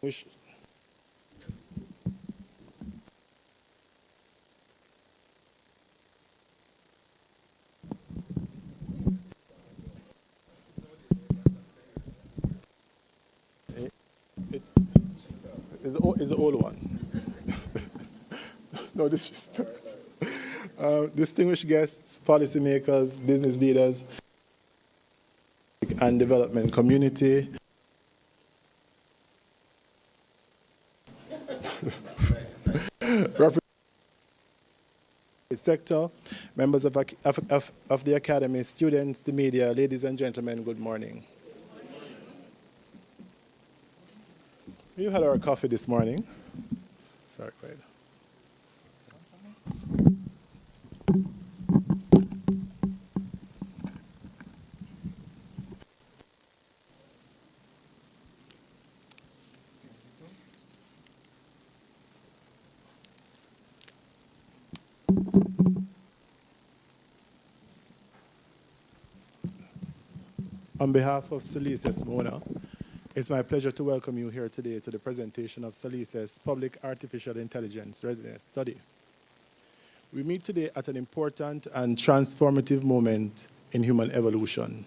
Which it is the old one. No disrespect. Distinguished guests, policymakers, business leaders, and development community. Sector, members of the Academy, students, the media, ladies and gentlemen, good morning. You had our coffee this morning. Sorry, go ahead. On behalf of SALISES Mona, it's my pleasure to welcome you here today to the presentation of SALISES Public Artificial Intelligence Readiness Study. We meet today at an important and transformative moment in human evolution,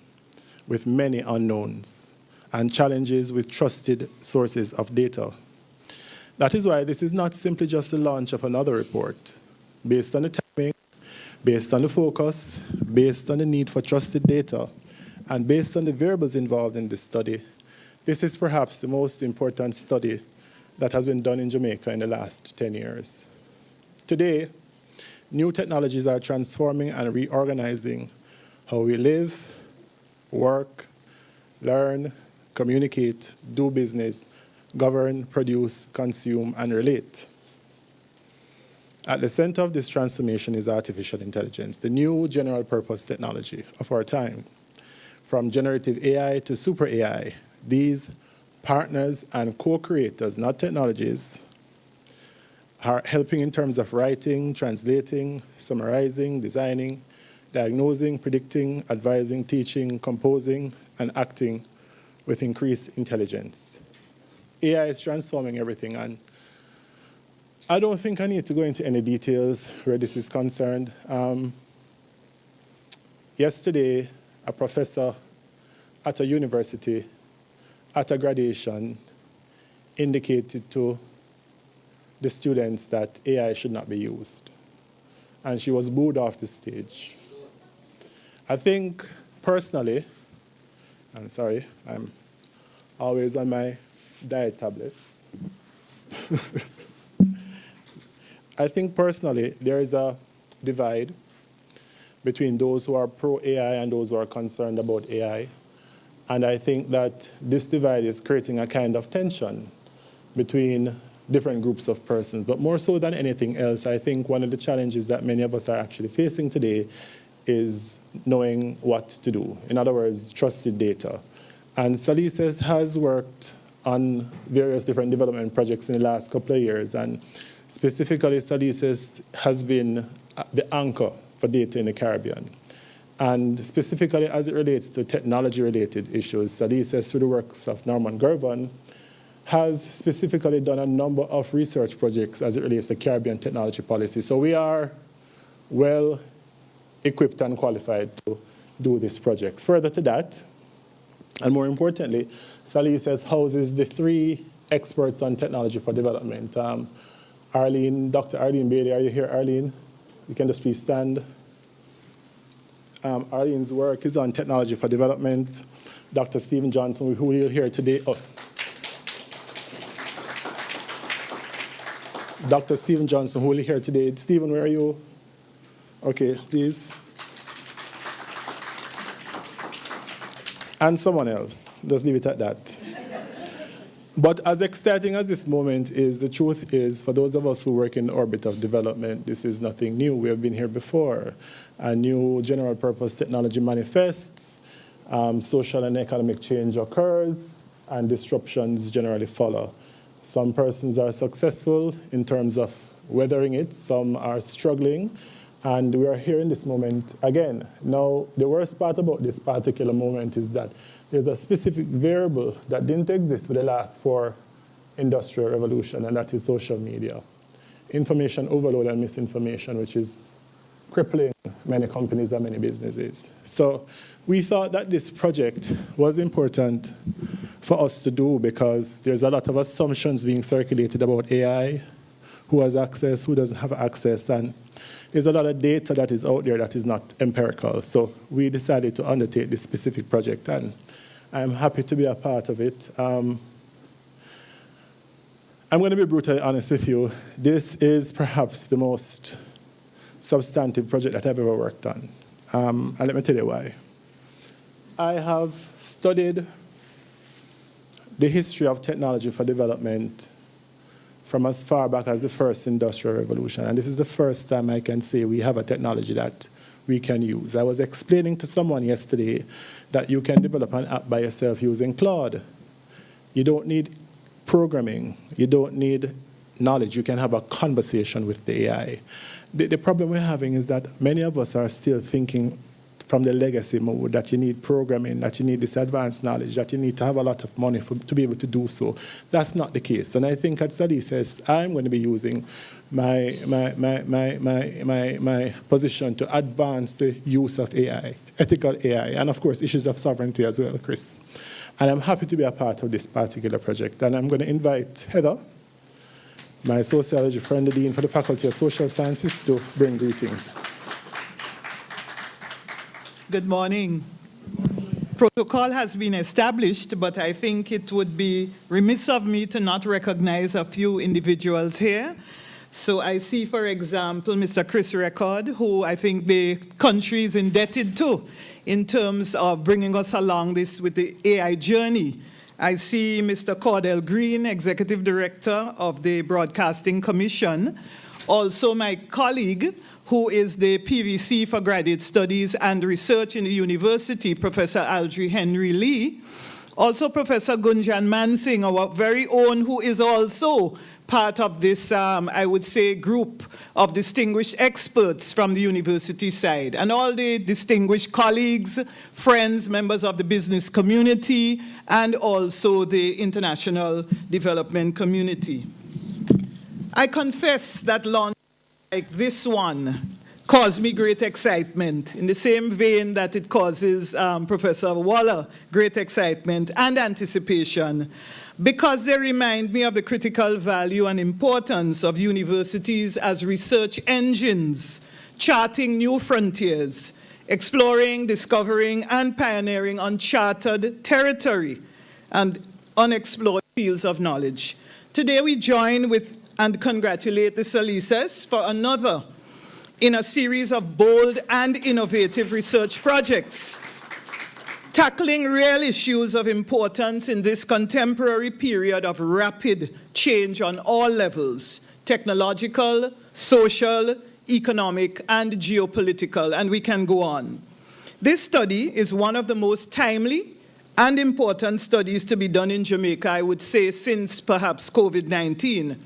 with many unknowns and challenges with trusted sources of data. That is why this is not simply just the launch of another report. Based on the timing, based on the focus, based on the need for trusted data, and based on the variables involved in this study, this is perhaps the most important study that has been done in Jamaica in the last 10 years. Today, new technologies are transforming and reorganizing how we live, work, learn, communicate, do business, govern, produce, consume, and relate. At the center of this transformation is artificial intelligence, the new general-purpose technology of our time. From generative AI to super AI, these partners and co-creators, not technologies, are helping in terms of writing, translating, summarizing, designing, diagnosing, predicting, advising, teaching, composing, and acting with increased intelligence. AI is transforming everything, and I don't think I need to go into any details where this is concerned. Yesterday, a professor at a university, at a graduation, indicated to the students that AI should not be used. And she was booed off the stage. I think personally, I'm sorry, I'm always on my diet tablets. I think personally, there is a divide between those who are pro-AI and those who are concerned about AI. And I think that this divide is creating a kind of tension between different groups of persons. But more so than anything else, I think one of the challenges that many of us are actually facing today is knowing what to do. In other words, trusted data. And SALISES has worked on various different development projects in the last couple of years. And specifically, SALISES has been the anchor for data in the Caribbean. And specifically as it relates to technology-related issues, SALISES, through the works of Norman Gervon, has specifically done a number of research projects as it relates to Caribbean technology policy. So we are well equipped and qualified to do these projects. Further to that, and more importantly, SALISES houses the three experts on technology for development. Dr. Arlene Bailey, are you here, Arlene? You can just please stand. Arlene's work is on technology for development. Dr. Stephen Johnson, who you'll hear today. Oh. Dr. Stephen Johnson, who will hear today. Stephen, where are you? Okay, please. And someone else. Just leave it at that. But as exciting as this moment is, the truth is, for those of us who work in the orbit of development, this is nothing new. We have been here before. A new general purpose technology manifests, social and economic change occurs, and disruptions generally follow. Some persons are successful in terms of weathering it, some are struggling, and we are here in this moment again. Now, the worst part about this particular moment is that there's a specific variable that didn't exist for the last 4 industrial revolution, and that is social media. Information overload and misinformation, which is crippling many companies and many businesses. So we thought that this project was important for us to do because there's a lot of assumptions being circulated about AI, who has access, who doesn't have access, and there's a lot of data that is out there that is not empirical. So we decided to undertake this specific project, and I'm happy to be a part of it. I'm going to be brutally honest with you. This is perhaps the most substantive project that I've ever worked on. And let me tell you why. I have studied the history of technology for development from as far back as the first industrial revolution. And this is the first time I can say we have a technology that we can use. I was explaining to someone yesterday that you can develop an app by yourself using Claude. You don't need programming. You don't need knowledge. You can have a conversation with the AI. The problem we're having is that many of us are still thinking from the legacy mode that you need programming, that you need this advanced knowledge, that you need to have a lot of money to be able to do so. That's not the case. And I think at SALISES, I'm going to be using my position to advance the use of AI, ethical AI, and of course issues of sovereignty as well, Chris. And I'm happy to be a part of this particular project. And I'm going to invite Heather, my sociology friend, the Dean for the Faculty of Social Sciences, to bring greetings. Good morning. Protocol has been established, but I think it would be remiss of me to not recognize a few individuals here. So I see, for example, Mr. Chris Record, who I think the country is indebted to in terms of bringing us along this with the AI journey. I see Mr. Cordell Green, Executive Director of the Broadcasting Commission. Also my colleague, who is the PVC for Graduate Studies and Research in the University, Professor Aldry Henry Lee. Also Professor Gunjan Mansingh, our very own, who is also part of this, I would say, group of distinguished experts from the university side, and all the distinguished colleagues, friends, members of the business community, and also the international development community. I confess that launch like this one caused me great excitement, in the same vein that it causes Professor Waller great excitement and anticipation, because they remind me of the critical value and importance of universities as research engines, charting new frontiers, exploring, discovering, and pioneering uncharted territory and unexplored fields of knowledge. Today we join with and congratulate the SALISES for another in a series of bold and innovative research projects, tackling real issues of importance in this contemporary period of rapid change on all levels, technological, social, economic, and geopolitical, and we can go on. This study is one of the most timely and important studies to be done in Jamaica, I would say, since perhaps COVID-19.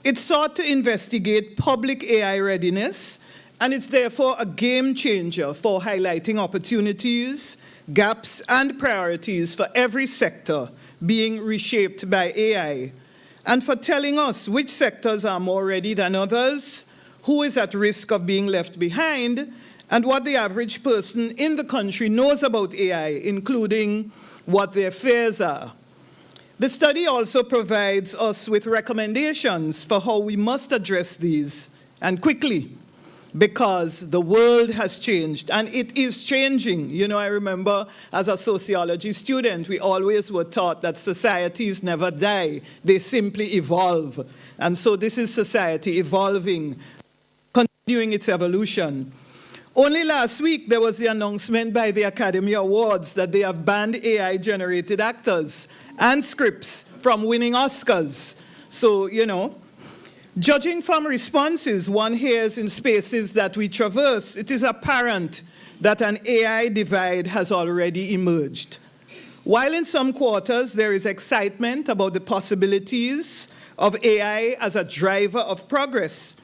It sought to investigate public AI readiness, and it's therefore a game changer for highlighting opportunities, gaps, and priorities for every sector being reshaped by AI, and for telling us which sectors are more ready than others, who is at risk of being left behind, and what the average person in the country knows about AI, including what their fears are. The study also provides us with recommendations for how we must address these, and quickly, because the world has changed, and it is changing. You know, I remember as a sociology student, we always were taught that societies never die, they simply evolve. And so this is society evolving, continuing its evolution. Only last week, there was the announcement by the Academy Awards that they have banned AI-generated actors and scripts from winning Oscars. So, you know, judging from responses one hears in spaces that we traverse, it is apparent that an AI divide has already emerged. While in some quarters there is excitement about the possibilities of AI as a driver of progress,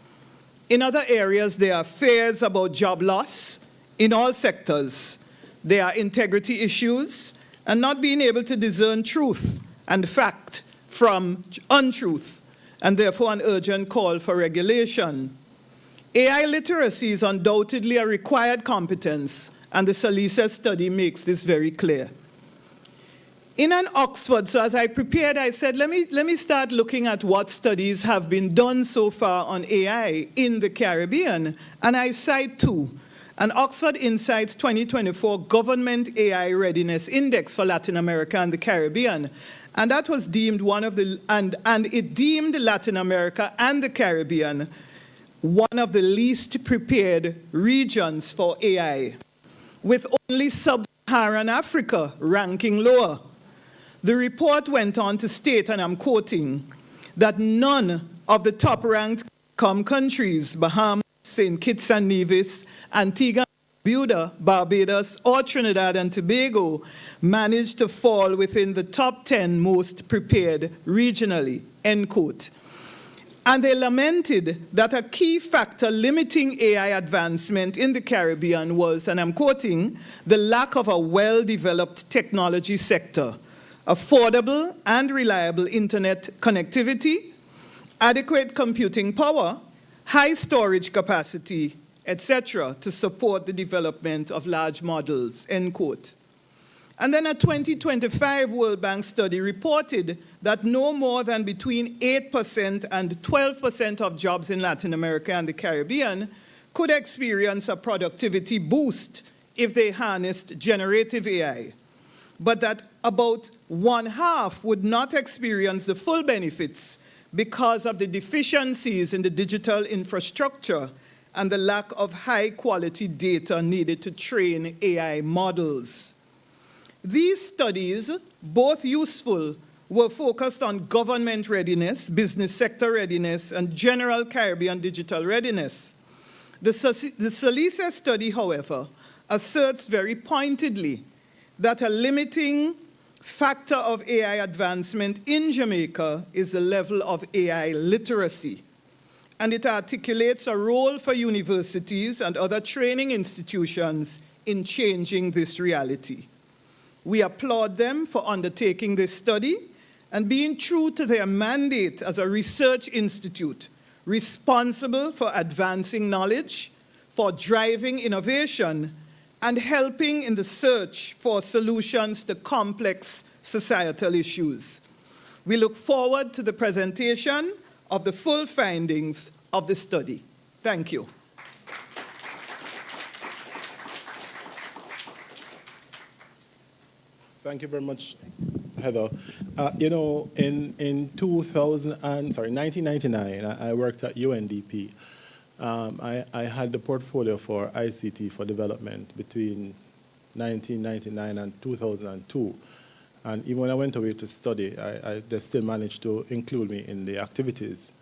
in other areas there are fears about job loss in all sectors. There are integrity issues and not being able to discern truth and fact from untruth, and therefore an urgent call for regulation. AI literacy is undoubtedly a required competence, and the SALISES study makes this very clear. In an Oxford, so as I prepared, I said, let me start looking at what studies have been done so far on AI in the Caribbean, and I cite two. An Oxford Insights 2024 Government AI Readiness Index for Latin America and the Caribbean, and that was deemed one of the, and it deemed Latin America and the Caribbean one of the least prepared regions for AI, with only sub-Saharan Africa ranking lower. The report went on to state, and I'm quoting, that none of the top-ranked countries, Bahamas, St. Kitts and Nevis, Antigua and Barbados, or Trinidad and Tobago, managed to fall within the top 10 most prepared regionally, end quote. And they lamented that a key factor limiting AI advancement in the Caribbean was, and I'm quoting, the lack of a well-developed technology sector, affordable and reliable internet connectivity, adequate computing power, high storage capacity, etc., to support the development of large models, end quote. And then a 2025 World Bank study reported that no more than between 8% and 12% of jobs in Latin America and the Caribbean could experience a productivity boost if they harnessed generative AI, but that about 1/2 would not experience the full benefits because of the deficiencies in the digital infrastructure and the lack of high-quality data needed to train AI models. These studies, both useful, were focused on government readiness, business sector readiness, and general Caribbean digital readiness. The SALISES study, however, asserts very pointedly that a limiting factor of AI advancement in Jamaica is the level of AI literacy. And it articulates a role for universities and other training institutions in changing this reality. We applaud them for undertaking this study and being true to their mandate as a research institute responsible for advancing knowledge, for driving innovation, and helping in the search for solutions to complex societal issues. We look forward to the presentation of the full findings of the study. Thank you. Thank you very much, Heather. You know, in 1999, I worked at UNDP. I had the portfolio for ICT for development between 1999 and 2002. And even when I went away to study, they still managed to include me in the activities.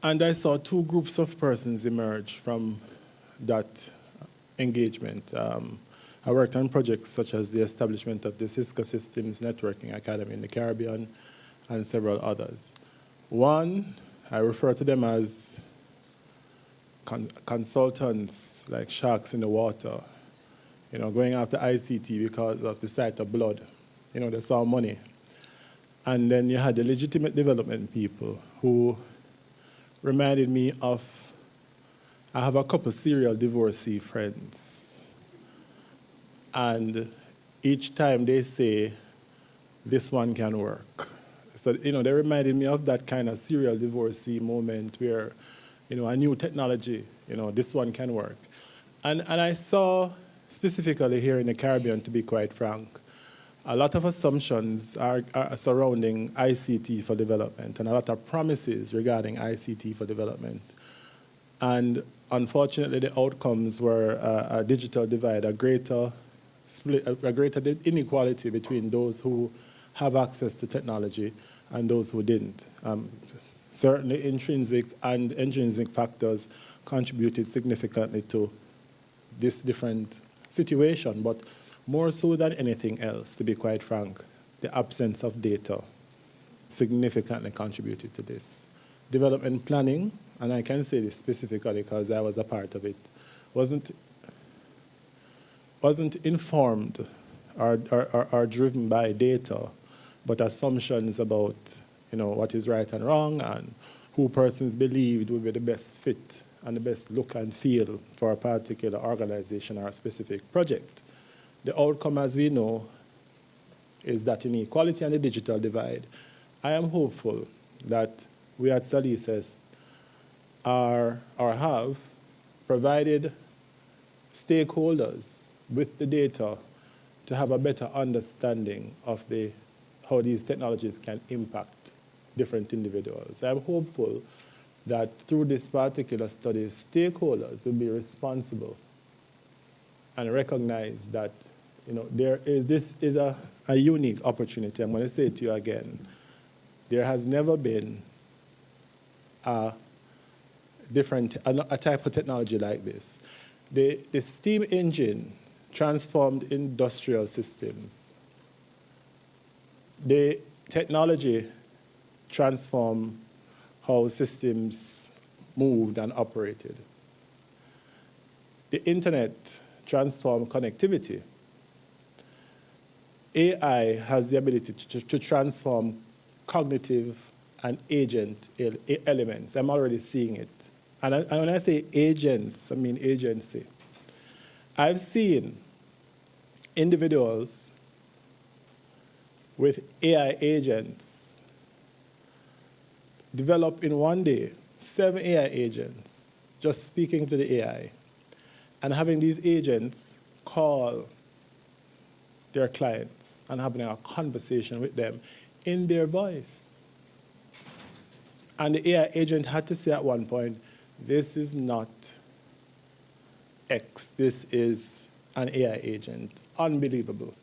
And I saw two groups of persons emerge from that engagement. I worked on projects such as the establishment of the Cisco Systems Networking Academy in the Caribbean and several others. One, I refer to them as consultants, like sharks in the water, you know, going after ICT because of the sight of blood. You know, they saw money. And then you had the legitimate development people who reminded me of, I have a couple serial divorcee friends. And each time they say, this one can work. So, you know, they reminded me of that kind of serial divorcee moment where, you know, a new technology, you know, this one can work. And I saw, specifically here in the Caribbean, to be quite frank, a lot of assumptions are surrounding ICT for development and a lot of promises regarding ICT for development. And unfortunately, the outcomes were a digital divide, a greater inequality between those who have access to technology and those who didn't. Certainly, intrinsic and extrinsic factors contributed significantly to this different situation, but more so than anything else, to be quite frank, the absence of data significantly contributed to this. Development planning, and I can say this specifically because I was a part of it, wasn't informed or driven by data but assumptions about what is right and wrong and who persons believed would be the best fit and the best look and feel for a particular organization or a specific project. The outcome, as we know, is that inequality and the digital divide. I am hopeful that we at SALISES are or have provided stakeholders with the data to have a better understanding of how these technologies can impact different individuals. I'm hopeful that through this particular study, stakeholders will be responsible and recognize that this is a unique opportunity. I'm going to say it to you again. There has never been a type of technology like this. The steam engine transformed industrial systems. The technology transformed how systems moved and operated. The internet transformed connectivity. AI has the ability to transform cognitive and agent elements. I'm already seeing it. And when I say agents, I mean agency. I've seen individuals with AI agents develop in one day 7 AI agents, just speaking to the AI, and having these agents call their clients and having a conversation with them in their voice. And the AI agent had to say at one point, this is not X, this is an AI agent. Unbelievable.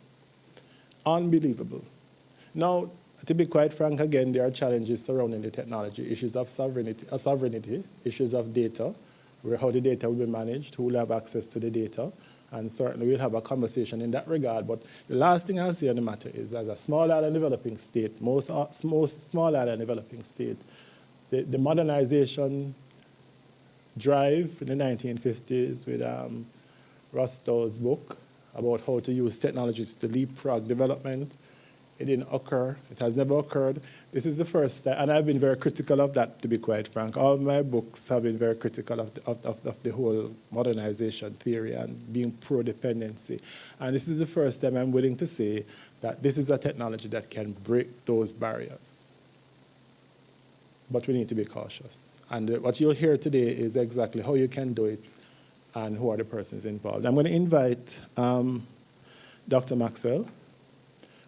Unbelievable. Now, to be quite frank, again, there are challenges surrounding the technology, issues of sovereignty, issues of data, how the data will be managed, who will have access to the data, and certainly we'll have a conversation in that regard. But the last thing I'll say on the matter is, as a small island developing state, most small island developing state, the modernization drive in the 1950s with Rostow's book about how to use technologies to leapfrog development, it didn't occur. It has never occurred. This is the first time, and I've been very critical of that, to be quite frank. All of my books have been very critical of the whole modernization theory and being pro-dependency. And this is the first time I'm willing to say that this is a technology that can break those barriers. But we need to be cautious. And what you'll hear today is exactly how you can do it and who are the persons involved. I'm going to invite Dr. Maxwell,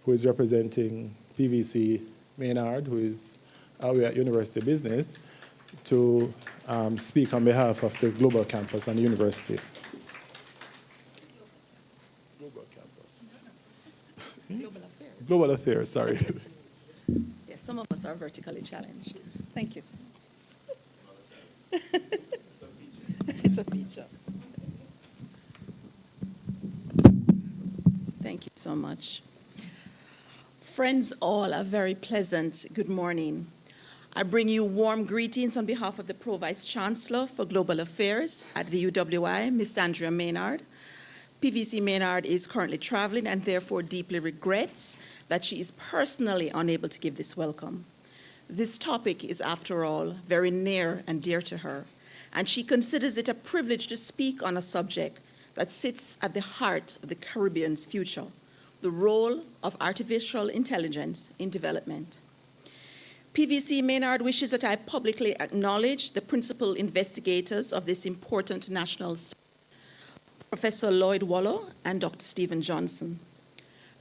who is representing PVC Maynard, who is we're at University of Business, to speak on behalf of the global campus and the university. Global campus. Global affairs. Global affairs, sorry. Yes, some of us are vertically challenged. Thank you so much. It's a feature. Thank you so much. Friends all, a very pleasant good morning. I bring you warm greetings on behalf of the Pro-Vice Chancellor for Global Affairs at the UWI, Ms. Andrea Maynard. PVC Maynard is currently traveling and therefore deeply regrets that she is personally unable to give this welcome. This topic is, after all, very near and dear to her, and she considers it a privilege to speak on a subject that sits at the heart of the Caribbean's future, the role of artificial intelligence in development. PVC Maynard wishes that I publicly acknowledge the principal investigators of this important national study, Professor Lloyd Wallow and Dr. Stephen Johnson.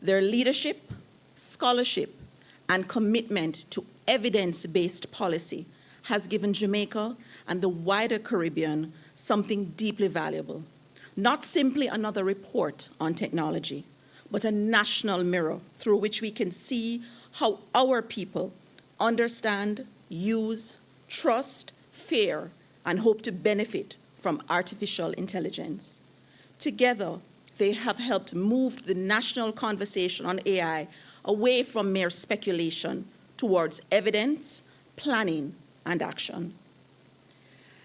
Their leadership, scholarship, and commitment to evidence-based policy has given Jamaica and the wider Caribbean something deeply valuable, not simply another report on technology, but a national mirror through which we can see how our people understand, use, trust, fear, and hope to benefit from artificial intelligence. Together, they have helped move the national conversation on AI away from mere speculation towards evidence, planning, and action.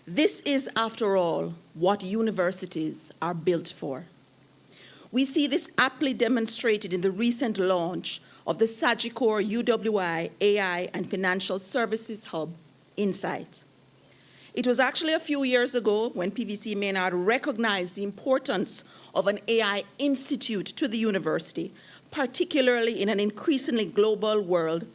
This is, after all, what universities are built for. We see this aptly demonstrated in the recent launch of the Sagicor UWI AI and Financial Services Hub Insight. It was actually a few years ago when PVC Maynard recognized the importance of an AI institute to the university, particularly in an increasingly global world,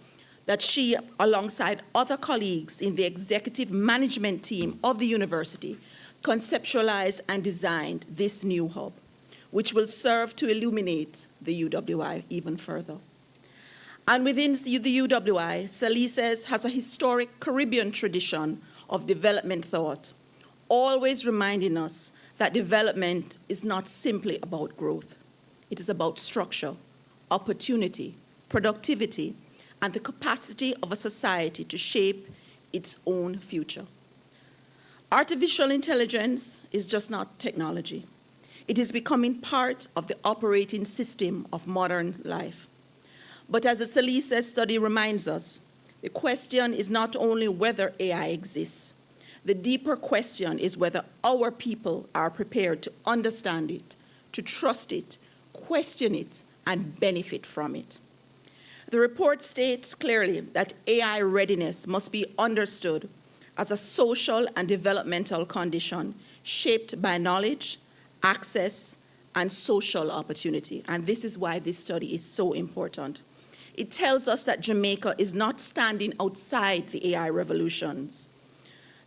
that she, alongside other colleagues in the executive management team of the university, conceptualized and designed this new hub, which will serve to illuminate the UWI even further. And within the UWI, SALISES has a historic Caribbean tradition of development thought, always reminding us that development is not simply about growth. It is about structure, opportunity, productivity, and the capacity of a society to shape its own future. Artificial intelligence is just not technology. It is becoming part of the operating system of modern life. But as the SALISES study reminds us, the question is not only whether AI exists. The deeper question is whether our people are prepared to understand it, to trust it, question it, and benefit from it. The report states clearly that AI readiness must be understood as a social and developmental condition shaped by knowledge, access, and social opportunity. And this is why this study is so important. It tells us that Jamaica is not standing outside the AI revolutions.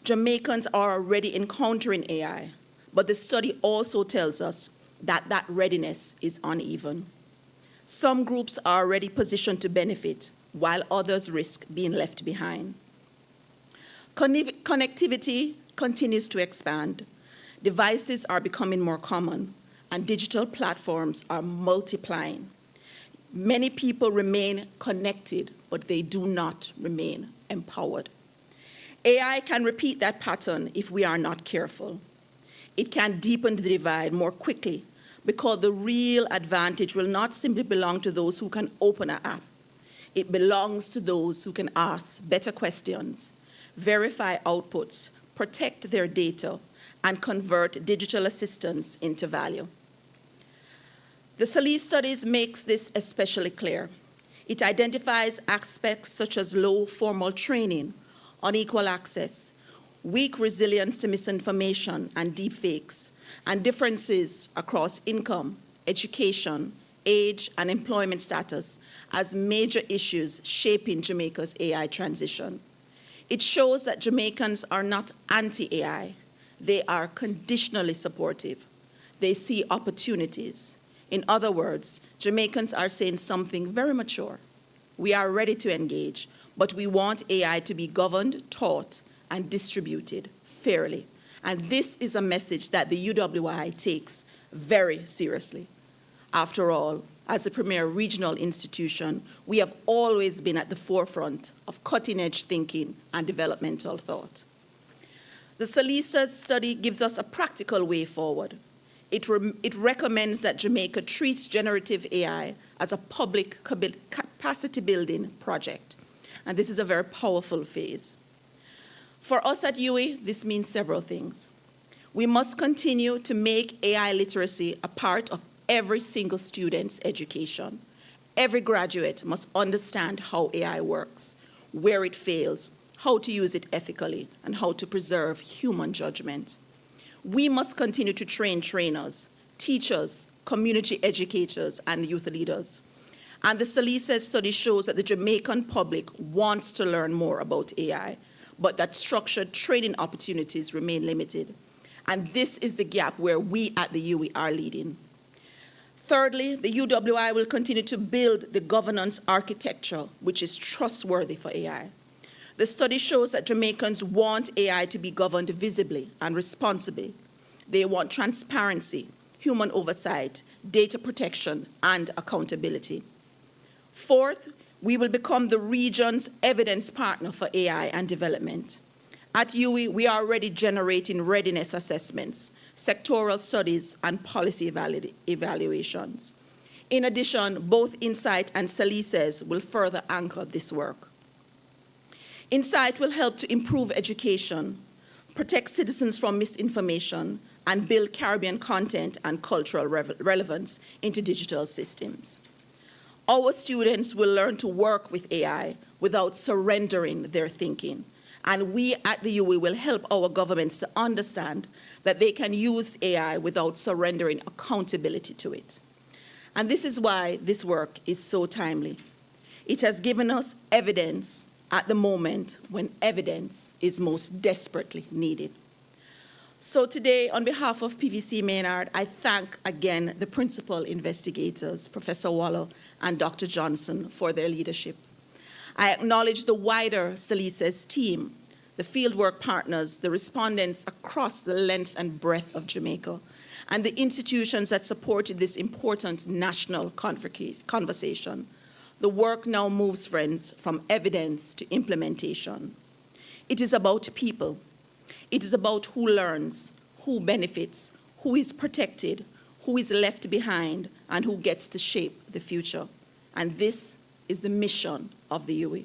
Jamaicans are already encountering AI, but the study also tells us that that readiness is uneven. Some groups are already positioned to benefit, while others risk being left behind. Connectivity continues to expand. Devices are becoming more common, and digital platforms are multiplying. Many people remain connected, but they do not remain empowered. AI can repeat that pattern if we are not careful. It can deepen the divide more quickly because the real advantage will not simply belong to those who can open an app. It belongs to those who can ask better questions, verify outputs, protect their data, and convert digital assistance into value. The SALISES studies makes this especially clear. It identifies aspects such as low formal training, unequal access, weak resilience to misinformation and deepfakes, and differences across income, education, age, and employment status as major issues shaping Jamaica's AI transition. It shows that Jamaicans are not anti-AI. They are conditionally supportive. They see opportunities. In other words, Jamaicans are saying something very mature. We are ready to engage, but we want AI to be governed, taught, and distributed fairly. And this is a message that the UWI takes very seriously. After all, as a premier regional institution, we have always been at the forefront of cutting-edge thinking and developmental thought. The SALISES study gives us a practical way forward. It recommends that Jamaica treats generative AI as a public capacity building project. And this is a very powerful phase. For us at UWI, this means several things. We must continue to make AI literacy a part of every single student's education. Every graduate must understand how AI works, where it fails, how to use it ethically, and how to preserve human judgment. We must continue to train trainers, teachers, community educators, and youth leaders. And the SALISES study shows that the Jamaican public wants to learn more about AI, but that structured training opportunities remain limited. And this is the gap where we at the UWI are leading. Thirdly, the UWI will continue to build the governance architecture which is trustworthy for AI. The study shows that Jamaicans want AI to be governed visibly and responsibly. They want transparency, human oversight, data protection, and accountability. Fourth, we will become the region's evidence partner for AI and development. At UWI, we are already generating readiness assessments, sectoral studies, and policy evaluations. In addition, both Insight and SALISES will further anchor this work. Insight will help to improve education, protect citizens from misinformation, and build Caribbean content and cultural relevance into digital systems. Our students will learn to work with AI without surrendering their thinking. And we at the UE will help our governments to understand that they can use AI without surrendering accountability to it. And this is why this work is so timely. It has given us evidence at the moment when evidence is most desperately needed. So today, on behalf of PVC Maynard, I thank again the principal investigators, Professor Waller and Dr. Johnson, for their leadership. I acknowledge the wider SALISES team, the fieldwork partners, the respondents across the length and breadth of Jamaica, and the institutions that supported this important national conversation. The work now moves, friends, from evidence to implementation. It is about people. It is about who learns, who benefits, who is protected, who is left behind, and who gets to shape the future. And this is the mission of the UE.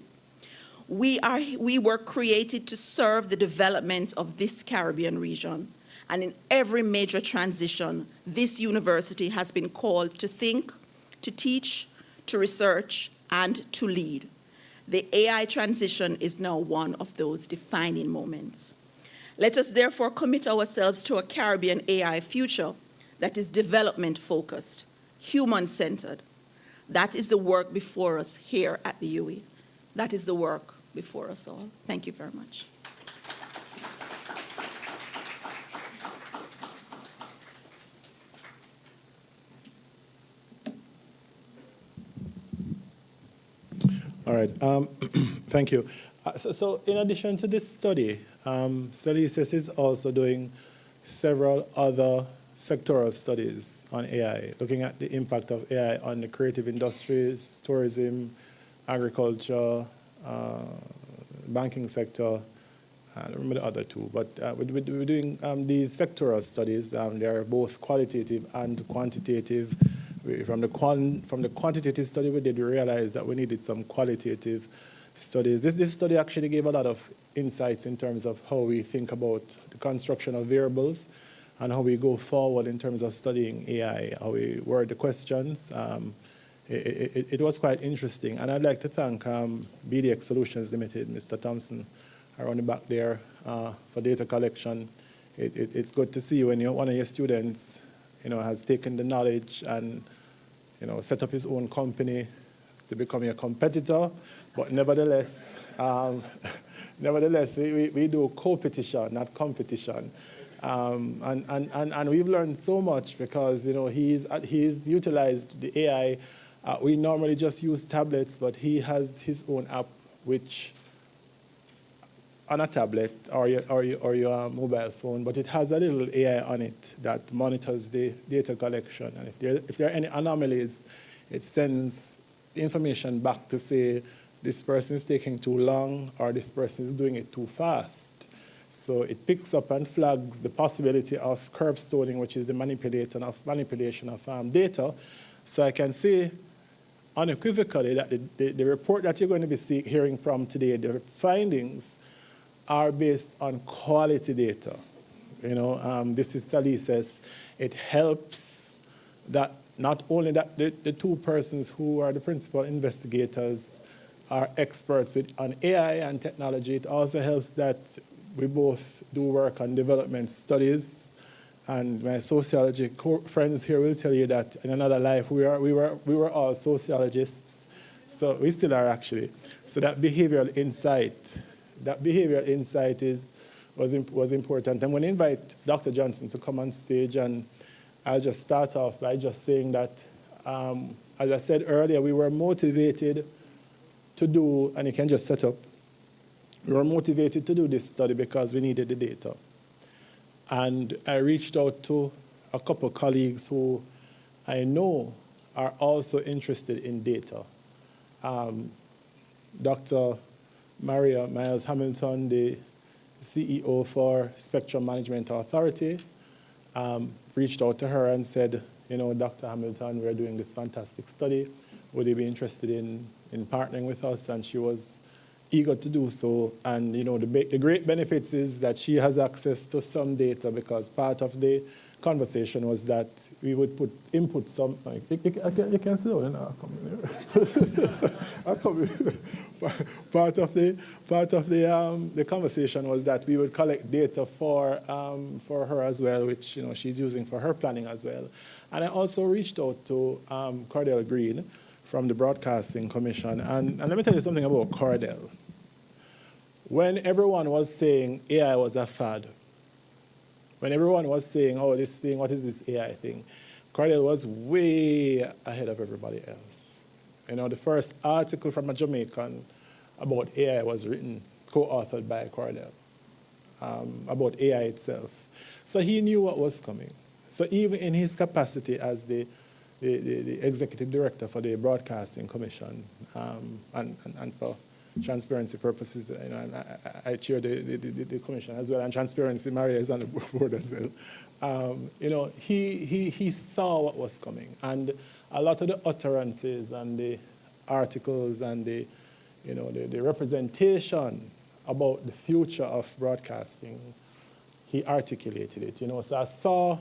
We were created to serve the development of this Caribbean region. And in every major transition, this university has been called to think, to teach, to research, and to lead. The AI transition is now one of those defining moments. Let us therefore commit ourselves to a Caribbean AI future that is development-focused, human-centered. That is the work before us here at the UE. That is the work before us all. Thank you very much. All right, thank you. So in addition to this study, SALISES is also doing several other sectoral studies on AI, looking at the impact of AI on the creative industries, tourism, agriculture, banking sector. I don't remember the other two, but we're doing these sectoral studies. They are both qualitative and quantitative. From the quantitative study we did, we realized that we needed some qualitative studies. This study actually gave a lot of insights in terms of how we think about the construction of variables and how we go forward in terms of studying AI, how we word the questions. It was quite interesting. And I'd like to thank BDX Solutions Limited, Mr. Thompson, around the back there for data collection. It's good to see when one of your students has taken the knowledge and set up his own company to become a competitor. But nevertheless, we do co-petition, not competition. And we've learned so much because he's utilized the AI. We normally just use tablets, but he has his own app, which on a tablet or your mobile phone, but it has a little AI on it that monitors the data collection. And if there are any anomalies, it sends information back to say this person is taking too long or this person is doing it too fast. So it picks up and flags the possibility of curbstoning, which is the manipulation of data. So I can say unequivocally that the report that you're going to be hearing from today, the findings are based on quality data. This is SALISES. It helps that not only that the two persons who are the principal investigators are experts on AI and technology, it also helps that we both do work on development studies. And my sociology friends here will tell you that in another life we were all sociologists. So we still are actually. So that behavioral insight was important. I'm going to invite Dr. Johnson to come on stage, and I'll just start off by just saying that, as I said earlier, we were motivated to do, and you can just set up, we were motivated to do this study because we needed the data. And I reached out to a couple of colleagues who I know are also interested in data. Dr. Maria Miles Hamilton, the CEO for Spectrum Management Authority, reached out to her and said, Dr. Hamilton, we're doing this fantastic study. Would you be interested in partnering with us? And she was eager to do so. And the great benefits is that she has access to some data, because part of the conversation was that we would input some. You can sit down and I'll come in here. I'll come in. Part of the conversation was that we would collect data for her as well, which she's using for her planning as well. And I also reached out to Cordell Green from the Broadcasting Commission. And let me tell you something about Cordell. When everyone was saying AI was a fad, when everyone was saying, oh, this thing, what is this AI thing? Cordell was way ahead of everybody else. The first article from a Jamaican about AI was written, co-authored by Cordell, about AI itself. So he knew what was coming. So even in his capacity as the executive director for the Broadcasting Commission, and for transparency purposes, I chair the commission as well, and transparency, Maria is on the board as well. He saw what was coming, and a lot of the utterances and the articles and the representation about the future of broadcasting, he articulated it. So I saw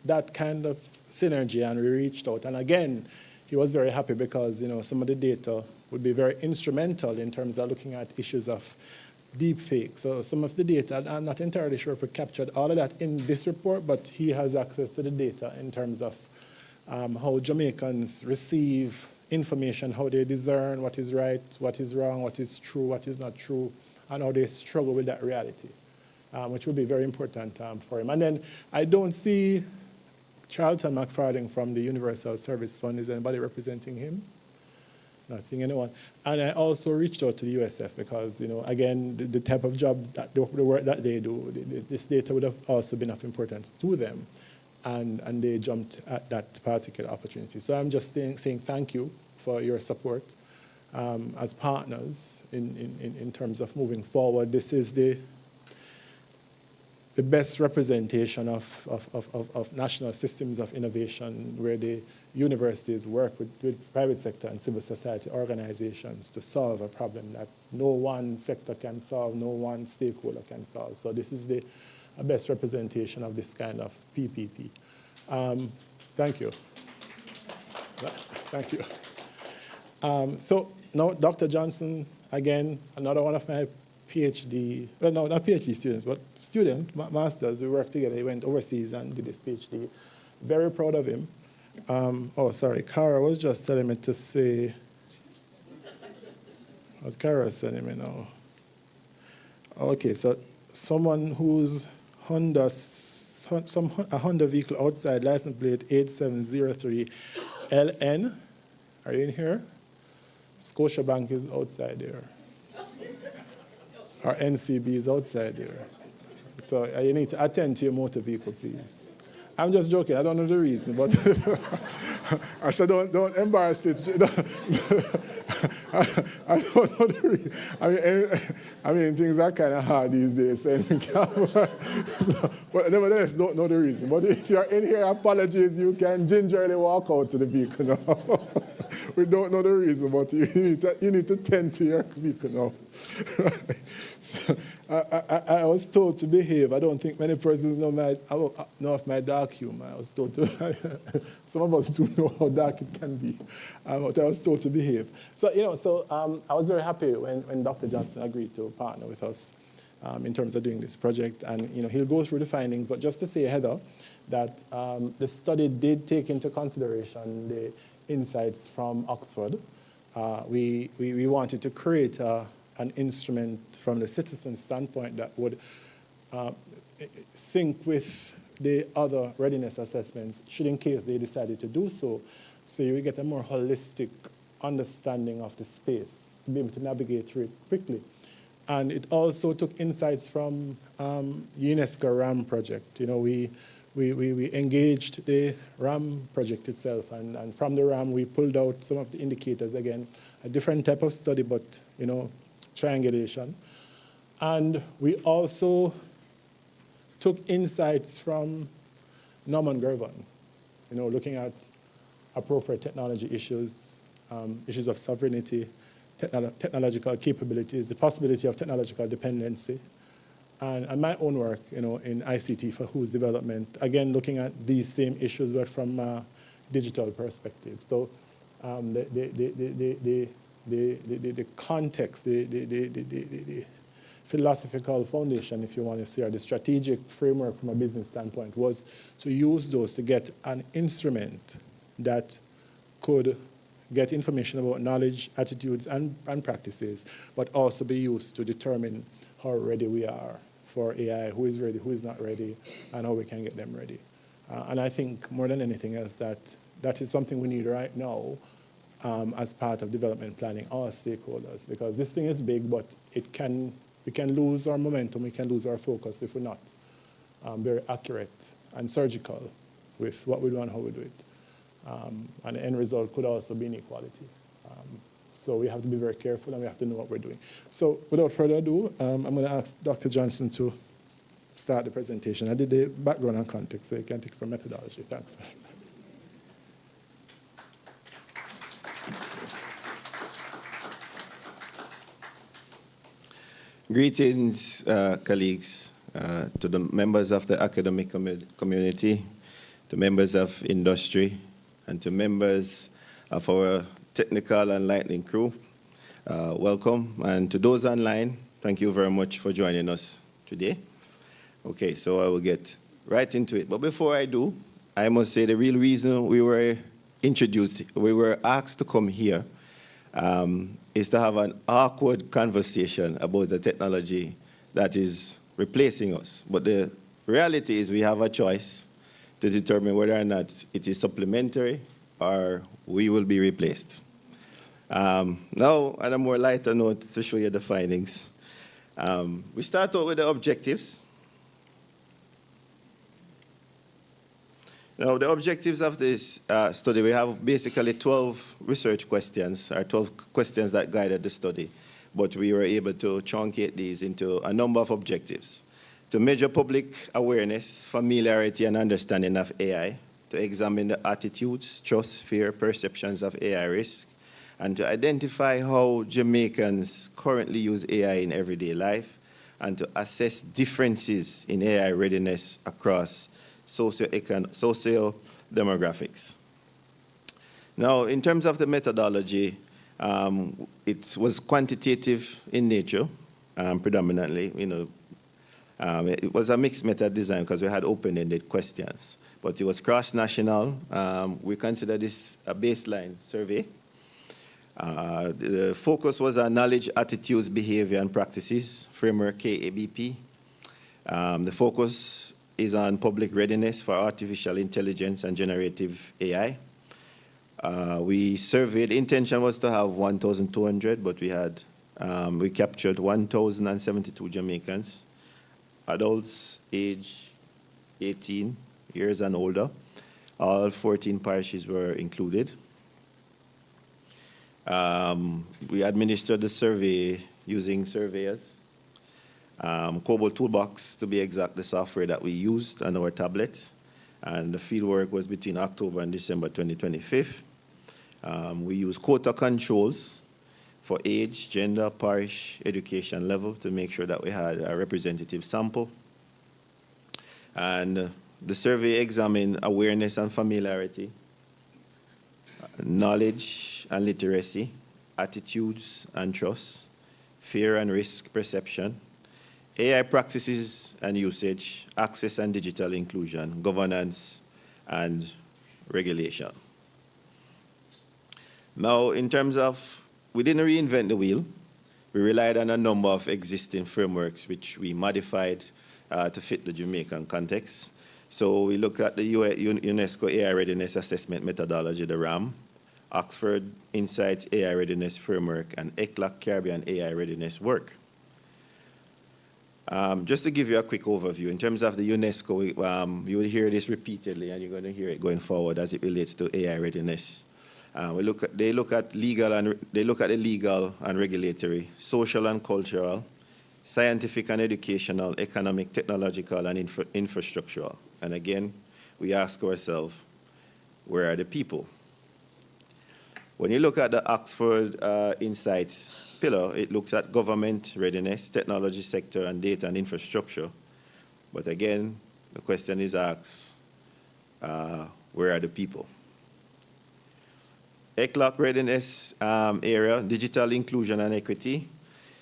that kind of synergy, and we reached out. And again, he was very happy because some of the data would be very instrumental in terms of looking at issues of deepfake. So some of the data, I'm not entirely sure if we captured all of that in this report, but he has access to the data in terms of how Jamaicans receive information, how they discern what is right, what is wrong, what is true, what is not true, and how they struggle with that reality, which will be very important for him. And then I don't see Charlton McFarling from the Universal Service Fund. Is anybody representing him? Not seeing anyone. And I also reached out to the USF because, again, the type of job, the work that they do, this data would have also been of importance to them. And they jumped at that particular opportunity. So I'm just saying thank you for your support as partners in terms of moving forward. This is the best representation of national systems of innovation, where the universities work with private sector and civil society organizations to solve a problem that no one sector can solve, no one stakeholder can solve. So this is the best representation of this kind of PPP. Thank you. Thank you. So now Dr. Johnson, again, another one of my PhD, well, no, not PhD students, but masters. We worked together. He went overseas and did his PhD. Very proud of him. Oh, sorry, Cara was just telling me to say, what Cara is telling me now. Okay, so someone who's a Honda vehicle outside, license plate 8703 LN. Are you in here? Scotiabank is outside there. Our NCB is outside there. So you need to attend to your motor vehicle, please. I'm just joking. I don't know the reason, but I said don't embarrass it. I don't know the reason. I mean things are kind of hard these days. But nevertheless, don't know the reason. But if you're in here, apologies, you can gingerly walk out to the vehicle now. We don't know the reason, but you need to tend to your vehicle now. So, I was told to behave. I don't think many persons know of my dark humor. I was told to. Some of us do know how dark it can be, but I was told to behave. So I was very happy when Dr. Johnson agreed to partner with us in terms of doing this project, and he'll go through the findings. But just to say, Heather, that the study did take into consideration the insights from Oxford. We wanted to create an instrument from the citizen standpoint that would sync with the other readiness assessments, should in case they decided to do so. So you will get a more holistic understanding of the space, to be able to navigate through it quickly. And it also took insights from UNESCO RAM project. We engaged the RAM project itself, and from the RAM we pulled out some of the indicators, again, a different type of study, but triangulation. And we also took insights from Norman Gervin, looking at appropriate technology issues, issues of sovereignty, technological capabilities, the possibility of technological dependency, and my own work, in ICT for whose development, again, looking at these same issues, but from a digital perspective. So the context, the philosophical foundation, if you want to say, or the strategic framework from a business standpoint, was to use those to get an instrument that could get information about knowledge, attitudes, and practices, but also be used to determine how ready we are for AI, who is ready, who is not ready, and how we can get them ready. And I think more than anything else that is something we need right now as part of development planning, all stakeholders, because this thing is big, but we can lose our momentum, we can lose our focus if we're not very accurate and surgical with what we do and how we do it. And the end result could also be inequality. So we have to be very careful and we have to know what we're doing. So without further ado, I'm going to ask Dr. Johnson to start the presentation. I did the background and context, so you can take it from methodology. Thanks. Greetings, colleagues, to the members of the academic community, to members of industry, and to members of our technical and lightning crew. Welcome. And to those online, thank you very much for joining us today. Okay, so I will get right into it. But before I do, I must say the real reason we were asked to come here is to have an awkward conversation about the technology that is replacing us. But the reality is we have a choice to determine whether or not it is supplementary or we will be replaced. Now, on a more lighter note, to show you the findings. We start out with the objectives. Now, the objectives of this study, we have basically 12 research questions, or 12 questions that guided the study, but we were able to truncate these into a number of objectives. To measure public awareness, familiarity, and understanding of AI, to examine the attitudes, trust, fear, perceptions of AI risk, and to identify how Jamaicans currently use AI in everyday life, and to assess differences in AI readiness across socio-demographics. Now, in terms of the methodology, it was quantitative in nature, predominantly. It was a mixed method design because we had open-ended questions, but it was cross-national. We consider this a baseline survey. The focus was on knowledge, attitudes, behavior, and practices, framework KABP. The focus is on public readiness for artificial intelligence and generative AI. We surveyed, the intention was to have 1,200, but we captured 1,072 Jamaicans, adults age 18 years and older. All 14 parishes were included. We administered the survey using surveyors. Cobalt Toolbox, to be exact, the software that we used on our tablets. And the fieldwork was between October and December 2025. We used quota controls for age, gender, parish, education level to make sure that we had a representative sample. And the survey examined awareness and familiarity, knowledge and literacy, attitudes and trust, fear and risk perception, AI practices and usage, access and digital inclusion, governance and regulation. Now, in terms of, we didn't reinvent the wheel. We relied on a number of existing frameworks which we modified to fit the Jamaican context. So we look at the UNESCO AI Readiness Assessment Methodology, the RAM, Oxford Insights AI Readiness Framework, and ECLAC Caribbean AI Readiness Work. Just to give you a quick overview, in terms of the UNESCO, you will hear this repeatedly, and you're going to hear it going forward as it relates to AI readiness. They look at the legal and regulatory, social and cultural, scientific and educational, economic, technological, and infrastructural. And again, we ask ourselves, where are the people? When you look at the Oxford Insights pillar, it looks at government readiness, technology sector, and data and infrastructure. But again, the question is asked, where are the people? ECLOC readiness area, digital inclusion and equity,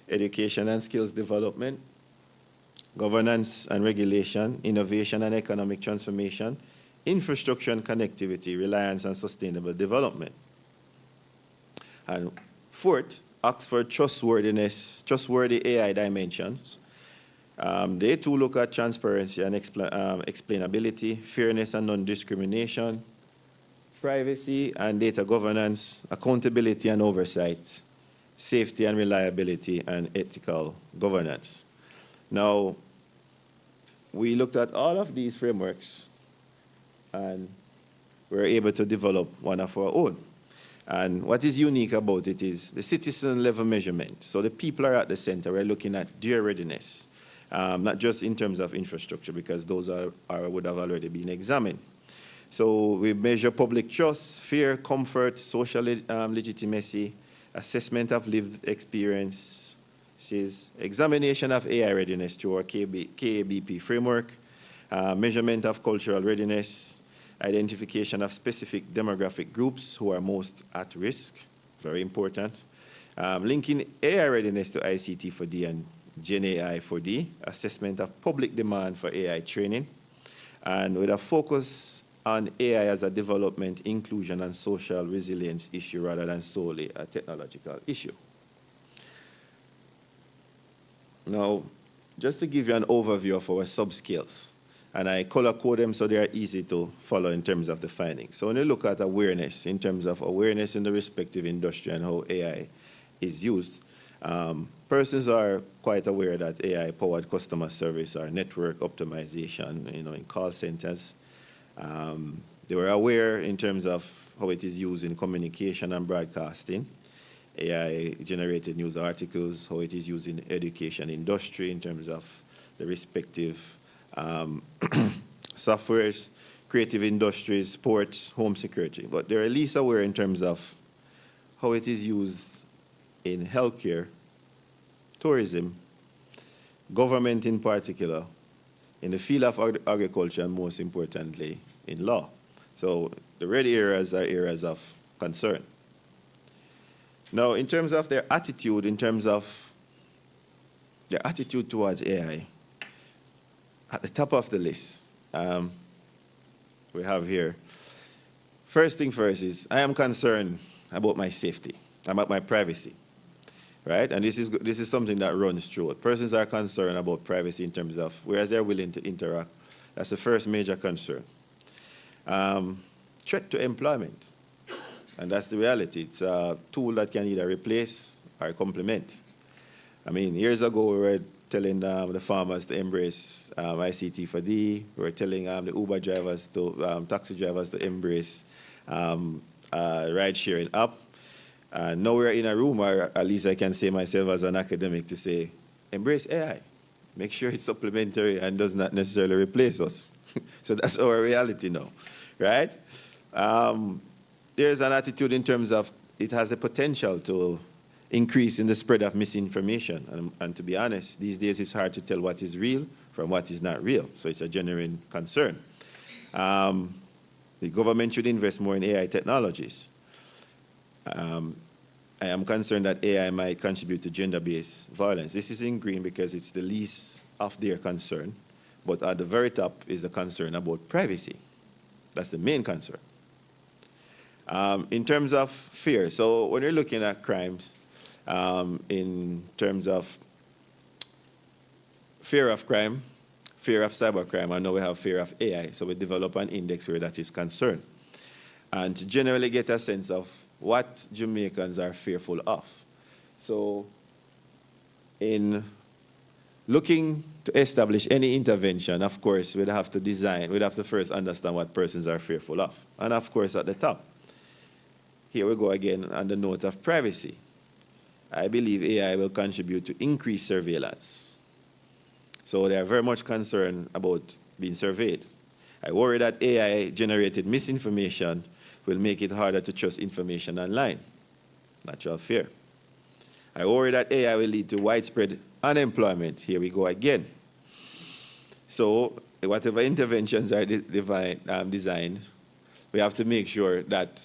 education and skills development, governance and regulation, innovation and economic transformation, infrastructure and connectivity, reliance and sustainable development. And fourth, Oxford trustworthiness, trustworthy AI dimensions. They too look at transparency and explainability, fairness and non-discrimination, privacy and data governance, accountability and oversight, safety and reliability, and ethical governance. Now, we looked at all of these frameworks and we were able to develop one of our own. And what is unique about it is the citizen level measurement. So the people are at the center. We're looking at their readiness, not just in terms of infrastructure, because those would have already been examined. So we measure public trust, fear, comfort, social legitimacy, assessment of lived experiences, examination of AI readiness through our KABP framework, measurement of cultural readiness, identification of specific demographic groups who are most at risk, very important, linking AI readiness to ICT for D and Gen AI for D, assessment of public demand for AI training, and with a focus on AI as a development, inclusion, and social resilience issue rather than solely a technological issue. Now, just to give you an overview of our subscales, and I color code them so they are easy to follow in terms of the findings. So when you look at awareness, in terms of awareness in the respective industry and how AI is used, persons are quite aware that AI-powered customer service or network optimization, in call centers. They were aware in terms of how it is used in communication and broadcasting, AI-generated news articles, how it is used in education industry in terms of the respective softwares, creative industries, sports, home security. But they're at least aware in terms of how it is used in healthcare, tourism, government in particular, in the field of agriculture, and most importantly, in law. So the red areas are areas of concern. Now, in terms of their attitude, towards AI, at the top of the list, we have here, first thing first is, I am concerned about my safety, about my privacy, right? And this is something that runs through it. Persons are concerned about privacy in terms of, whereas they're willing to interact, that's the first major concern. Threat to employment, and that's the reality. It's a tool that can either replace or complement. I mean, years ago, we were telling the farmers to embrace ICT for D. We were telling the Uber drivers taxi drivers to embrace ride-sharing app. Now we're in a room, or at least I can say myself as an academic, to say, embrace AI. Make sure it's supplementary and does not necessarily replace us. So that's our reality now, right? There's an attitude in terms of it has the potential to increase in the spread of misinformation. And to be honest, these days it's hard to tell what is real from what is not real. So it's a genuine concern. The government should invest more in AI technologies. I am concerned that AI might contribute to gender-based violence. This is in green because it's the least of their concern. But at the very top is the concern about privacy. That's the main concern. In terms of fear, so when you're looking at crimes, in terms of fear of crime, fear of cybercrime, and now we have fear of AI. So we develop an index where that is concerned. And to generally get a sense of what Jamaicans are fearful of. So in looking to establish any intervention, of course, we'd have to first understand what persons are fearful of. And of course, at the top, here we go again on the note of privacy. I believe AI will contribute to increased surveillance. So they are very much concerned about being surveyed. I worry that AI-generated misinformation will make it harder to trust information online. natural fear. I worry that AI will lead to widespread unemployment. Here we go again. So whatever interventions are designed, we have to make sure that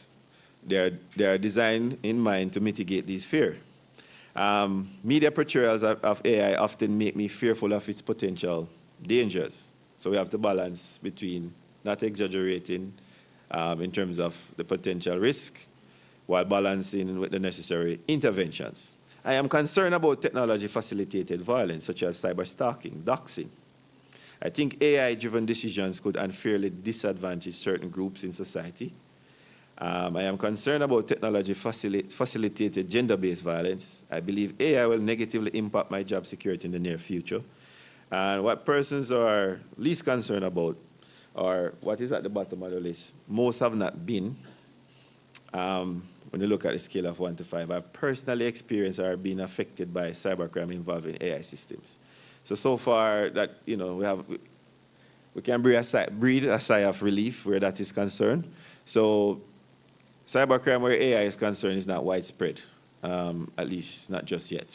they are designed in mind to mitigate these fears. Media portrayals of AI often make me fearful of its potential dangers. So we have to balance between not exaggerating in terms of the potential risk while balancing with the necessary interventions. I am concerned about technology-facilitated violence, such as cyber-stalking, doxing. I think AI-driven decisions could unfairly disadvantage certain groups in society. I am concerned about technology-facilitated gender-based violence. I believe AI will negatively impact my job security in the near future. And what persons are least concerned about, or what is at the bottom of the list, most have not been. When you look at the scale of 1 to 5, I've personally experienced or been affected by cybercrime involving AI systems. So far that, you know, we can breathe a sigh of relief where that is concerned. So cybercrime where AI is concerned is not widespread, at least not just yet.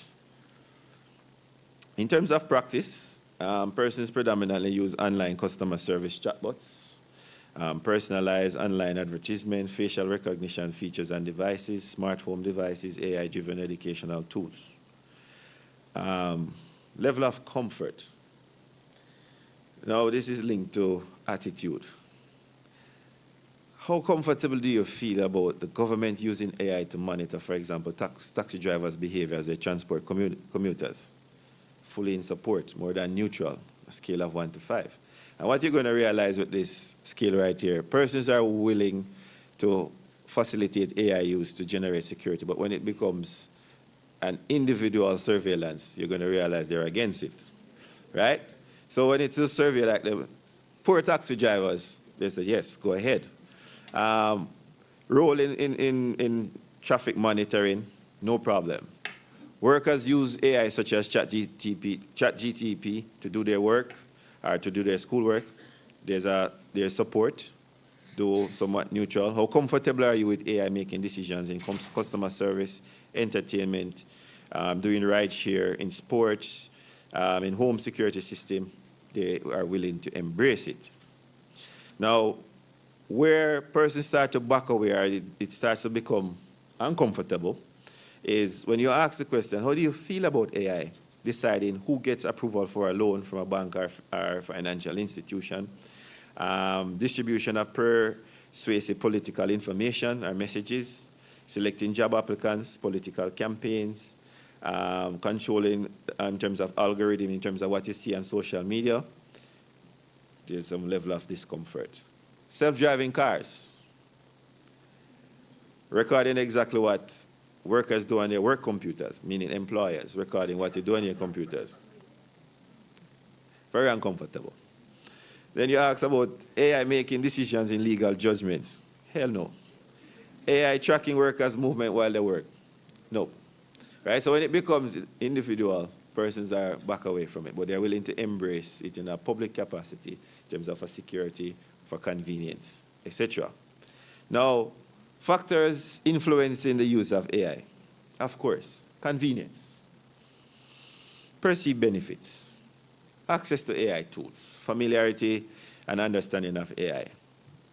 In terms of practice, persons predominantly use online customer service chatbots, personalized online advertisement, facial recognition features and devices, smart home devices, AI-driven educational tools. Level of comfort. Now, this is linked to attitude. How comfortable do you feel about the government using AI to monitor, for example, taxi drivers' behavior as they transport commuters? Fully in support, more than neutral, a scale of 1 to 5. And what you're going to realize with this scale right here, persons are willing to facilitate AI use to generate security, but when it becomes an individual surveillance, you're going to realize they're against it, right? So when it's a survey like the poor taxi drivers, they say, yes, go ahead. Role in traffic monitoring, no problem. Workers use AI such as ChatGTP to do their work or to do their schoolwork. There's support, though somewhat neutral. How comfortable are you with AI making decisions in customer service, entertainment, doing ride share, in sports, in home security system? They are willing to embrace it. Now, where persons start to back away or it starts to become uncomfortable is when you ask the question, how do you feel about AI deciding who gets approval for a loan from a bank or financial institution, distribution of persuasive political information or messages, selecting job applicants, political campaigns, controlling in terms of algorithm, in terms of what you see on social media? There's some level of discomfort. Self-driving cars, recording exactly what workers do on their work computers, meaning employers, recording what you do on your computers. Very uncomfortable. Then you ask about AI making decisions in legal judgments. Hell no. AI tracking workers' movement while they work. No. Right? So when it becomes individual, persons are back away from it, but they're willing to embrace it in a public capacity in terms of a security, for convenience, etc. Now, factors influencing the use of AI. Of course, convenience, perceived benefits, access to AI tools, familiarity and understanding of AI,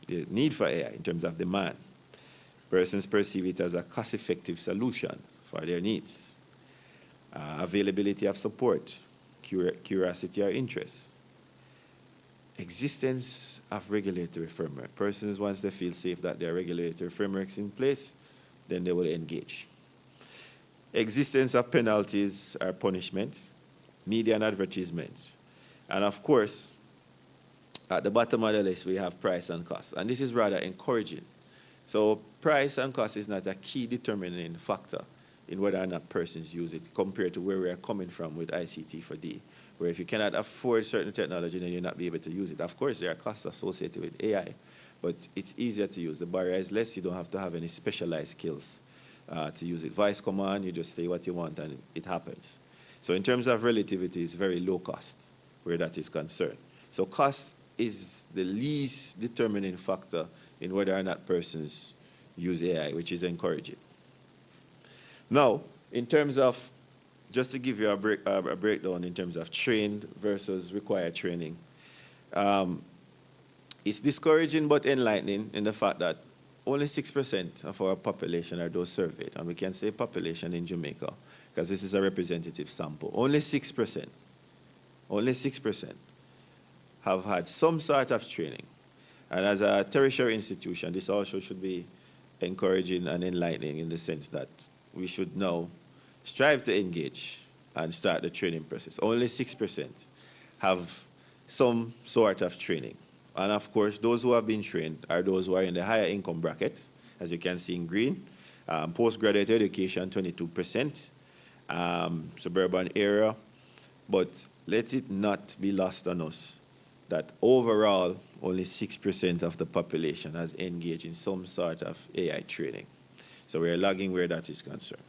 the need for AI in terms of demand. Persons perceive it as a cost-effective solution for their needs. Availability of support, curiosity or interest. Existence of regulatory framework. Persons, once they feel safe that there are regulatory frameworks in place, then they will engage. Existence of penalties or punishment, media and advertisement. And of course, at the bottom of the list, we have price and cost. And this is rather encouraging. So price and cost is not a key determining factor in whether or not persons use it compared to where we are coming from with ICT for D, where if you cannot afford certain technology, then you'll not be able to use it. Of course, there are costs associated with AI, but it's easier to use. The barrier is less. You don't have to have any specialized skills to use it. Voice command, you just say what you want and it happens. So in terms of relativity, it's very low cost where that is concerned. So cost is the least determining factor in whether or not persons use AI, which is encouraging. Now, in terms of, just to give you a breakdown in terms of trained versus required training, it's discouraging but enlightening in the fact that only 6% of our population are those surveyed, and we can say population in Jamaica, because this is a representative sample. Only 6%, only 6% have had some sort of training. And as a tertiary institution, this also should be encouraging and enlightening in the sense that we should now strive to engage and start the training process. Only 6% have some sort of training. And of course, those who have been trained are those who are in the higher income bracket, as you can see in green. Postgraduate education, 22%, suburban area. But let it not be lost on us that overall, only 6% of the population has engaged in some sort of AI training. So we are lagging where that is concerned.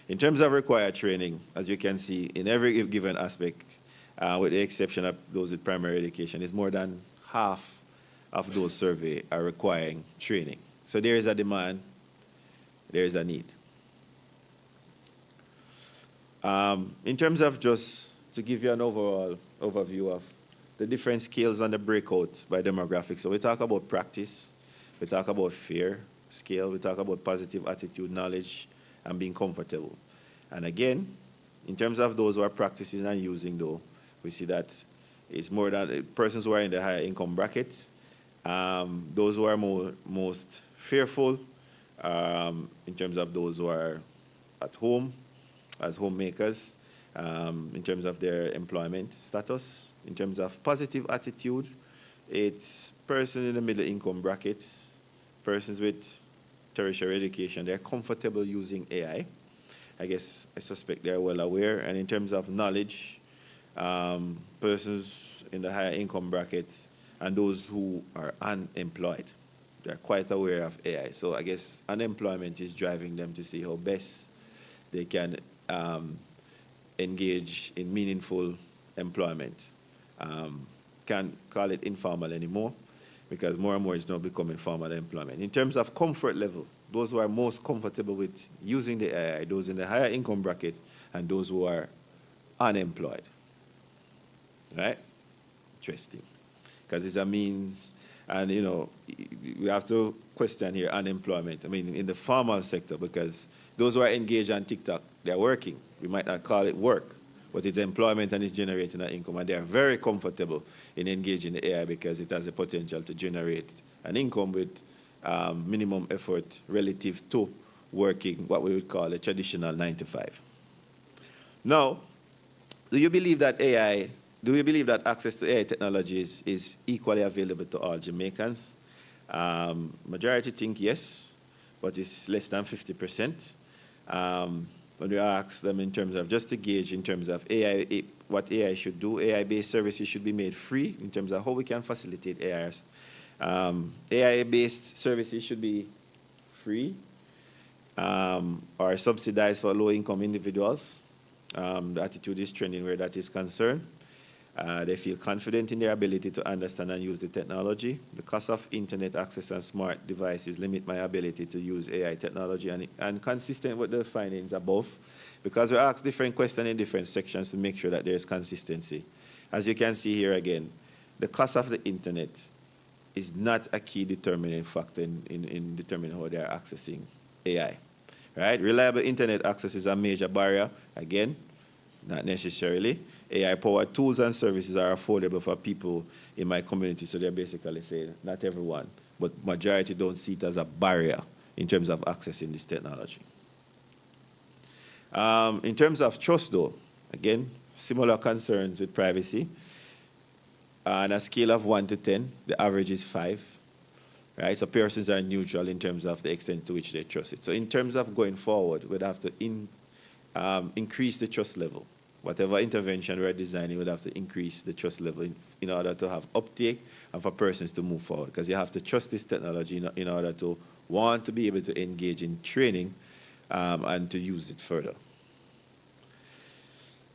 In terms of required training, as you can see, in every given aspect, with the exception of those with primary education, is more than half of those surveyed are requiring training. So there is a demand, there is a need. In terms of just to give you an overall overview of the different scales on the breakout by demographics. So we talk about practice, we talk about fear scale, we talk about positive attitude, knowledge, and being comfortable. And again, in terms of those who are practicing and using though, we see that it's more than persons who are in the higher income bracket, those who are most fearful, in terms of those who are at home as homemakers, in terms of their employment status, in terms of positive attitude, it's persons in the middle income bracket, persons with tertiary education, they're comfortable using AI. I guess I suspect they're well aware. And in terms of knowledge, persons in the higher income bracket and those who are unemployed, they're quite aware of AI. So I guess unemployment is driving them to see how best they can engage in meaningful employment. Can't call it informal anymore because more and more is now becoming formal employment. In terms of comfort level, those who are most comfortable with using the AI, those in the higher income bracket and those who are unemployed. Right? Interesting. Because it's a means, and you know, we have to question here unemployment. I mean, in the formal sector, because those who are engaged on TikTok, they're working. We might not call it work, but it's employment and it's generating an income. And they are very comfortable in engaging the AI because it has the potential to generate an income with minimum effort relative to working what we would call a traditional 9-to-5. Now, do you believe that access to AI technologies is equally available to all Jamaicans? Majority think yes, but it's less than 50%. When we ask them in terms of, just to gauge in terms of AI, what AI should do, AI-based services should be made free in terms of how we can facilitate AIs. AI-based services should be free or subsidized for low-income individuals. The attitude is trending where that is concerned. They feel confident in their ability to understand and use the technology. The cost of internet access and smart devices limit my ability to use AI technology, and consistent with the findings above, because we ask different questions in different sections to make sure that there is consistency. As you can see here again, the cost of the internet is not a key determining factor in determining how they are accessing AI. Right? Reliable internet access is a major barrier. Again, not necessarily. AI-powered tools and services are affordable for people in my community, so they're basically saying not everyone, but majority don't see it as a barrier in terms of accessing this technology. In terms of trust, though, again, similar concerns with privacy. On a scale of 1 to 10, the average is 5. Right? So persons are neutral in terms of the extent to which they trust it. So in terms of going forward, we'd have to increase the trust level. Whatever intervention we're designing, we'd have to increase the trust level in order to have uptake and for persons to move forward. Because you have to trust this technology in order to want to be able to engage in training and to use it further.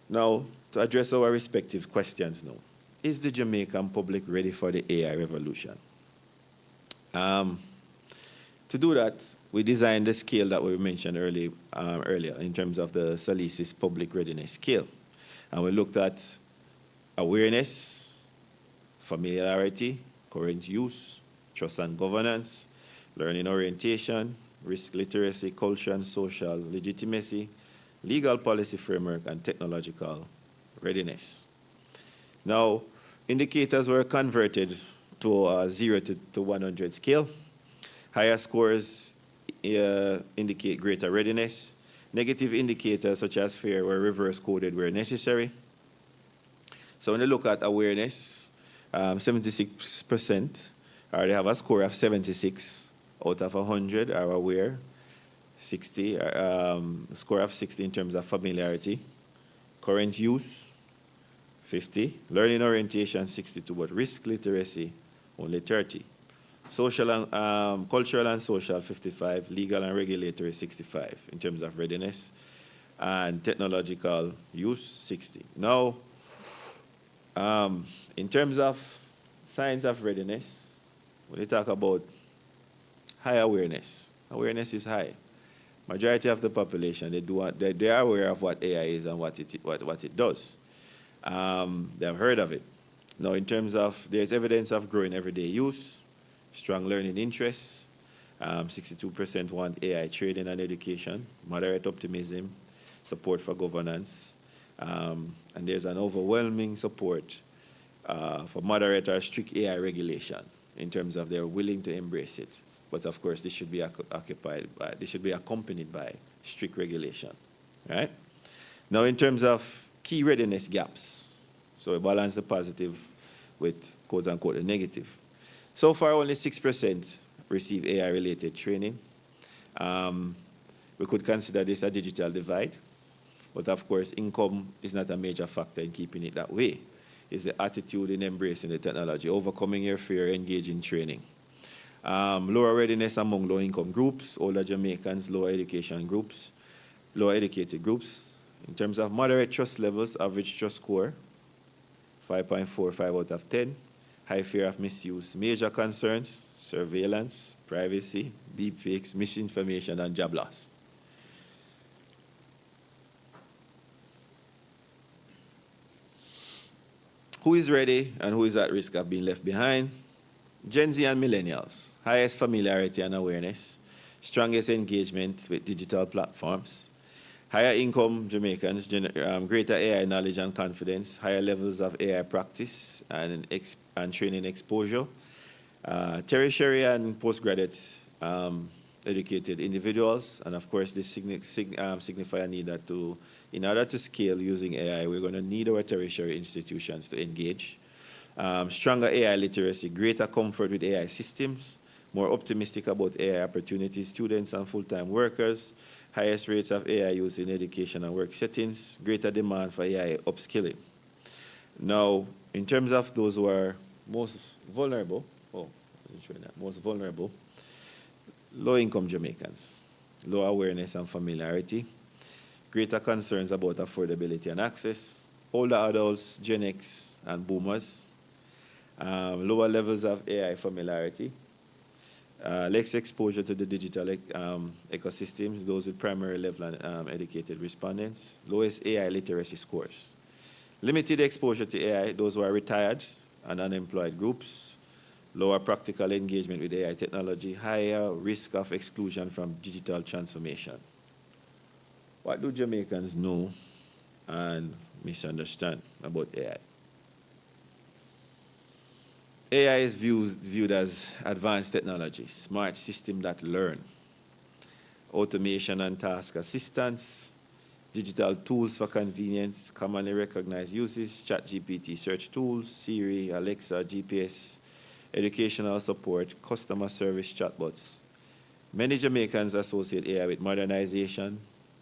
Now, to address our respective questions now. Is the Jamaican public ready for the AI revolution? To do that, we designed the scale that we mentioned earlier in terms of the SALISES public readiness scale. And we looked at awareness, familiarity, current use, trust and governance, learning orientation, risk literacy, culture and social legitimacy, legal policy framework, and technological readiness. Now, indicators were converted to a 0 to 100 scale. Higher scores indicate greater readiness. Negative indicators such as fear were reverse coded where necessary. So when you look at awareness, 76%, or they have a score of 76 out of 100 are aware, 60, score of 60 in terms of familiarity. Current use, 50. Learning orientation, 62, but risk literacy, only 30. Social and cultural and social, 55. Legal and regulatory, 65 in terms of readiness. And technological use, 60. Now, in terms of signs of readiness, when you talk about high awareness, awareness is high. Majority of the population, they are aware of what AI is and what it does. They have heard of it. Now, in terms of, there's evidence of growing everyday use, strong learning interests. 62% want AI training and education, moderate optimism, support for governance. And there's an overwhelming support for moderate or strict AI regulation in terms of they're willing to embrace it. But of course, this should be accompanied by strict regulation, right? Now, in terms of key readiness gaps, so we balance the positive with quote unquote the negative. So far, only 6% receive AI-related training. We could consider this a digital divide, but of course, income is not a major factor in keeping it that way. It's the attitude in embracing the technology, overcoming your fear, engaging in training. Lower readiness among low-income groups, older Jamaicans, lower education groups, lower educated groups. In terms of moderate trust levels, average trust score, 5.45 out of 10. High fear of misuse. Major concerns, surveillance, privacy, deepfakes, misinformation, and job loss. Who is ready and who is at risk of being left behind? Gen Z and millennials. Highest familiarity and awareness. Strongest engagement with digital platforms. Higher income Jamaicans, greater AI knowledge and confidence, higher levels of AI practice and training exposure. Tertiary and postgraduate educated individuals, and of course this signify a need that in order to scale using AI, we're going to need our tertiary institutions to engage. Stronger AI literacy, greater comfort with AI systems, more optimistic about AI opportunities, students and full-time workers, highest rates of AI use in education and work settings, greater demand for AI upskilling. Now, in terms of those who are most vulnerable, low-income Jamaicans, low awareness and familiarity, greater concerns about affordability and access, older adults, Gen X and boomers, lower levels of AI familiarity, less exposure to the digital ecosystems, those with primary level and educated respondents, lowest AI literacy scores. Limited exposure to AI, those who are retired and unemployed groups, lower practical engagement with AI technology, higher risk of exclusion from digital transformation. What do Jamaicans know and misunderstand about AI? AI is viewed as advanced technology, smart system that learn, automation and task assistance, digital tools for convenience, commonly recognized uses, ChatGPT search tools, Siri, Alexa, GPS, educational support, customer service chatbots. Many Jamaicans associate AI with modernization,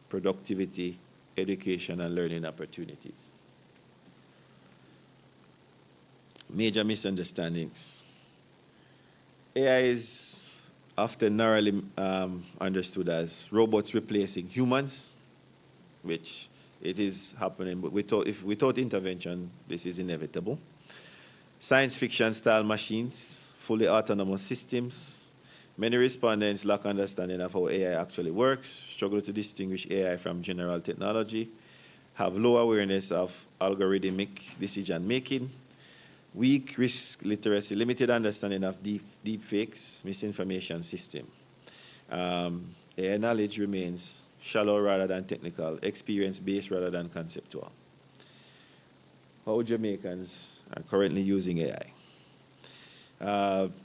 productivity, education, and learning opportunities. Major misunderstandings. AI is often narrowly understood as robots replacing humans, which it is happening, but without intervention, this is inevitable. Science fiction style machines, fully autonomous systems, Many respondents lack understanding of how AI actually works, struggle to distinguish AI from general technology, have low awareness of algorithmic decision-making, weak risk literacy, limited understanding of deep fakes, misinformation system. AI knowledge remains shallow rather than technical, experience-based rather than conceptual. How Jamaicans are currently using AI.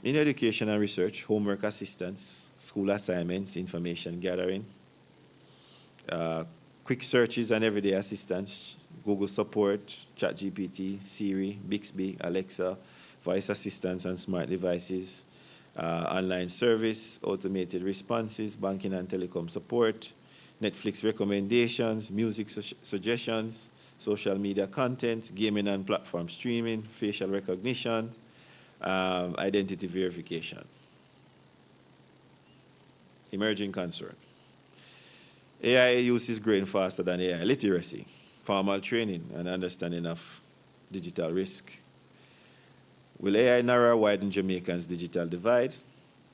In education and research, homework assistance, school assignments, information gathering, quick searches and everyday assistance, Google support, ChatGPT, Siri, Bixby, Alexa, voice assistants and smart devices, online service, automated responses, banking and telecom support, Netflix recommendations, music suggestions, social media content, gaming and platform streaming, facial recognition, identity verification. Emerging concern. AI use is growing faster than AI literacy, formal training, and understanding of digital risk. Will AI narrow or widen Jamaicans' digital divide?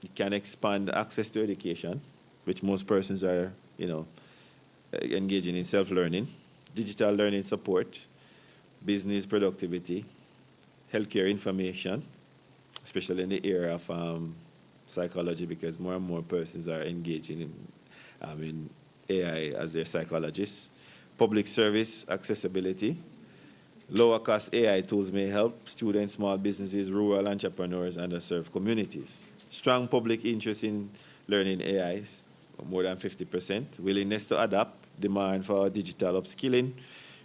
It can expand access to education, which most persons are, engaging in self-learning, digital learning support, business productivity, healthcare information, especially in the area of psychology, because more and more persons are engaging in AI as their psychologists. Public service accessibility. Lower cost AI tools may help students, small businesses, rural entrepreneurs, and underserved communities. Strong public interest in learning AI, more than 50%. Willingness to adapt, demand for digital upskilling,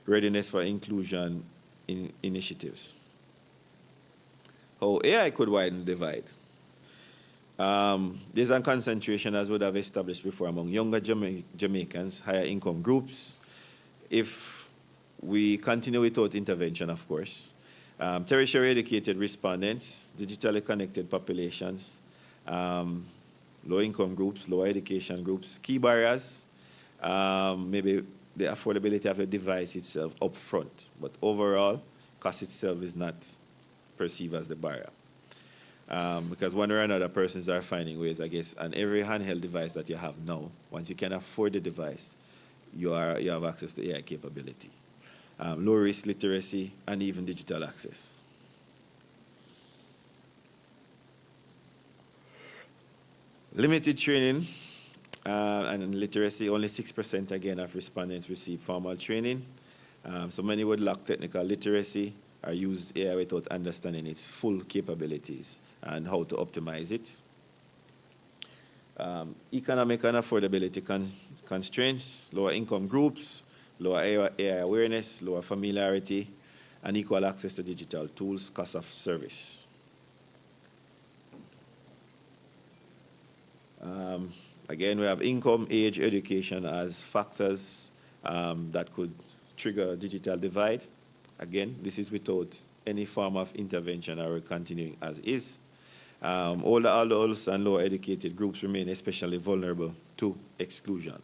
readiness for inclusion in initiatives. How AI could widen the divide. There's a concentration, as would have established before, among younger Jamaicans, higher income groups. If we continue without intervention, of course, tertiary educated respondents, digitally connected populations, low income groups, lower education groups, key barriers, maybe the affordability of a device itself up front, but overall, cost itself is not perceived as the barrier. Because one or another persons are finding ways, I guess, on every handheld device that you have now, once you can afford the device, you have access to AI capability. Low risk literacy and even digital access. Limited training and literacy, only 6% again of respondents receive formal training. So many would lack technical literacy or use AI without understanding its full capabilities and how to optimize it. Economic and affordability constraints, lower income groups, lower AI awareness, lower familiarity, and equal access to digital tools, cost of service. Again, we have income, age, education as factors that could trigger a digital divide. Again, this is without any form of intervention or continuing as is. Older adults and lower educated groups remain especially vulnerable to exclusion.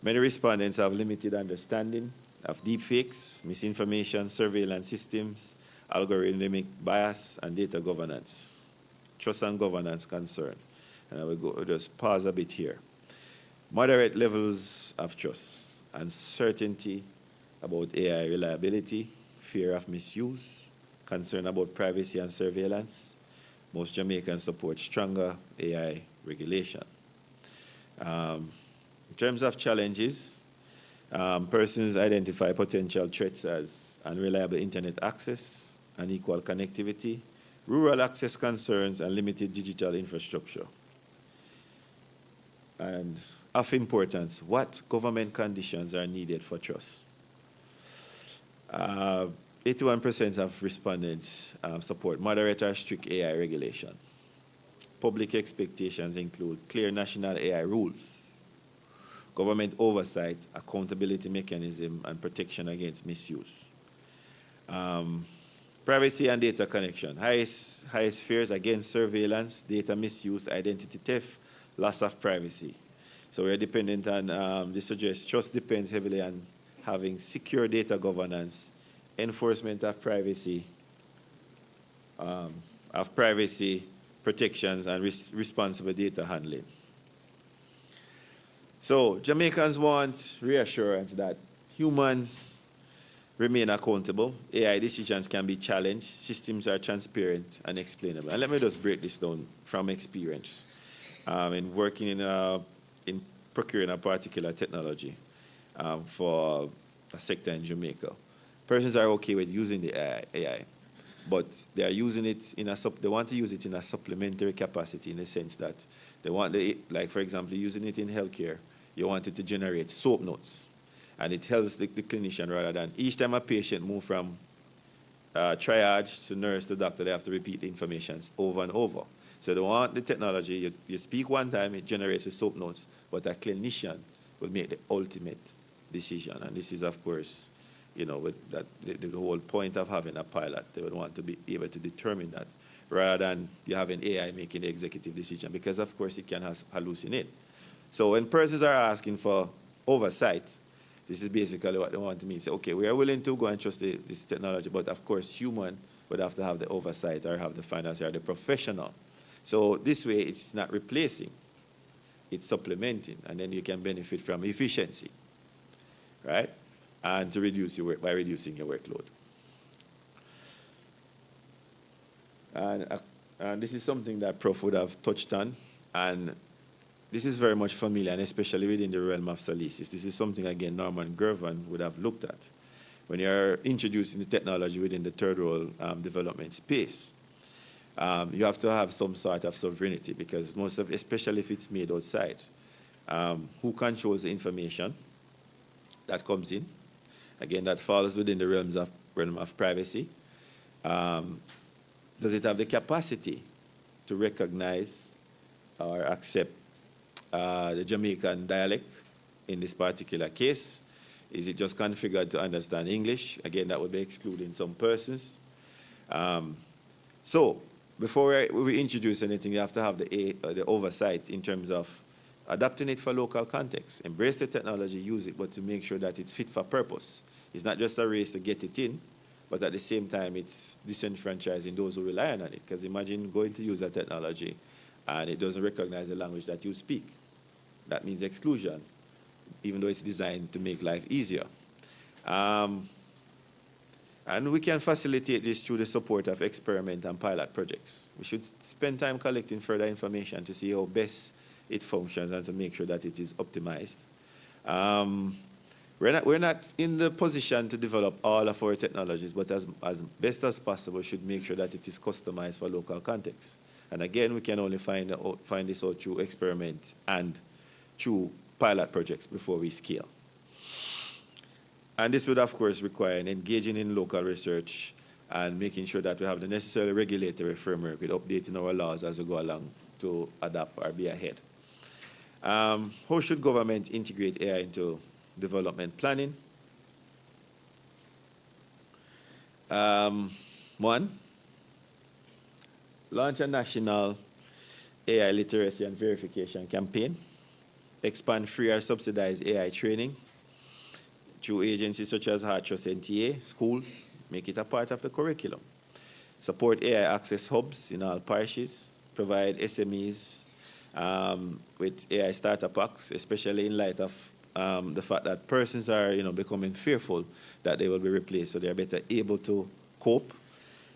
Many respondents have limited understanding of deepfakes, misinformation, surveillance systems, algorithmic bias, and data governance. Trust and governance concern. And I will just pause a bit here. Moderate levels of trust, uncertainty about AI reliability, fear of misuse, concern about privacy and surveillance. Most Jamaicans support stronger AI regulation. In terms of challenges, persons identify potential threats as unreliable internet access, unequal connectivity, rural access concerns, and limited digital infrastructure. And of importance, what government conditions are needed for trust? 81% of respondents support moderate or strict AI regulation. Public expectations include clear national AI rules, government oversight, accountability mechanism, and protection against misuse. Privacy and data connection. Highest fears against surveillance, data misuse, identity theft, loss of privacy. So we're dependent on, this suggests trust depends heavily on having secure data governance, enforcement of privacy, protections, and responsible data handling. So Jamaicans want reassurance that humans remain accountable. AI decisions can be challenged. Systems are transparent and explainable. And let me just break this down from experience in working in procuring a particular technology for a sector in Jamaica. Persons are okay with using the AI, but they are using it they want to use it in a supplementary capacity, in the sense that they want like for example, using it in healthcare, you want it to generate soap notes, and it helps the clinician, rather than each time a patient move from triage to nurse to doctor, they have to repeat the information over and over. So they want the technology, you speak one time, it generates the soap notes, but a clinician will make the ultimate decision. And this is, of course, with that, the whole point of having a pilot. They would want to be able to determine that, rather than you having AI making the executive decision, because, of course, it can hallucinate. So when persons are asking for oversight, this is basically what they want to mean. Say, okay, we are willing to go and trust this technology, but, of course, human would have to have the oversight or have the finance or the professional. So this way, it's not replacing, it's supplementing, and then you can benefit from efficiency, right? And to reduce your work by reducing your workload. And this is something that Prof would have touched on, and this is very much familiar, and especially within the realm of SALISES. This is something, again, Norman Gervan would have looked at when you're introducing the technology within the third world development space. You have to have some sort of sovereignty, because especially if it's made outside, who controls the information that comes in? Again, that falls within the realm of privacy. Does it have the capacity to recognize or accept the Jamaican dialect in this particular case? Is it just configured to understand English? Again, that would be excluding some persons. So before we introduce anything, you have to have the oversight in terms of adapting it for local context. Embrace the technology, use it, but to make sure that it's fit for purpose. It's not just a race to get it in, but at the same time, it's disenfranchising those who rely on it. Because imagine going to use a technology and it doesn't recognize the language that you speak. That means exclusion, even though it's designed to make life easier. And we can facilitate this through the support of experiment and pilot projects. We should spend time collecting further information to see how best it functions and to make sure that it is optimized. We're not in the position to develop all of our technologies, but as best as possible, should make sure that it is customized for local context. And again, we can only find this out through experiments and through pilot projects before we scale. And this would, of course, require engaging in local research and making sure that we have the necessary regulatory framework with updating our laws as we go along to adapt or be ahead. How should government integrate AI into development planning? One, launch a national AI literacy and verification campaign. Expand free or subsidized AI training through agencies such as HeartTrust NTA, schools, make it a part of the curriculum. Support AI access hubs in all parishes. Provide SMEs with AI starter packs, especially in light of the fact that persons are becoming fearful that they will be replaced, so they're better able to cope.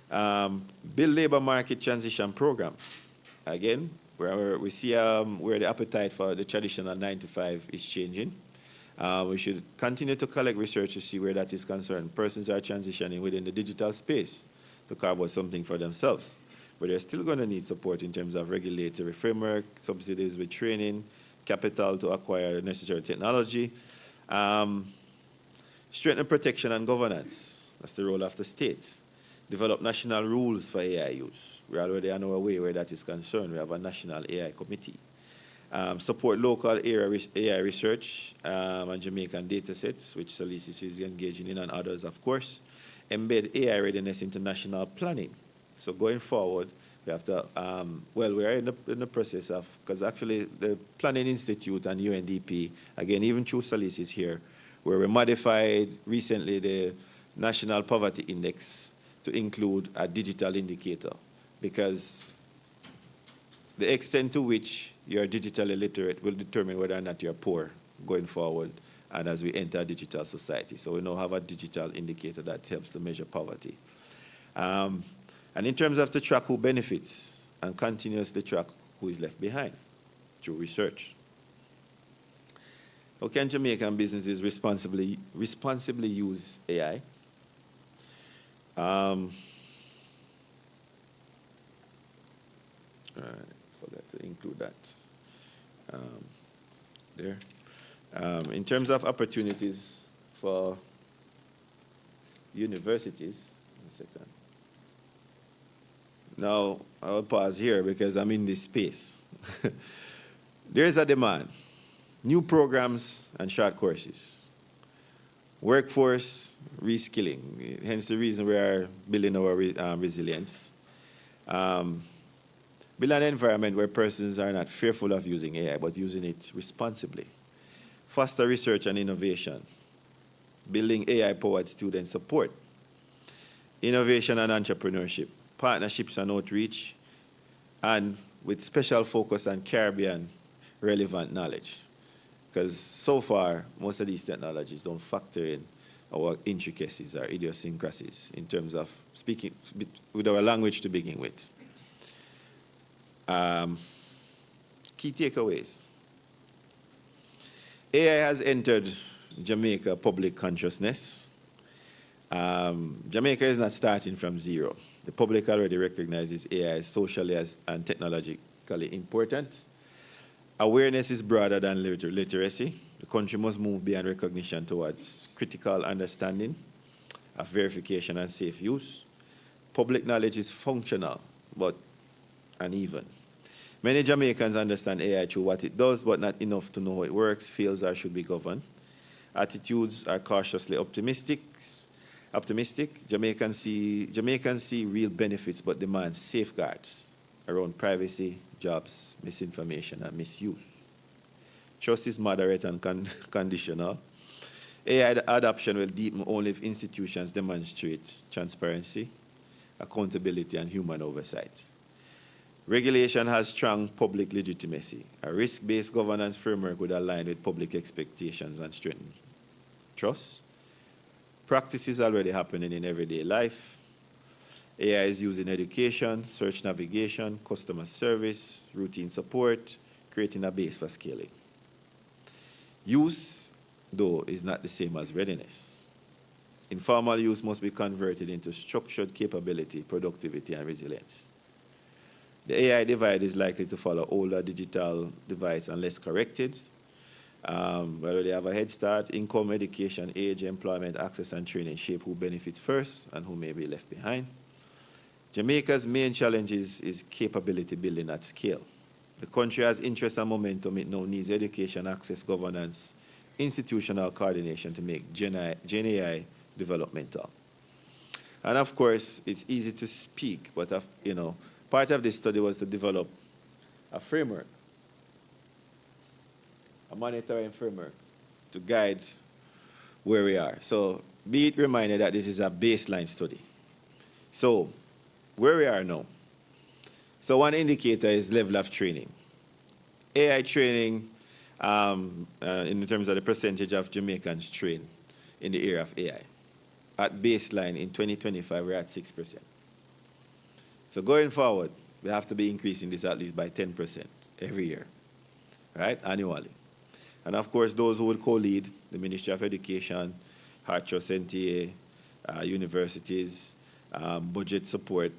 Build labor market transition programs. Again, where we see where the appetite for the traditional 9-to-5 is changing. We should continue to collect research to see where that is concerned. Persons are transitioning within the digital space to carve out something for themselves. But they're still going to need support in terms of regulatory framework, subsidies with training, capital to acquire the necessary technology. Strengthen protection and governance. That's the role of the state. Develop national rules for AI use. We're already on our way where that is concerned. We have a national AI committee. Support local AI research and Jamaican data sets, which SALISES is engaging in, and others, of course. Embed AI readiness into national planning. So going forward, we have to, we are in the process of, because actually the Planning Institute and UNDP, again, even through SALISES here, where we modified recently the National Poverty Index to include a digital indicator, because the extent to which you're digitally literate will determine whether or not you're poor going forward and as we enter a digital society. So we now have a digital indicator that helps to measure poverty. And in terms of to track who benefits and continuously track who is left behind through research. How can Jamaican businesses responsibly use AI? All right, forgot to include that there. In terms of opportunities for universities, one second. Now, I'll pause here because I'm in this space. There is a demand. New programs and short courses. Workforce reskilling, hence the reason we are building our resilience. Build an environment where persons are not fearful of using AI, but using it responsibly. Foster research and innovation. Building AI-powered student support. Innovation and entrepreneurship. Partnerships and outreach. And with special focus on Caribbean relevant knowledge. Because so far, most of these technologies don't factor in our intricacies, our idiosyncrasies, in terms of speaking with our language to begin with. Key takeaways. AI has entered Jamaica public consciousness. Jamaica is not starting from zero. The public already recognizes AI as socially and technologically important. Awareness is broader than literacy. The country must move beyond recognition towards critical understanding of verification and safe use. Public knowledge is functional, but uneven. Many Jamaicans understand AI through what it does, but not enough to know how it works, fails, or should be governed. Attitudes are cautiously optimistic. Jamaicans see real benefits, but demand safeguards around privacy, jobs, misinformation, and misuse. Trust is moderate and conditional. AI adoption will deepen only if institutions demonstrate transparency, accountability, and human oversight. Regulation has strong public legitimacy. A risk-based governance framework would align with public expectations and strengthen trust. Practice is already happening in everyday life. AI is used in education, search navigation, customer service, routine support, creating a base for scaling. Use, though, is not the same as readiness. Informal use must be converted into structured capability, productivity, and resilience. The AI divide is likely to follow older digital divides unless corrected. Whether they have a head start, income, education, age, employment, access, and training shape who benefits first and who may be left behind. Jamaica's main challenge is capability building at scale. The country has interest and momentum. It now needs education, access, governance, institutional coordination to make Gen AI developmental. And of course, it's easy to speak, but part of this study was to develop a framework, a monitoring framework to guide where we are. So be it reminded that this is a baseline study. So where we are now. So one indicator is level of training. AI training, in terms of the percentage of Jamaicans trained in the area of AI. At baseline in 2025, we're at 6%. So going forward, we have to be increasing this at least by 10% every year, right, annually. And of course, those who will co-lead, the Ministry of Education, Hard Trust NTA, universities, budget support,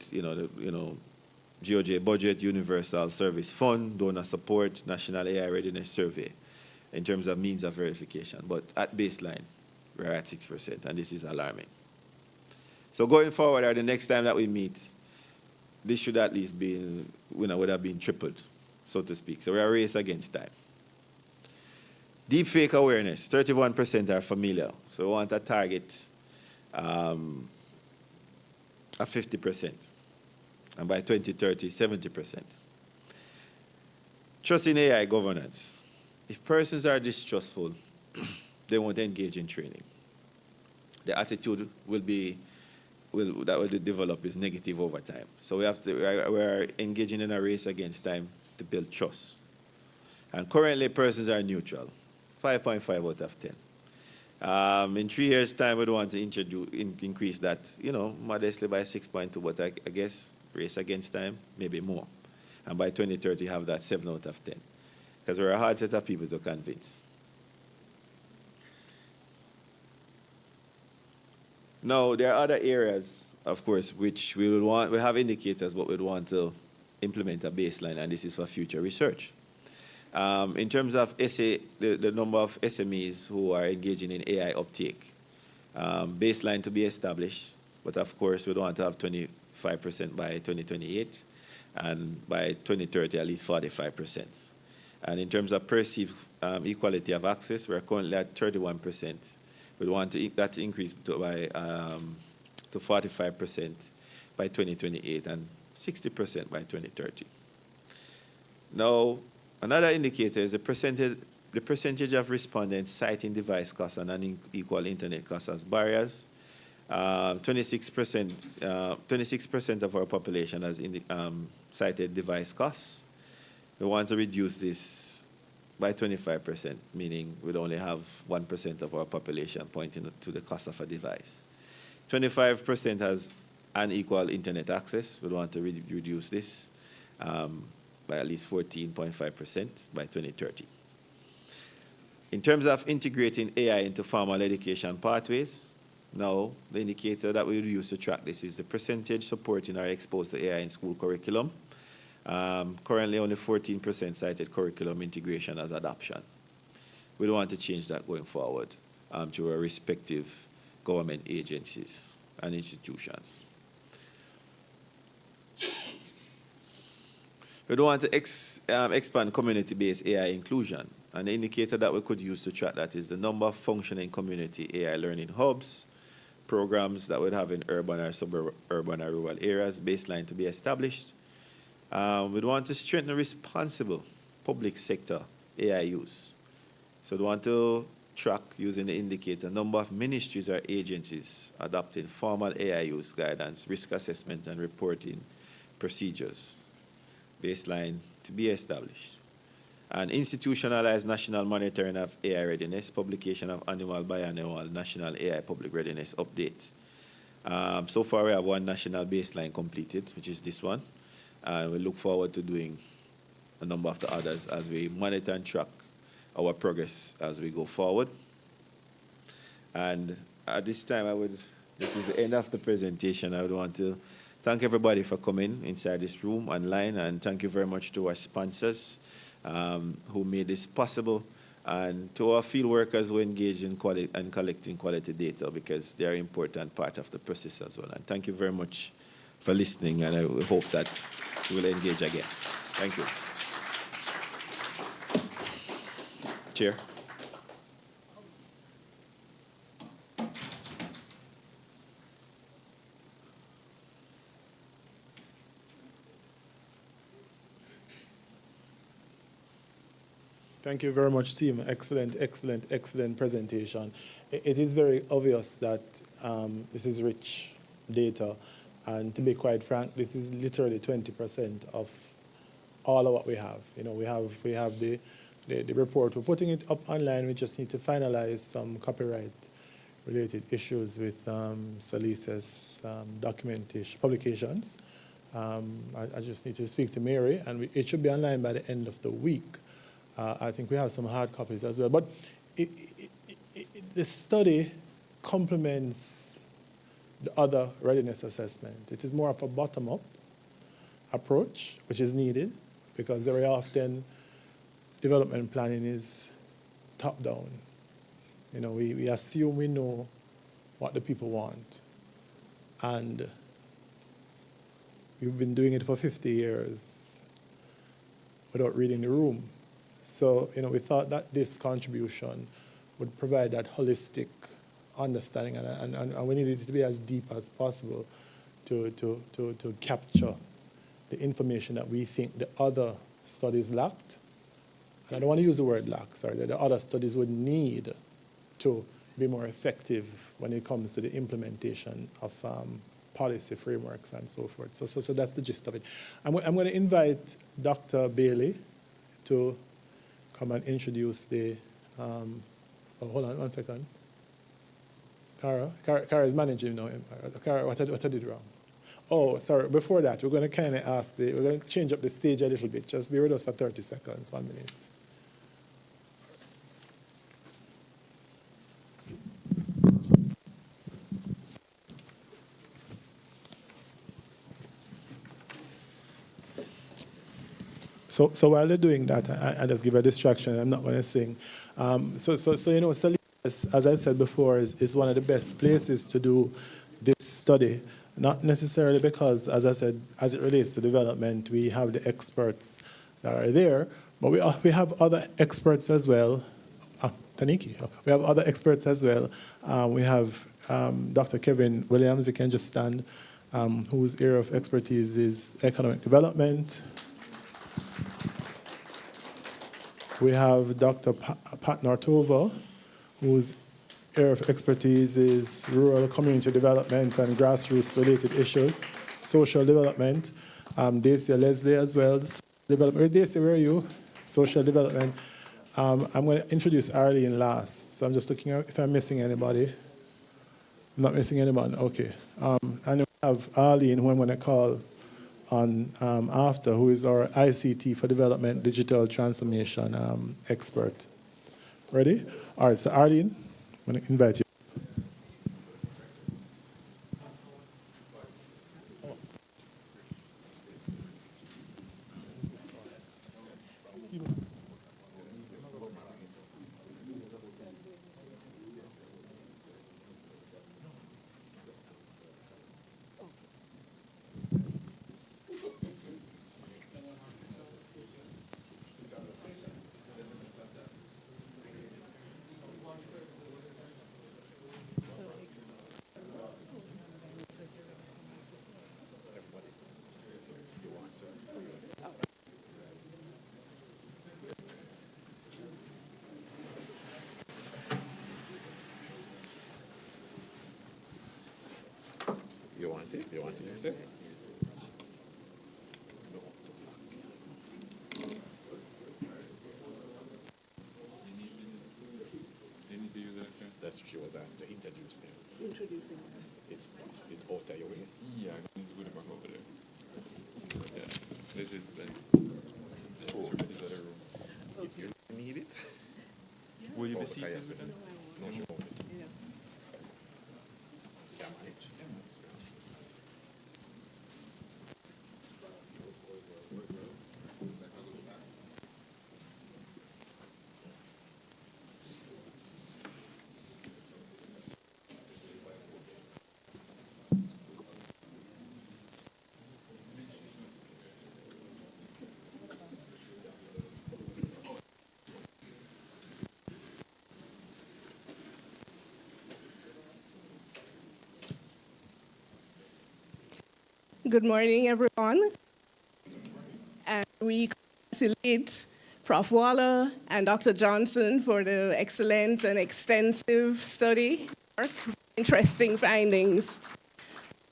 GOJ budget, Universal Service Fund, donor support, National AI Readiness Survey, in terms of means of verification. But at baseline, we're at 6%, and this is alarming. So going forward, or the next time that we meet, this should at least be, would have been tripled, so to speak. So we're a race against time. Deepfake awareness, 31% are familiar. So we want a target of 50%. And by 2030, 70%. Trust in AI governance. If persons are distrustful, they won't engage in training. The attitude that will develop is negative over time. So we're engaging in a race against time to build trust. And currently, persons are neutral, 5.5 out of 10. In 3 years' time, we'd want to increase that, modestly by 6.2, but I guess race against time, maybe more. And by 2030, have that 7 out of 10. Because we're a hard set of people to convince. Now, there are other areas, of course, which we have indicators, but we'd want to implement a baseline, and this is for future research. In terms of the number of SMEs who are engaging in AI uptake, baseline to be established, but of course, we don't want to have 25% by 2028, and by 2030, at least 45%. And in terms of perceived equality of access, we're currently at 31%. We want that to increase to 45% by 2028 and 60% by 2030. Now, another indicator is the percentage of respondents citing device costs and unequal internet costs as barriers. 26% of our population has cited device costs. We want to reduce this by 25%, meaning we'd only have 1% of our population pointing to the cost of a device. 25% has unequal internet access. We want to reduce this by at least 14.5% by 2030. In terms of integrating AI into formal education pathways, now the indicator that we will use to track this is the percentage supporting or exposed to AI in school curriculum. Currently, only 14% cited curriculum integration as adoption. We don't want to change that going forward to our respective government agencies and institutions. We don't want to expand community-based AI inclusion. And the indicator that we could use to track that is the number of functioning community AI learning hubs, programs that would have in urban or suburban or rural areas, baseline to be established. We'd want to strengthen responsible public sector AI use. So we want to track using the indicator number of ministries or agencies adopting formal AI use guidance, risk assessment, and reporting procedures. Baseline to be established. And institutionalized national monitoring of AI readiness, publication of annual biannual national AI public readiness update. So far, we have one national baseline completed, which is this one. And we look forward to doing a number of the others as we monitor and track our progress as we go forward. And at this time, this is the end of the presentation. I would want to thank everybody for coming inside this room, online, and thank you very much to our sponsors who made this possible, and to our field workers who engage in quality and collecting quality data, because they are an important part of the process as well. And thank you very much for listening, and I hope that you will engage again. Thank you. Chair. Thank you very much, team. Excellent, excellent, excellent presentation. It is very obvious that this is rich data, and to be quite frank, this is literally 20% of all of what we have. You know, we have the report. We're putting it up online. We just need to finalize some copyright-related issues with SALISES documentation publications. I just need to speak to Mary, and it should be online by the end of the week. I think we have some hard copies as well. But the study complements the other readiness assessment. It is more of a bottom-up approach, which is needed, because very often development planning is top-down. You know, we assume we know what the people want. And we've been doing it for 50 years without reading the room. So, you know, we thought that this contribution would provide that holistic understanding, and we needed it to be as deep as possible to capture the information that we think the other studies lacked. And I don't want to use the word lack, sorry, that the other studies would need to be more effective when it comes to the implementation of policy frameworks and so forth. So that's the gist of it. I'm going to invite Dr. Bailey to come and introduce the, hold on 1 second. Cara is managing now. Cara, what I did wrong? Oh, sorry, before that, we're going to kind of we're going to change up the stage a little bit. Just be with us for 30 seconds, 1 minute. So while they're doing that, I just give a distraction. I'm not going to sing. So you know, SALISES, as I said before, is one of the best places to do this study. Not necessarily because, as I said, as it relates to development, we have the experts that are there, but we have other experts as well. Taniki, we have other experts as well. We have Dr. Kevin Williams, you can just stand, whose area of expertise is economic development. We have Dr. Pat Nortova, whose area of expertise is rural community development and grassroots-related issues, social development. Dacia Leslie as well. Development. Dacia, where are you? Social development. I'm going to introduce Arlene last. So I'm just looking at if I'm missing anybody. I'm not missing anyone. Okay. And we have Arlene, who I'm going to call on after, who is our ICT for Development Digital Transformation expert. Ready? All right, so Arlene, I'm going to invite you. You want it? You want to use it? That's what she was to introduce them. Introducing them. It's out of your way. Yeah, I need to put it back over there. Yeah, this is like, this is the other room. You need it? Will you Oh, be okay, seated yeah. with them? No, she won't. Yeah. Can manage. Good morning, everyone. And we congratulate Prof. Waller and Dr. Johnson for the excellent and extensive study work, interesting findings.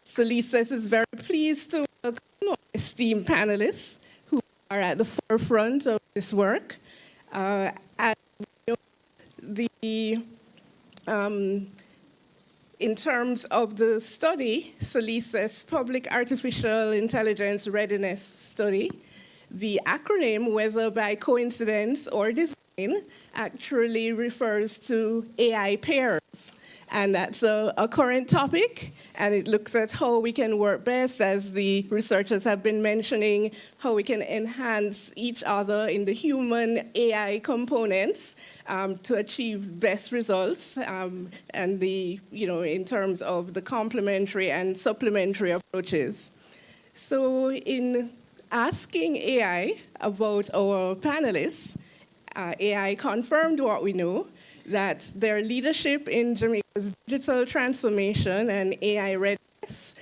SALISES is very pleased to welcome our esteemed panelists who are at the forefront of this work. And in terms of the study, SALISES Public Artificial Intelligence Readiness Study, the acronym, whether by coincidence or design, actually refers to AI pairs. And that's a current topic, and it looks at how we can work best, as the researchers have been mentioning, how we can enhance each other in the human AI components to achieve best results, and in terms of the complementary and supplementary approaches. So in asking AI about our panelists, AI confirmed what we know, that their leadership in Jamaica's digital transformation and AI readiness,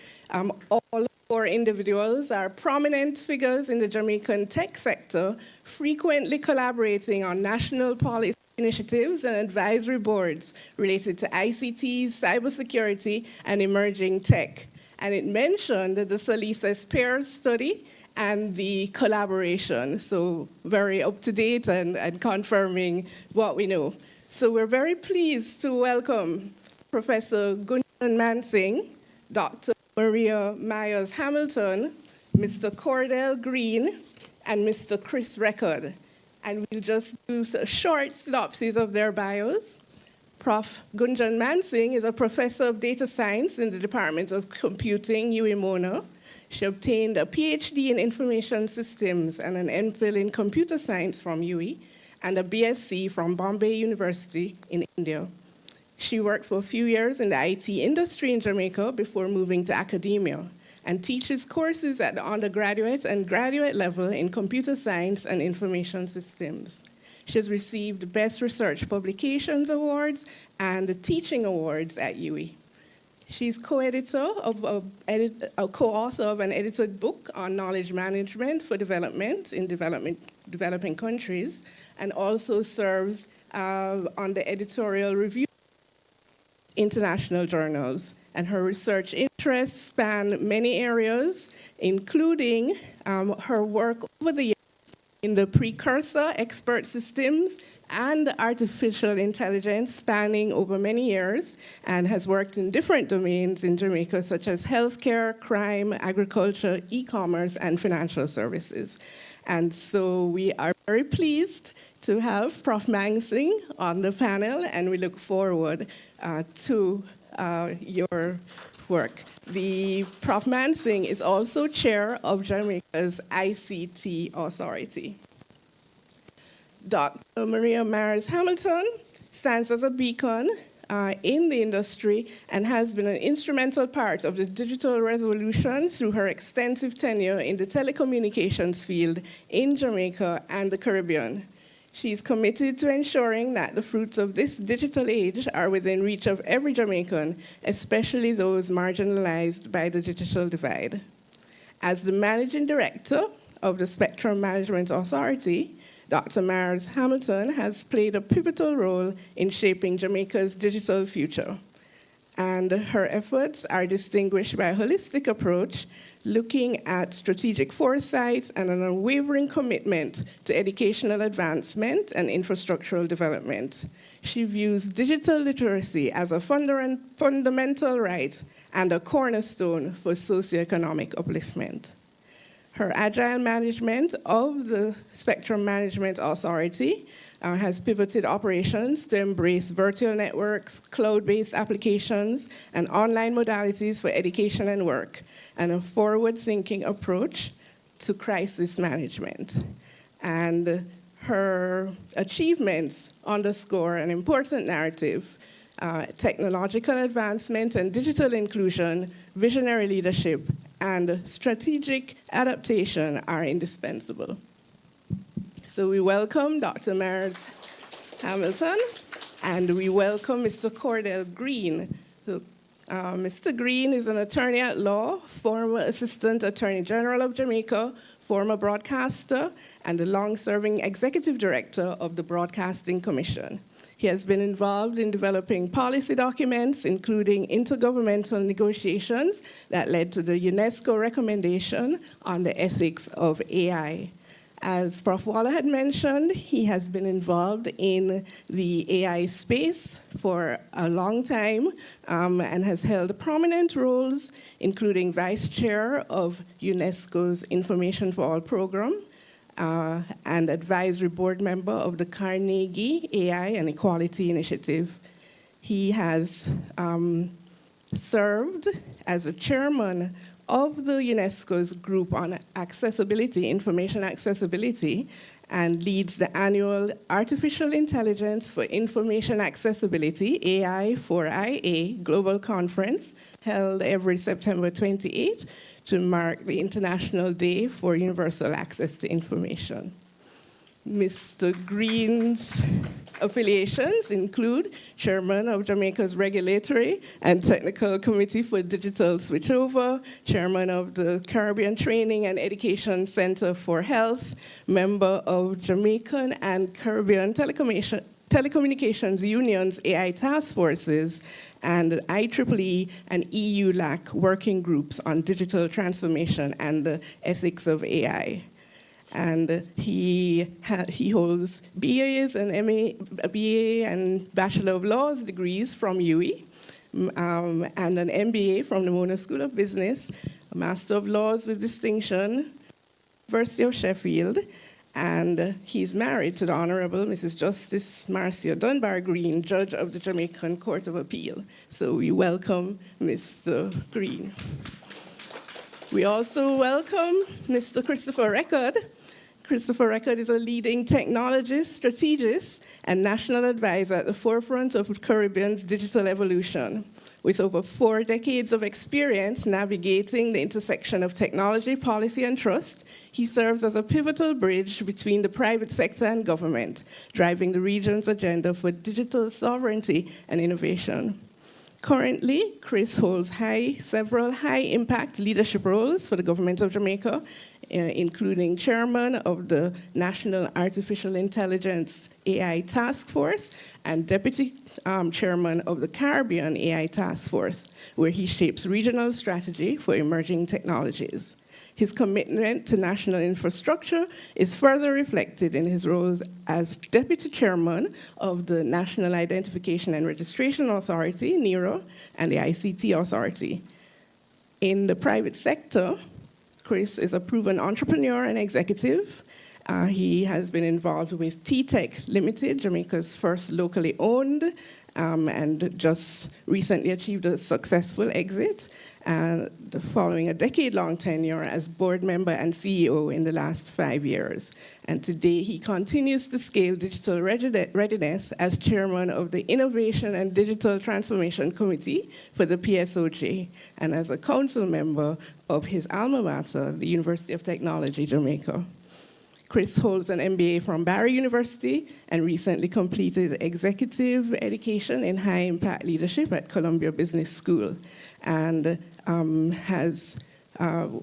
all four individuals are prominent figures in the Jamaican tech sector, frequently collaborating on national policy initiatives and advisory boards related to ICT, cybersecurity, and emerging tech. and it mentioned the SALISES peer study and the collaboration, so very up to date and confirming what we know. So we're very pleased to welcome Professor Gunjan Mansingh, Dr. Maria Myers Hamilton, Mr. Cordell Green, and Mr. Chris Record. And we'll just do a short synopsis of their bios. Prof. Gunjan Mansingh is a professor of data science in the Department of Computing, UWI-Mona. She obtained a PhD in information systems and an MPhil in computer science from UWI, and a BSc from Bombay University in India. She worked for a few years in the IT industry in Jamaica before moving to academia, and teaches courses at the undergraduate and graduate level in computer science and information systems. She has received Best Research Publications Awards and Teaching Awards at UWI. She's co-author of an edited book on knowledge management for development in developing countries, and also serves on the editorial review international journals. And her research interests span many areas, including her work over the years in the precursor expert systems and artificial intelligence, spanning over many years, and has worked in different domains in Jamaica, such as healthcare, crime, agriculture, e-commerce, and financial services. And so we are very pleased to have Prof. Mansingh on the panel, and we look forward to your work. The Prof. Mansingh is also chair of Jamaica's ICT Authority. Dr. Maria Myers Hamilton stands as a beacon in the industry and has been an instrumental part of the digital revolution through her extensive tenure in the telecommunications field in Jamaica and the Caribbean. She's committed to ensuring that the fruits of this digital age are within reach of every Jamaican, especially those marginalized by the digital divide. As the managing director of the Spectrum Management Authority, Dr. Myers Hamilton has played a pivotal role in shaping Jamaica's digital future. And her efforts are distinguished by a holistic approach, looking at strategic foresight and an unwavering commitment to educational advancement and infrastructural development. She views digital literacy as a fundamental right and a cornerstone for socioeconomic upliftment. Her agile management of the Spectrum Management Authority has pivoted operations to embrace virtual networks, cloud-based applications, and online modalities for education and work, and a forward-thinking approach to crisis management. And her achievements underscore an important narrative. Technological advancement and digital inclusion, visionary leadership, and strategic adaptation are indispensable. So we welcome Dr. Myers Hamilton, and we welcome Mr. Cordell Green. So, Mr. Green is an attorney at law, former Assistant Attorney General of Jamaica, former broadcaster, and a long-serving executive director of the Broadcasting Commission. He has been involved in developing policy documents, including intergovernmental negotiations that led to the UNESCO recommendation on the ethics of AI. As Prof. Waller had mentioned, he has been involved in the AI space for a long time and has held prominent roles, including vice chair of UNESCO's Information for All program, and advisory board member of the Carnegie AI and Equality Initiative. He has served as a chairman of the UNESCO's group on accessibility, information accessibility, and leads the annual Artificial Intelligence for Information Accessibility, AI4IA, Global Conference, held every September 28th to mark the International Day for Universal Access to Information. Mr. Green's affiliations include chairman of Jamaica's Regulatory and Technical Committee for Digital Switchover, chairman of the Caribbean Training and Education Center for Health, member of Jamaican and Caribbean Telecommunications Union's AI task forces, and IEEE and EU-LAC working groups on digital transformation and the ethics of AI. And he holds BAs and BA and Bachelor of Laws degrees from UWI, and an MBA from the Mona School of Business, a Master of Laws with distinction, University of Sheffield, and he's married to the Honorable Mrs. Justice Marcia Dunbar Green, Judge of the Jamaican Court of Appeal. So we welcome Mr. Green. We also welcome Mr. Christopher Record. Christopher Record is a leading technologist, strategist, and national advisor at the forefront of the Caribbean's digital evolution. With over 4 decades of experience navigating the intersection of technology, policy, and trust, he serves as a pivotal bridge between the private sector and government, driving the region's agenda for digital sovereignty and innovation. Currently, Chris holds several high-impact leadership roles for the government of Jamaica, including chairman of the National Artificial Intelligence AI Task Force and deputy chairman of the Caribbean AI Task Force, where he shapes regional strategy for emerging technologies. His commitment to national infrastructure is further reflected in his roles as deputy chairman of the National Identification and Registration Authority, NIRA, and the ICT Authority. In the private sector, Chris is a proven entrepreneur and executive. He has been involved with T-Tech Limited, Jamaica's first locally owned, and just recently achieved a successful exit, following a decade-long tenure as board member and CEO in the last 5 years. And today, he continues to scale digital readiness as chairman of the Innovation and Digital Transformation Committee for the PSOJ, and as a council member of his alma mater, the University of Technology, Jamaica. Chris holds an MBA from Barry University and recently completed executive education in high-impact leadership at Columbia Business School, and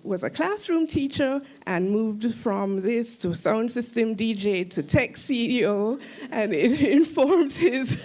was a classroom teacher and moved from this to sound system DJ to tech CEO, and it informs his,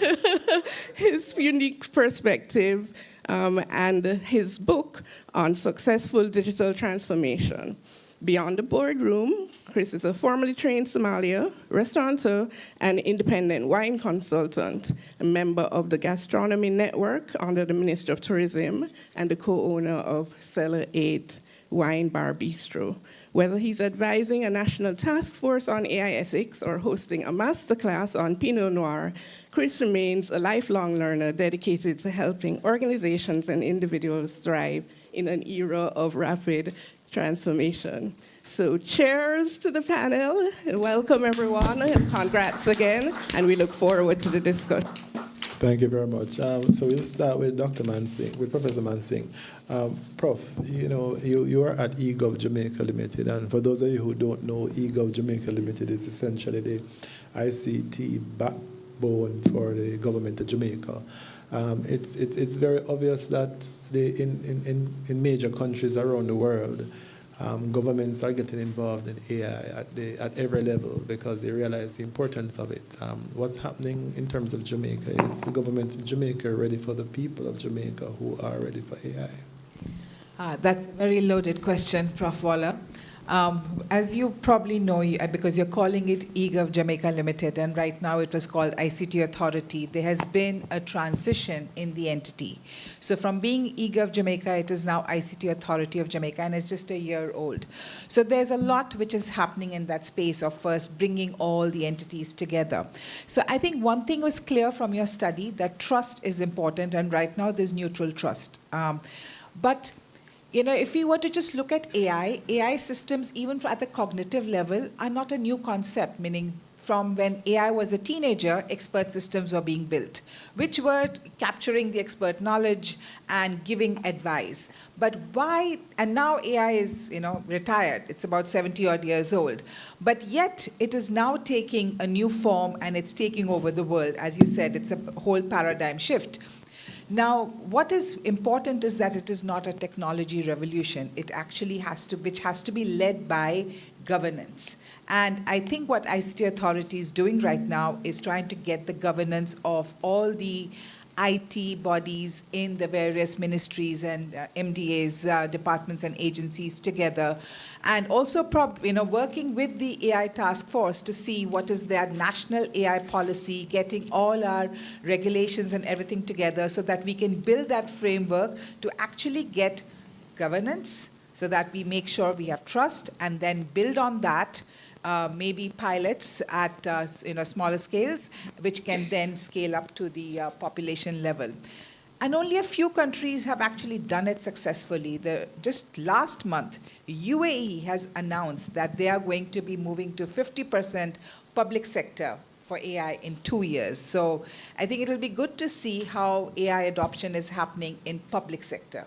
his unique perspective and his book on successful digital transformation. Beyond the boardroom, Chris is a formally trained sommelier, restaurateur, and independent wine consultant, a member of the Gastronomy Network under the Ministry of Tourism, and the co-owner of Cellar 8 Wine Bar Bistro. Whether he's advising a national task force on AI ethics or hosting a masterclass on Pinot Noir, Chris remains a lifelong learner dedicated to helping organizations and individuals thrive in an era of rapid transformation. So cheers to the panel, and welcome everyone, and congrats again, and we look forward to the discussion. Thank you very much. So we'll start with Dr. Mansing, with Professor Mansing. Prof, you are at eGov Jamaica Limited, and for those of you who don't know, eGov Jamaica Limited is essentially the ICT backbone for the government of Jamaica. It's very obvious that in major countries around the world, governments are getting involved in AI at every level because they realize the importance of it. What's happening in terms of Jamaica? Is the government in Jamaica ready for the people of Jamaica who are ready for AI? That's a very loaded question, Prof. Waller. As you probably know, because you're calling it eGov Jamaica Limited, and right now it was called ICT Authority, there has been a transition in the entity. So from being eGov Jamaica, it is now ICT Authority of Jamaica, and it's just a year old. So there's a lot which is happening in that space of first bringing all the entities together. So I think one thing was clear from your study, that trust is important, and right now there's neutral trust. But if we were to just look at AI systems, even at the cognitive level, are not a new concept, meaning from when AI was a teenager, expert systems were being built, which were capturing the expert knowledge and giving advice. But why, and now AI is, retired, it's about 70-odd years old, but yet it is now taking a new form and it's taking over the world. As you said, it's a whole paradigm shift. Now, what is important is that it is not a technology revolution. It actually which has to be led by governance. And I think what ICT Authority is doing right now is trying to get the governance of all the IT bodies in the various ministries and MDAs, departments and agencies together, and also working with the AI task force to see what is their national AI policy, getting all our regulations and everything together so that we can build that framework to actually get governance so that we make sure we have trust and then build on that. Maybe pilots at smaller scales, which can then scale up to the population level. And only a few countries have actually done it successfully. Just last month, UAE has announced that they are going to be moving to 50% public sector for AI in 2 years. So I think it'll be good to see how AI adoption is happening in public sector.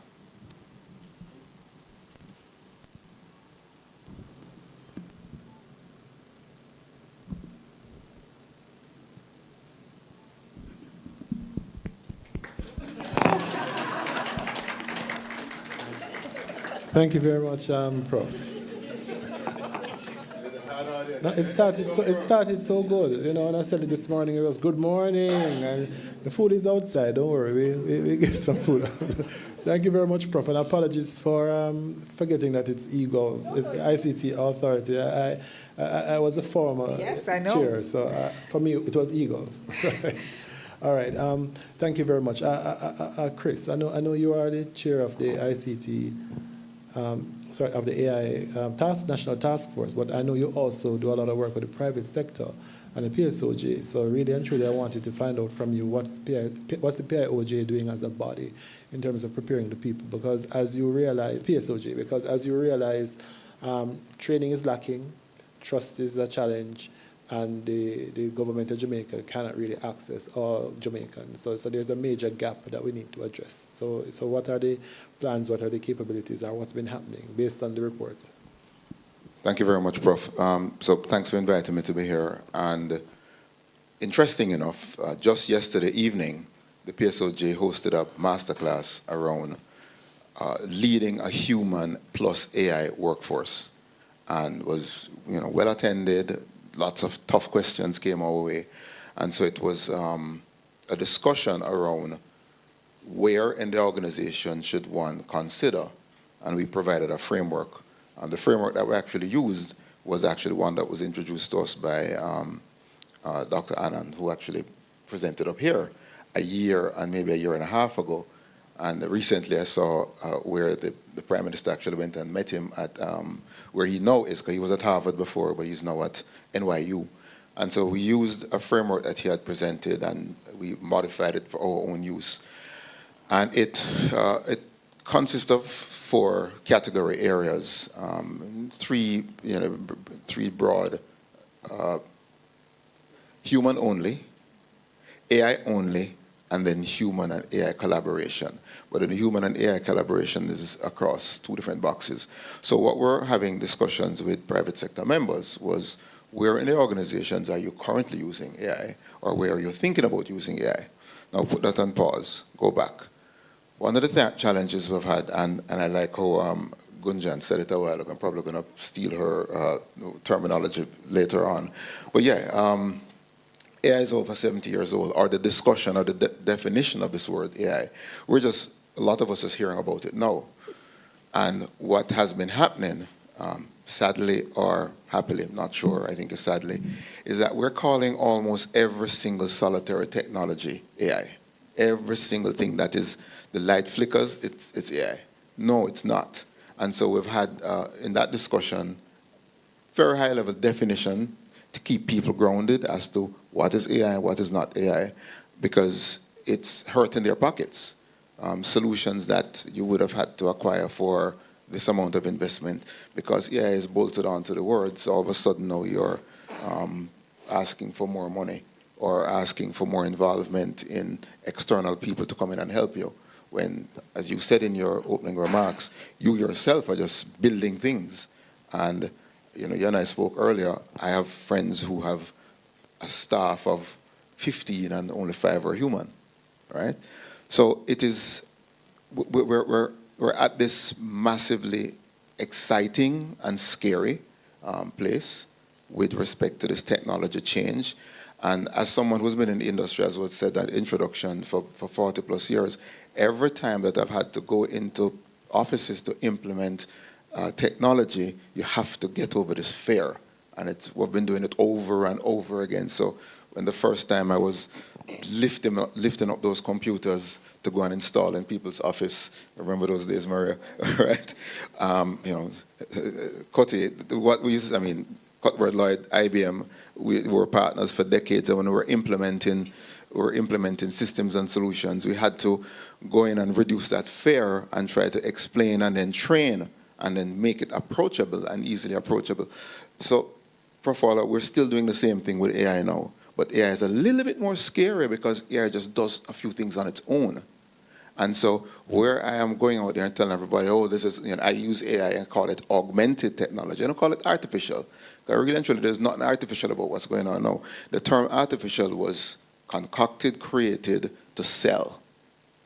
Thank you very much, Prof. No, it started so good, and I said it this morning, it was good morning, and the food is outside, don't worry, we give some food. Thank you very much, Prof, and apologies for forgetting that it's EGO, it's ICT Authority. I was a former chair, so for me it was EGO. Right. All right, thank you very much. Chris, I know you are the chair of the ICT, of the AI National Task Force, but I know you also do a lot of work with the private sector and the PSOJ. So really and truly, I wanted to find out from you what's the PIOJ doing as a body in terms of preparing the people, because as you realize, training is lacking, trust is a challenge, and the government of Jamaica cannot really access all Jamaicans. So there's a major gap that we need to address. So what are the plans, what are the capabilities, or what's been happening based on the reports? Thank you very much, Prof. So thanks for inviting me to be here. And interesting enough, just yesterday evening, the PSOJ hosted a masterclass around leading a human plus AI workforce, and was well attended. Lots of tough questions came our way. And so it was a discussion around where in the organization should one consider, and we provided a framework. And the framework that we actually used was actually one that was introduced to us by Dr. Anand, who actually presented up here a year and maybe a year and a half ago. And recently I saw where the Prime Minister actually went and met him at where he now is, because he was at Harvard before, but he's now at NYU. And so we used a framework that he had presented, and we modified it for our own use. And it consists of 4 category areas, 3 broad: human only, AI only, and then human and AI collaboration. But the human and AI collaboration is across 2 different boxes. So what we're having discussions with private sector members was, where in the organizations are you currently using AI, or where are you thinking about using AI? Now put that on pause, go back. One of the challenges we've had, and I like how Gunjan said it a while ago, I'm probably going to steal her terminology later on. But yeah, AI is over 70 years old, or the discussion or the definition of this word AI. A lot of us just hearing about it now. And what has been happening, sadly or happily, I'm not sure, I think it's sadly, is that we're calling almost every single solitary technology AI. Every single thing that is, the light flickers, it's AI. No, it's not. And so we've had, in that discussion, very high level definition to keep people grounded as to what is AI and what is not AI, because it's hurting their pockets. Solutions that you would have had to acquire for this amount of investment, because AI is bolted onto the words, all of a sudden now you're asking for more money or asking for more involvement in external people to come in and help you, when, as you said in your opening remarks, you yourself are just building things. And you and I spoke earlier, I have friends who have a staff of 15 and only 5 are human, right? So it is, we're at this massively exciting and scary place with respect to this technology change. And as someone who's been in the industry, as was said, that introduction for 40 plus years, every time that I've had to go into offices to implement technology, you have to get over this fear. And we've been doing it over and over again. So when the first time I was lifting up those computers to go and install in people's office, remember those days, Maria, right? Coty, what we used to, I mean, Cuthbert Lloyd, IBM, we were partners for decades, and when we were implementing systems and solutions, we had to go in and reduce that fear and try to explain and then train and then make it approachable and easily approachable. So, Prof. Waller, we're still doing the same thing with AI now, but AI is a little bit more scary because AI just does a few things on its own. And so where I am going out there and telling everybody, oh, this is, I use AI and call it augmented technology. I don't call it artificial. Because really and truly, there's nothing artificial about what's going on now. The term artificial was concocted, created to sell.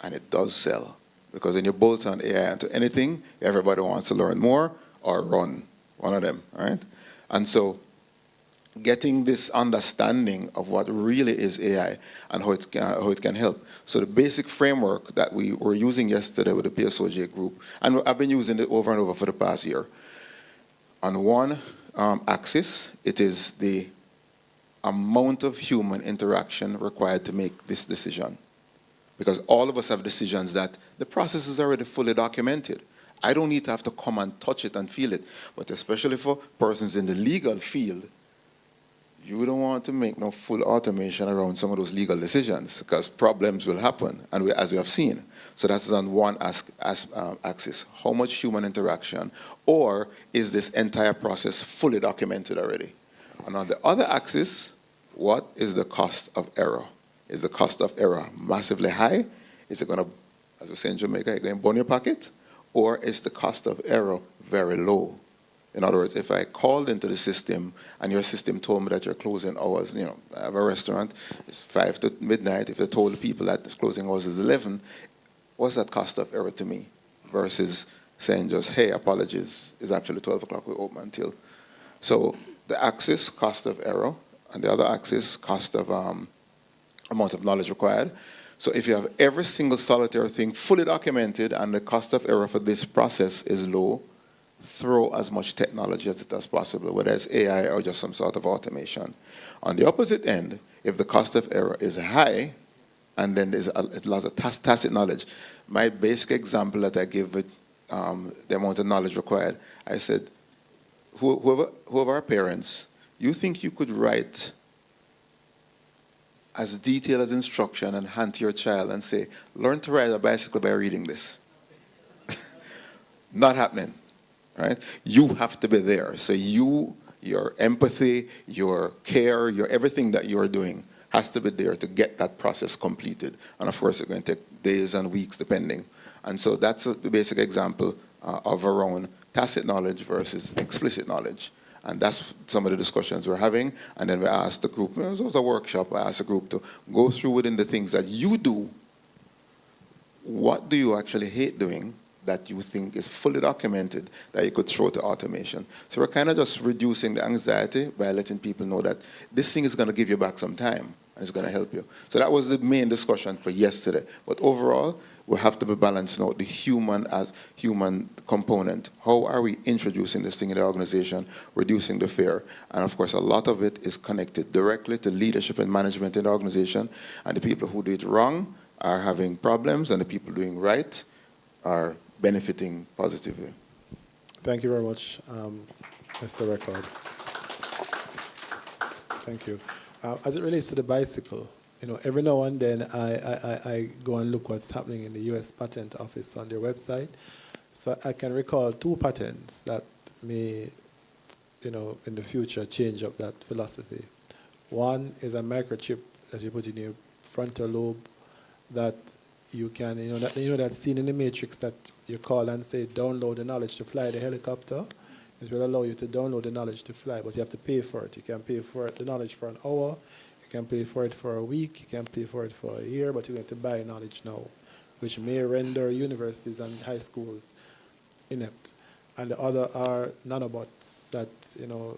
And it does sell. Because when you bolt on AI into anything, everybody wants to learn more or run. One of them, right? And so getting this understanding of what really is AI and how it can help. So the basic framework that we were using yesterday with the PSOJ group, and I've been using it over and over for the past year. On one axis, it is the amount of human interaction required to make this decision. Because all of us have decisions that the process is already fully documented. I don't need to have to come and touch it and feel it. But especially for persons in the legal field, you don't want to make no full automation around some of those legal decisions because problems will happen, and as we have seen. So that's on one axis. How much human interaction, or is this entire process fully documented already? And on the other axis, what is the cost of error? Is the cost of error massively high? Is it going to, as we say in Jamaica, going to burn your pocket? Or is the cost of error very low? In other words, if I called into the system and your system told me that your closing hours, I have a restaurant, it's 5 to midnight. If they told the people that the closing hours is 11, what's that cost of error to me? Versus saying just, hey, apologies, it's actually 12 o'clock, we open until. So the axis, cost of error, and the other axis, cost of amount of knowledge required. So if you have every single solitary thing fully documented and the cost of error for this process is low, throw as much technology as possible, whether it's AI or just some sort of automation. On the opposite end, if the cost of error is high, and then there's a lot of tacit knowledge. My basic example that I give with the amount of knowledge required, I said, whoever are parents, you think you could write as detailed as instruction and hand to your child and say, learn to ride a bicycle by reading this? Not happening. Right? You have to be there. So your empathy, your care, your everything that you're doing has to be there to get that process completed. And of course, it's going to take days and weeks depending. And so that's the basic example of our own tacit knowledge versus explicit knowledge. And that's some of the discussions we're having. And then we asked the group, it was a workshop, I asked the group to go through within the things that you do. What do you actually hate doing that you think is fully documented that you could throw to automation? So we're kind of just reducing the anxiety by letting people know that this thing is going to give you back some time and it's going to help you. So that was the main discussion for yesterday. But overall, we have to be balancing out the human component. How are we introducing this thing in the organization, reducing the fear? And of course, a lot of it is connected directly to leadership and management in the organization. And the people who do it wrong are having problems, and the people doing right are benefiting positively. Thank you very much, Mr. Record. Thank you. As it relates to the bicycle, every now and then I go and look what's happening in the U.S. Patent Office on their website. So I can recall 2 patents that may, in the future change up that philosophy. One is a microchip that you put in your frontal lobe that you can, that scene in the Matrix that you call and say, download the knowledge to fly the helicopter. It will allow you to download the knowledge to fly, but you have to pay for it. You can pay for the knowledge for an hour, you can pay for it for a week, you can pay for it for a year, but you're going to buy knowledge now. which may render universities and high schools inept. And the other are nanobots that, well,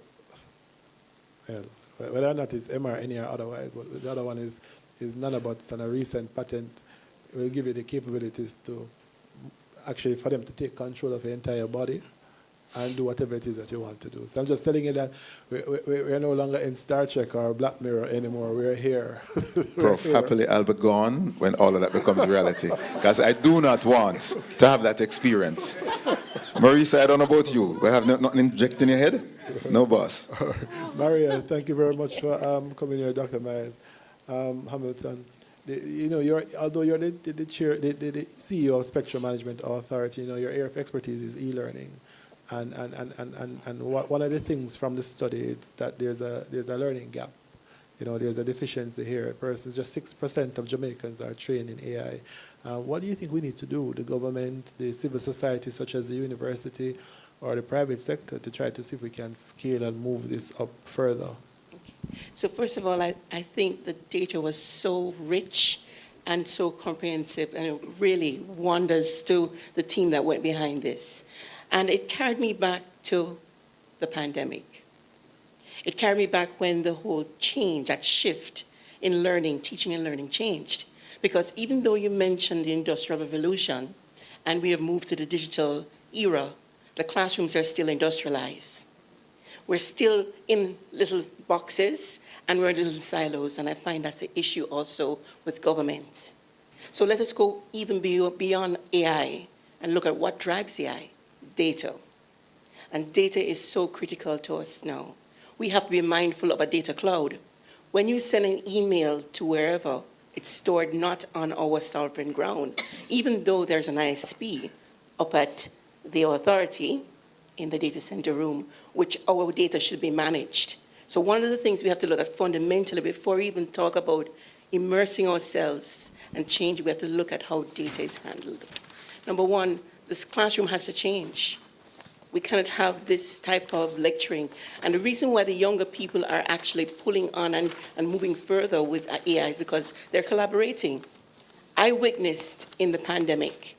whether or not it's mRNA or otherwise, but the other one is nanobots, and a recent patent will give you the capabilities to actually for them to take control of your entire body and do whatever it is that you want to do. So I'm just telling you that we're no longer in Star Trek or Black Mirror anymore. We're here. Prof, happily I'll be gone when all of that becomes reality. Because I do not want to have that experience. Marisa, I don't know about you. We have nothing injected in your head? No, boss. Maria, thank you very much for coming here, Dr. Myers. Hamilton, although you're the chair, the CEO of Spectrum Management Authority, your area of expertise is e-learning. And one of the things from the study is that there's a learning gap. There's a deficiency here. Just 6% of Jamaicans are trained in AI. What do you think we need to do, the government, the civil society, such as the university, or the private sector, to try to see if we can scale and move this up further? So first of all, I think the data was so rich and so comprehensive, and it really wonders to the team that went behind this. And it carried me back to the pandemic. It carried me back when the whole change, that shift in learning, teaching and learning changed. Because even though you mentioned the Industrial Revolution, and we have moved to the digital era, the classrooms are still industrialized. We're still in little boxes, and we're in little silos, and I find that's the issue also with government. So let us go even beyond AI and look at what drives AI. Data. And data is so critical to us now. We have to be mindful of a data cloud. When you send an email to wherever, it's stored not on our sovereign ground, even though there's an ISP up at the authority in the data center room, which our data should be managed. So one of the things we have to look at fundamentally before we even talk about immersing ourselves and change, we have to look at how data is handled. Number one, this classroom has to change. We cannot have this type of lecturing. And the reason why the younger people are actually pulling on and moving further with AI is because they're collaborating. I witnessed in the pandemic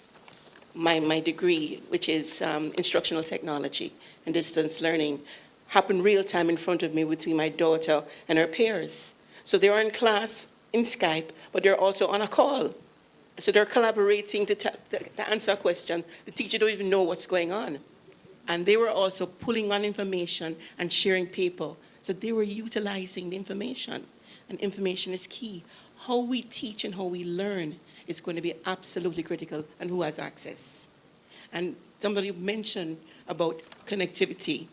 my degree, which is instructional technology and distance learning, happen real time in front of me between my daughter and her peers. So they are in class in Skype, but they're also on a call. So they're collaborating to answer a question. The teacher don't even know what's going on. And they were also pulling on information and sharing paper. So they were utilizing the information. And information is key. How we teach and how we learn is going to be absolutely critical, and who has access. And somebody mentioned about connectivity.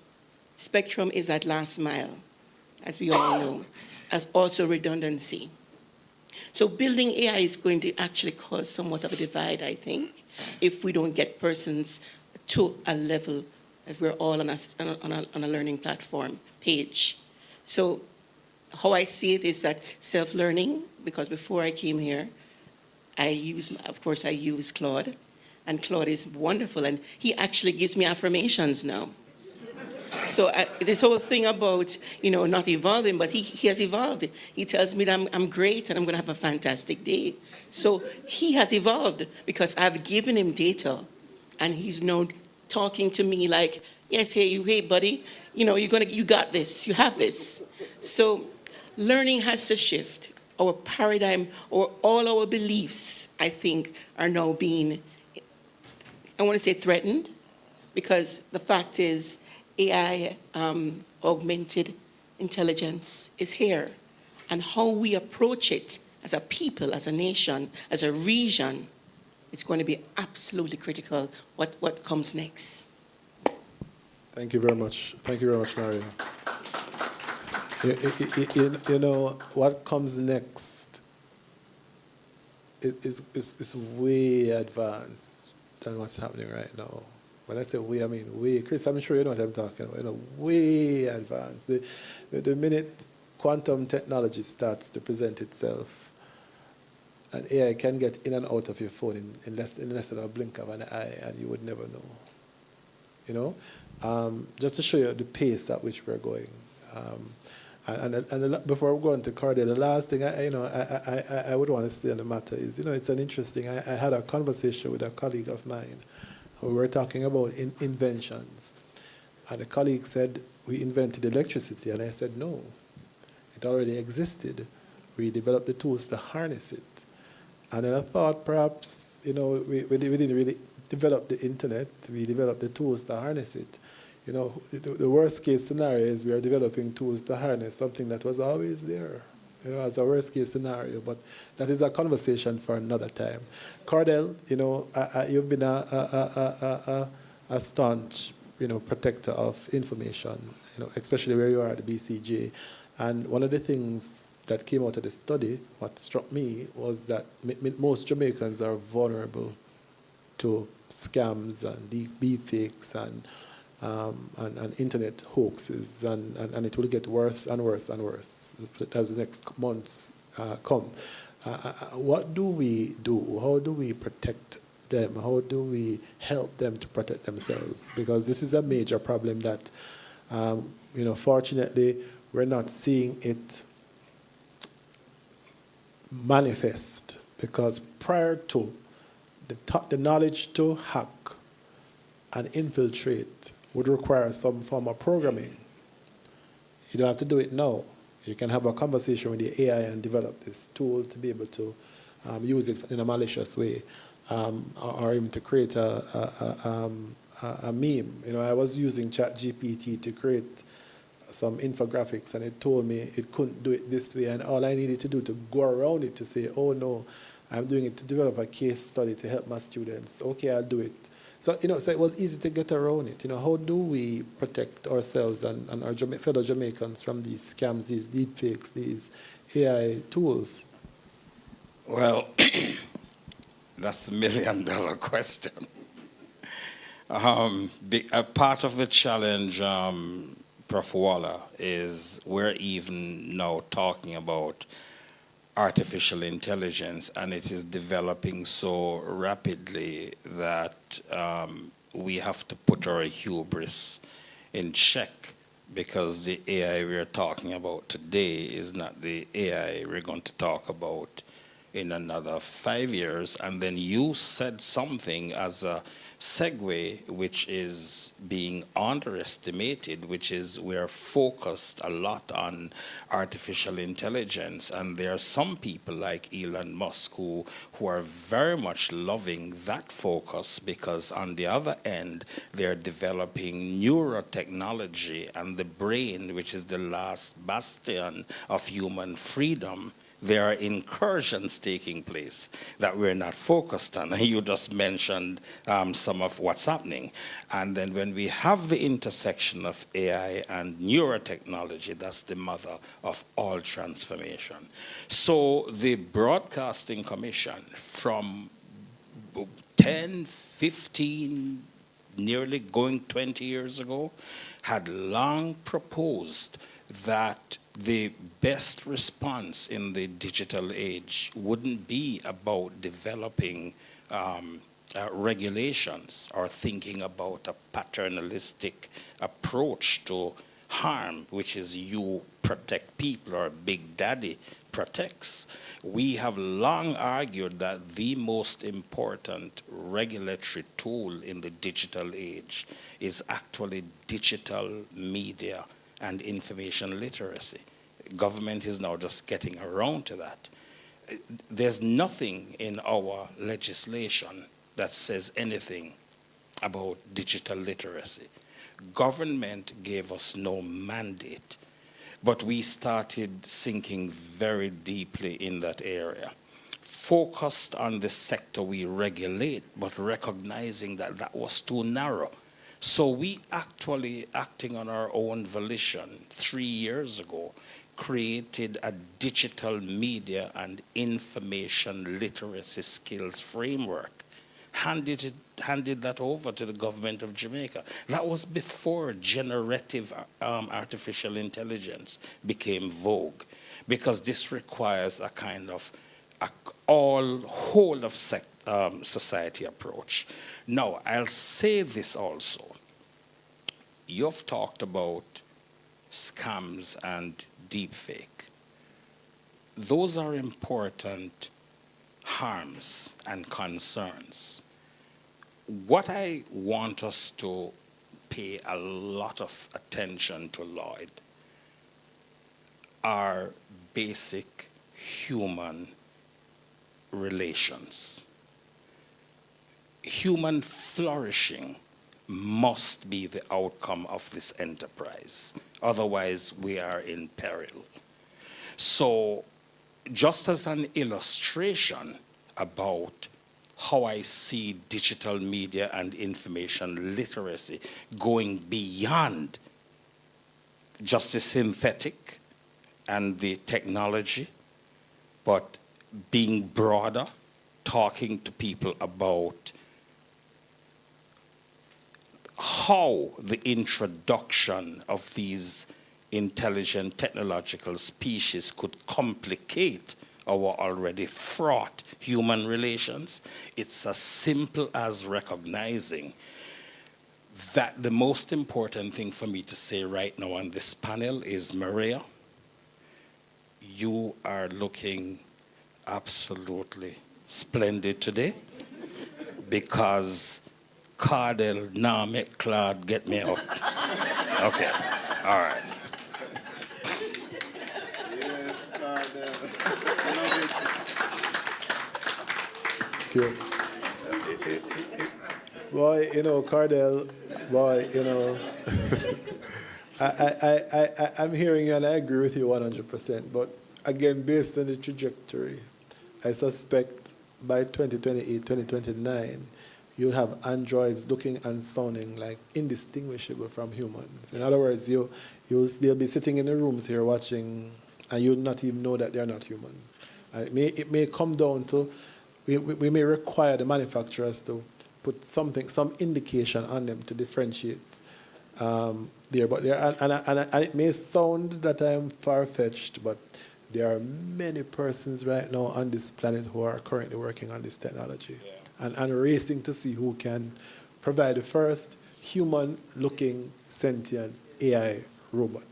Spectrum is at last mile, as we all know, as also redundancy. So building AI is going to actually cause somewhat of a divide, I think, if we don't get persons to a level that we're all on a learning platform page. So how I see it is that self-learning, because before I came here, I use Claude, and Claude is wonderful, and he actually gives me affirmations now. So this whole thing about, not evolving, but he has evolved. He tells me that I'm great and I'm going to have a fantastic day. So he has evolved because I've given him data, and he's now talking to me like, yes, hey, buddy, you got this, you have this. So learning has to shift. Our paradigm, or all our beliefs, I think, are now being, I want to say threatened, because the fact is, AI, augmented intelligence, is here. And how we approach it as a people, as a nation, as a region, is going to be absolutely critical what comes next. Thank you very much. Thank you very much, Maria. What comes next is way advanced than what's happening right now. When I say we, I mean way. Chris, I'm sure you know what I'm talking about. Way advanced. The minute quantum technology starts to present itself, and AI can get in and out of your phone in less than a blink of an eye, and you would never know. Just to show you the pace at which we're going. Before we go on to Corday, the last thing I would want to say on the matter is, it's an interesting. I had a conversation with a colleague of mine. We were talking about inventions, and the colleague said we invented electricity, and I said no, it already existed. We developed the tools to harness it, and then I thought perhaps we didn't really develop the internet. We developed the tools to harness it. The worst case scenario is we are developing tools to harness something that was always there, as a worst case scenario. But that is a conversation for another time. Cordell, you've been a staunch, protector of information, especially where you are at the BCJ. And one of the things that came out of the study, what struck me, was that most Jamaicans are vulnerable to scams and deepfakes and internet hoaxes, and it will get worse and worse and worse as the next months come. What do we do? How do we protect them? How do we help them to protect themselves? Because this is a major problem that, fortunately, we're not seeing it manifest, because prior to the knowledge to hack and infiltrate would require some form of programming. You don't have to do it now. You can have a conversation with the AI and develop this tool to be able to use it in a malicious way, or even to create a meme. I was using ChatGPT to create some infographics, and it told me it couldn't do it this way, and all I needed to do to go around it to say, oh no, I'm doing it to develop a case study to help my students. Okay, I'll do it. So, so it was easy to get around it. How do we protect ourselves and our fellow Jamaicans from these scams, these deepfakes, these AI tools? Well, that's $1 million question. A part of the challenge, Prof. Waller, is we're even now talking about artificial intelligence, and it is developing so rapidly that we have to put our hubris in check, because the AI we're talking about today is not the AI we're going to talk about in another 5 years. And then you said something as a segue, which is being underestimated, which is we're focused a lot on artificial intelligence, and there are some people like Elon Musk who are very much loving that focus, because on the other end they're developing neurotechnology, and the brain, which is the last bastion of human freedom. There are incursions taking place that we're not focused on. You just mentioned some of what's happening. And then when we have the intersection of AI and neurotechnology, that's the mother of all transformation. So the Broadcasting Commission from 10, 15, nearly going 20 years ago, had long proposed that the best response in the digital age wouldn't be about developing regulations or thinking about a paternalistic approach to harm, which is you protect people or Big Daddy protects. We have long argued that the most important regulatory tool in the digital age is actually digital media and information literacy. Government is now just getting around to that. There's nothing in our legislation that says anything about digital literacy. Government gave us no mandate, but we started sinking very deeply in that area, focused on the sector we regulate, but recognizing that that was too narrow. So we actually, acting on our own volition 3 years ago, created a digital media and information literacy skills framework, handed that over to the government of Jamaica. That was before generative artificial intelligence became vogue, because this requires a kind of whole of society approach. Now, I'll say this also. You've talked about scams, and deepfake. Those are important harms and concerns. What I want us to pay a lot of attention to, Lloyd, are basic human relations. Human flourishing must be the outcome of this enterprise. Otherwise, we are in peril. So, just as an illustration about how I see digital media and information literacy going beyond just the synthetic and the technology, but being broader, talking to people about how the introduction of these intelligent technological species could complicate our already fraught human relations. It's as simple as recognizing that the most important thing for me to say right now on this panel is, Maria, you are looking absolutely splendid today, because Cardell now make Claude get me out. Okay, all right. Yes, Cardell. Thank you. Boy, you know, Cardell, boy, you know, I'm hearing you and I agree with you 100%, but again, based on the trajectory, I suspect by 2028, 2029, you'll have androids looking and sounding like indistinguishable from humans. In other words, they'll be sitting in the rooms here watching, and you'll not even know that they're not human. It may come down to, we may require the manufacturers to put some indication on them to differentiate there. But and it may sound that I'm far-fetched, but there are many persons right now on this planet who are currently working on this technology, and racing to see who can provide the first human-looking sentient AI robot.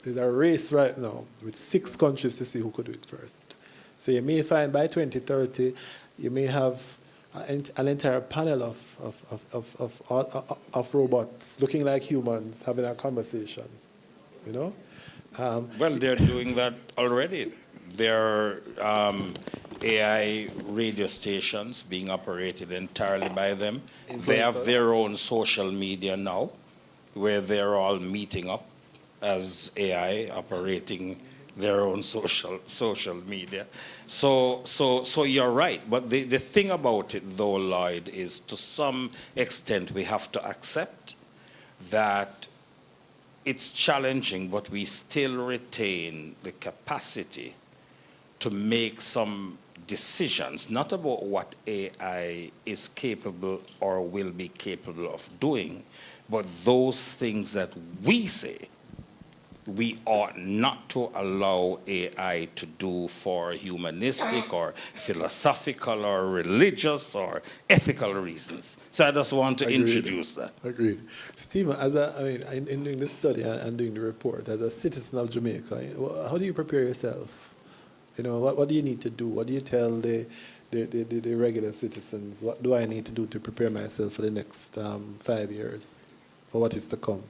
There's a race right now with 6 countries to see who could do it first. So you may find by 2030, you may have an entire panel of robots looking like humans having a conversation, you know? Well, they're doing that already. There are AI radio stations being operated entirely by them. They have their own social media now, where they're all meeting up as AI, operating their own social media. So you're right. But the thing about it, though, Lloyd, is to some extent we have to accept that it's challenging, but we still retain the capacity to make some decisions, not about what AI is capable or will be capable of doing, but those things that we say we ought not to allow AI to do for humanistic or philosophical or religious or ethical reasons. So I just want to introduce that. Agreed. Stephen, in doing the study and doing the report, as a citizen of Jamaica, how do you prepare yourself? You know, what do you need to do? What do you tell the regular citizens? What do I need to do to prepare myself for the next 5 years, for what is to come?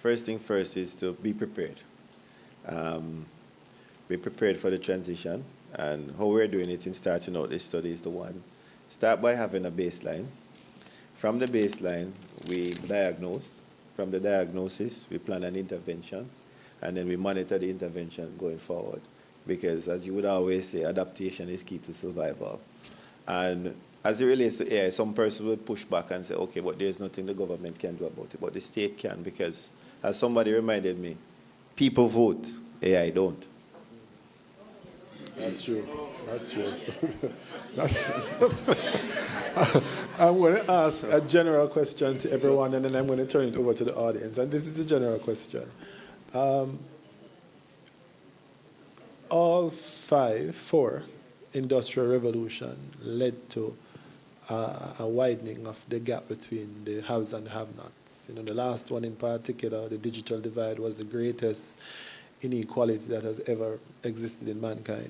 First thing first is to be prepared. Be prepared for the transition, and how we're doing it in starting out this study is the one. Start by having a baseline. From the baseline, we diagnose. From the diagnosis, we plan an intervention, and then we monitor the intervention going forward. Because as you would always say, adaptation is key to survival. And as it relates to AI, some person will push back and say, okay, but there's nothing the government can do about it, but the state can, because as somebody reminded me, people vote, AI don't. That's true. That's true. I'm going to ask a general question to everyone, and then I'm going to turn it over to the audience. And this is the general question. All 4 industrial revolution led to a widening of the gap between the haves and the have-nots. You know, the last one in particular, the digital divide, was the greatest inequality that has ever existed in mankind.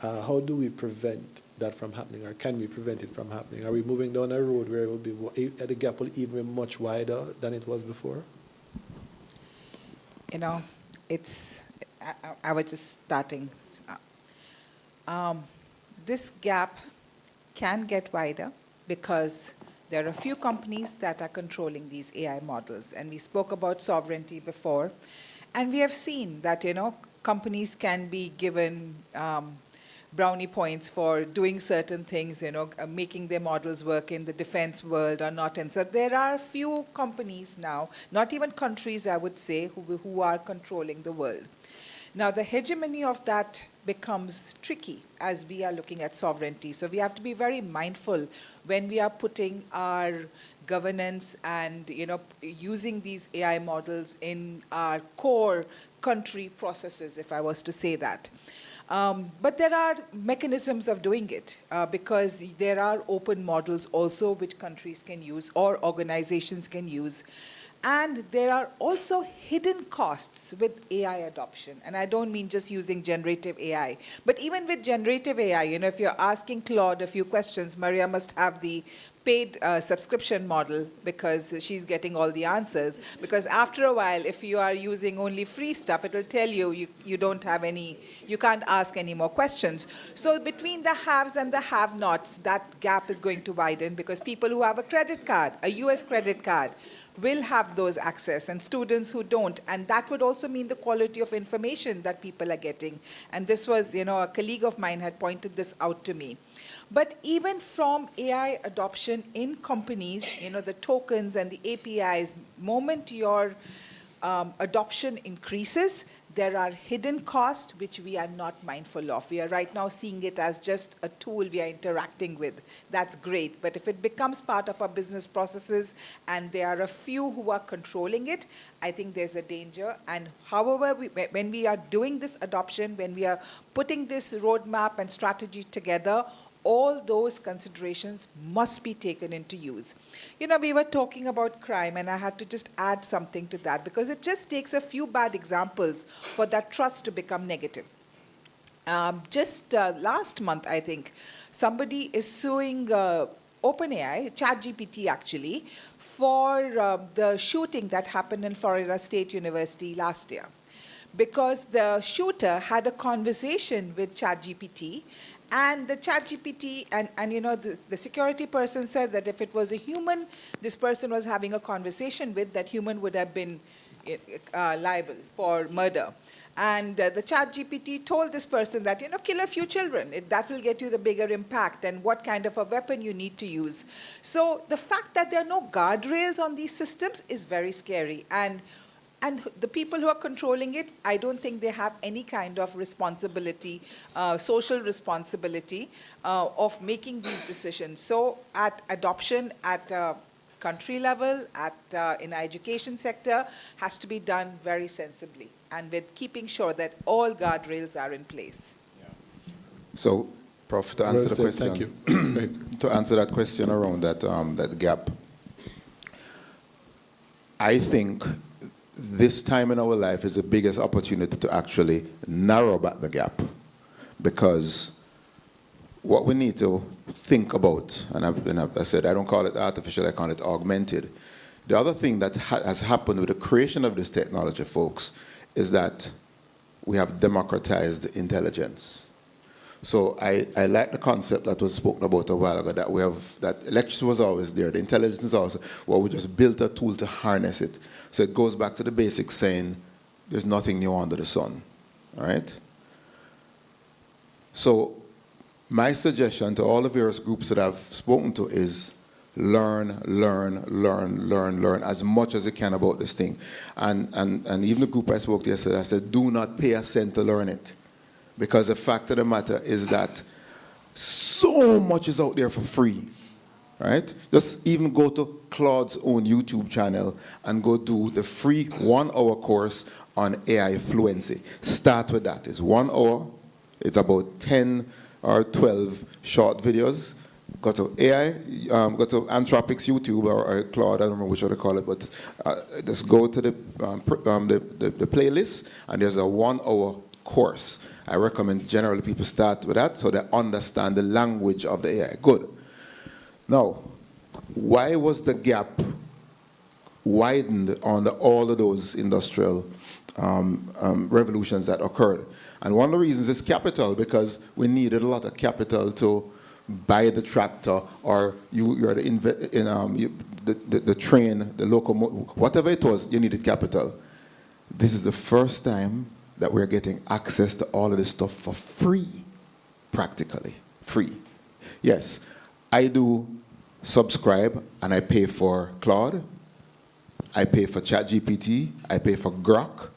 How do we prevent that from happening, or can we prevent it from happening? Are we moving down a road where it will be, the gap will even be much wider than it was before? You know, I was just starting. This gap can get wider because there are a few companies that are controlling these AI models. And we spoke about sovereignty before. And we have seen that, you know, companies can be given brownie points for doing certain things, you know, making their models work in the defense world or not. And so there are a few companies now, not even countries, I would say, who are controlling the world. Now, the hegemony of that becomes tricky as we are looking at sovereignty. So we have to be very mindful when we are putting our governance and, you know, using these AI models in our core country processes, if I was to say that. But there are mechanisms of doing it because there are open models also which countries can use or organizations can use. And there are also hidden costs with AI adoption. And I don't mean just using generative AI. But even with generative AI, you know, if you're asking Claude a few questions, Maria must have the paid subscription model because she's getting all the answers. Because after a while, if you are using only free stuff, it'll tell you you don't have any, you can't ask any more questions. So between the haves and the have-nots, that gap is going to widen because people who have a credit card, a US credit card, will have those access, and students who don't. And that would also mean the quality of information that people are getting. And this was, you know, a colleague of mine had pointed this out to me. But even from AI adoption in companies, you know, the tokens and the APIs, moment your adoption increases, there are hidden costs which we are not mindful of. We are right now seeing it as just a tool we are interacting with. That's great. But if it becomes part of our business processes and there are a few who are controlling it, I think there's a danger. And however, when we are doing this adoption, when we are putting this roadmap and strategy together, all those considerations must be taken into use. You know, we were talking about crime, and I had to just add something to that because it just takes a few bad examples for that trust to become negative. Just last month, I think, somebody is suing OpenAI, ChatGPT actually, for the shooting that happened in Florida State University last year. Because the shooter had a conversation with ChatGPT, and the ChatGPT, and you know, the security person said that if it was a human this person was having a conversation with, that human would have been liable for murder. And the ChatGPT told this person that, you know, kill a few children. That will get you the bigger impact, and what kind of a weapon you need to use. So the fact that there are no guardrails on these systems is very scary. And the people who are controlling it, I don't think they have any kind of responsibility, social responsibility of making these decisions. So at adoption, at country level, in our education sector, has to be done very sensibly and with keeping sure that all guardrails are in place. Yeah. So, Prof, to answer the question, thank you. to answer that question around that gap, I think this time in our life is the biggest opportunity to actually narrow back the gap, because what we need to think about, and I said I don't call it artificial, I call it augmented. The other thing that has happened with the creation of this technology, folks, is that we have democratized intelligence. So I like the concept that was spoken about a while ago, that we have, that electricity was always there, the intelligence is also, well, we just built a tool to harness it. So it goes back to the basics saying, there's nothing new under the sun, all right? So my suggestion to all the various groups that I've spoken to is learn as much as you can about this thing. And even the group I spoke to yesterday, I said, do not pay a cent to learn it. Because the fact of the matter is that so much is out there for free, right? Just even go to Claude's own YouTube channel and go do the free 1-hour course on AI fluency. Start with that. It's 1 hour. It's about 10 or 12 short videos. go to AI, go to Anthropic's YouTube or Claude, I don't remember which one they call it, but just go to the playlist, and there's a 1-hour course. I recommend generally people start with that so they understand the language of the AI. Good. Now, why was the gap widened on all of those industrial revolutions that occurred? And one of the reasons is capital, because we needed a lot of capital to buy the tractor, or you're the train, the locomotive, whatever it was, you needed capital. This is the first time that we're getting access to all of this stuff for free, practically free. Yes, I do subscribe and I pay for Claude, I pay for ChatGPT, I pay for Grok.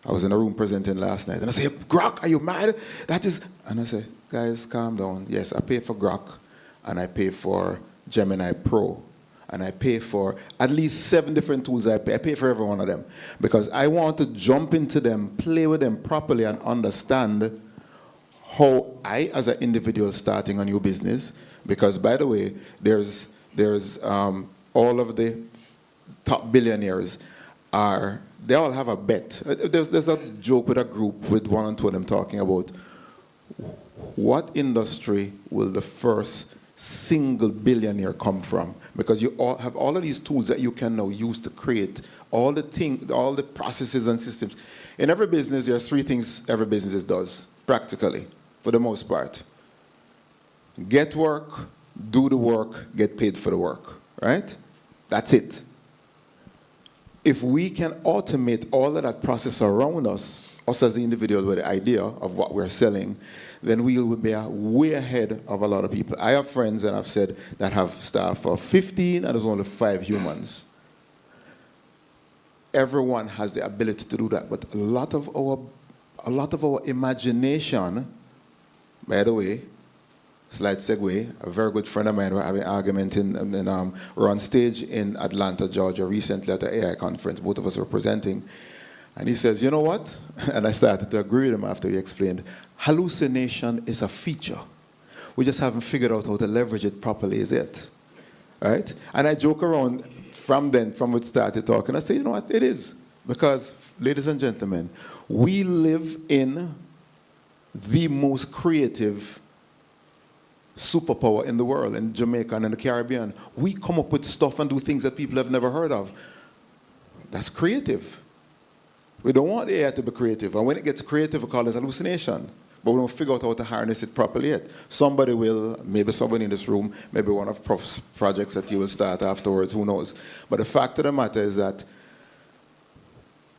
I was in a room presenting last night, and I say, Grok, are you mad? That is, and I say, guys, calm down. Yes, I pay for Grok, and I pay for Gemini Pro, and I pay for at least 7 different tools. I pay for every one of them, because I want to jump into them, play with them properly, and understand how I, as an individual starting a new business, because, by the way, there's all of the top billionaires they all have a bet. There's a joke with a group with 1 and 2 of them talking about what industry will the first single billionaire come from? Because you all have all of these tools that you can now use to create all the processes and systems. In every business, there are 3 things every business does, practically, for the most part. Get work, do the work, get paid for the work, right? That's it. If we can automate all of that process around us as the individual with the idea of what we're selling, then we will be way ahead of a lot of people. I have friends, and I've said, that have staff of 15 and there's only 5 humans. Everyone has the ability to do that, but a lot of our imagination, by the way, slight segue, a very good friend of mine, we're having an argument we're on stage in Atlanta, Georgia, recently at an AI conference. Both of us were presenting. And he says, you know what? And I started to agree with him after he explained, hallucination is a feature. We just haven't figured out how to leverage it properly, is it? Right? And I joke around from we started talking. I say, you know what? It is. Because, ladies and gentlemen, we live in the most creative superpower in the world, in Jamaica and in the Caribbean. We come up with stuff and do things that people have never heard of. That's creative. We don't want AI to be creative, and when it gets creative, we call it hallucination. But we don't figure out how to harness it properly yet. Somebody will, maybe somebody in this room, maybe one of Prof's projects that you will start afterwards, who knows. But the fact of the matter is that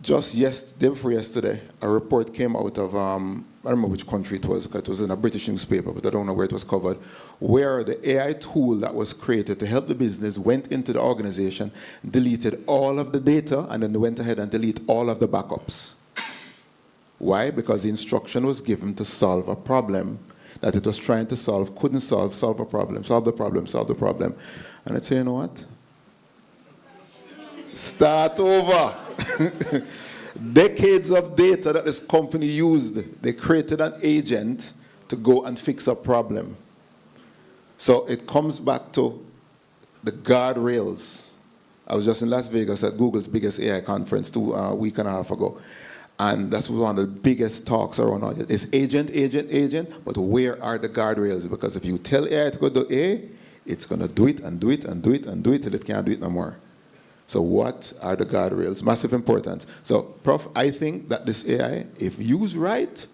just day before yesterday, a report came out of, I don't remember which country it was, because it was in a British newspaper, but I don't know where it was covered, where the AI tool that was created to help the business went into the organization, deleted all of the data, and then they went ahead and deleted all of the backups. Why? Because the instruction was given to solve a problem that it was trying to solve, couldn't solve a problem, solve the problem. And I'd say, you know what? Start over. Decades of data that this company used. They created an agent to go and fix a problem. So it comes back to the guardrails. I was just in Las Vegas at Google's biggest AI conference a week and a half ago. And that's one of the biggest talks around it. It's agent, but where are the guardrails? Because if you tell AI to go do A, it's going to do it and do it and do it and do it till it can't do it no more. So what are the guardrails? Massive importance. So, Prof, I think that this AI, if used right,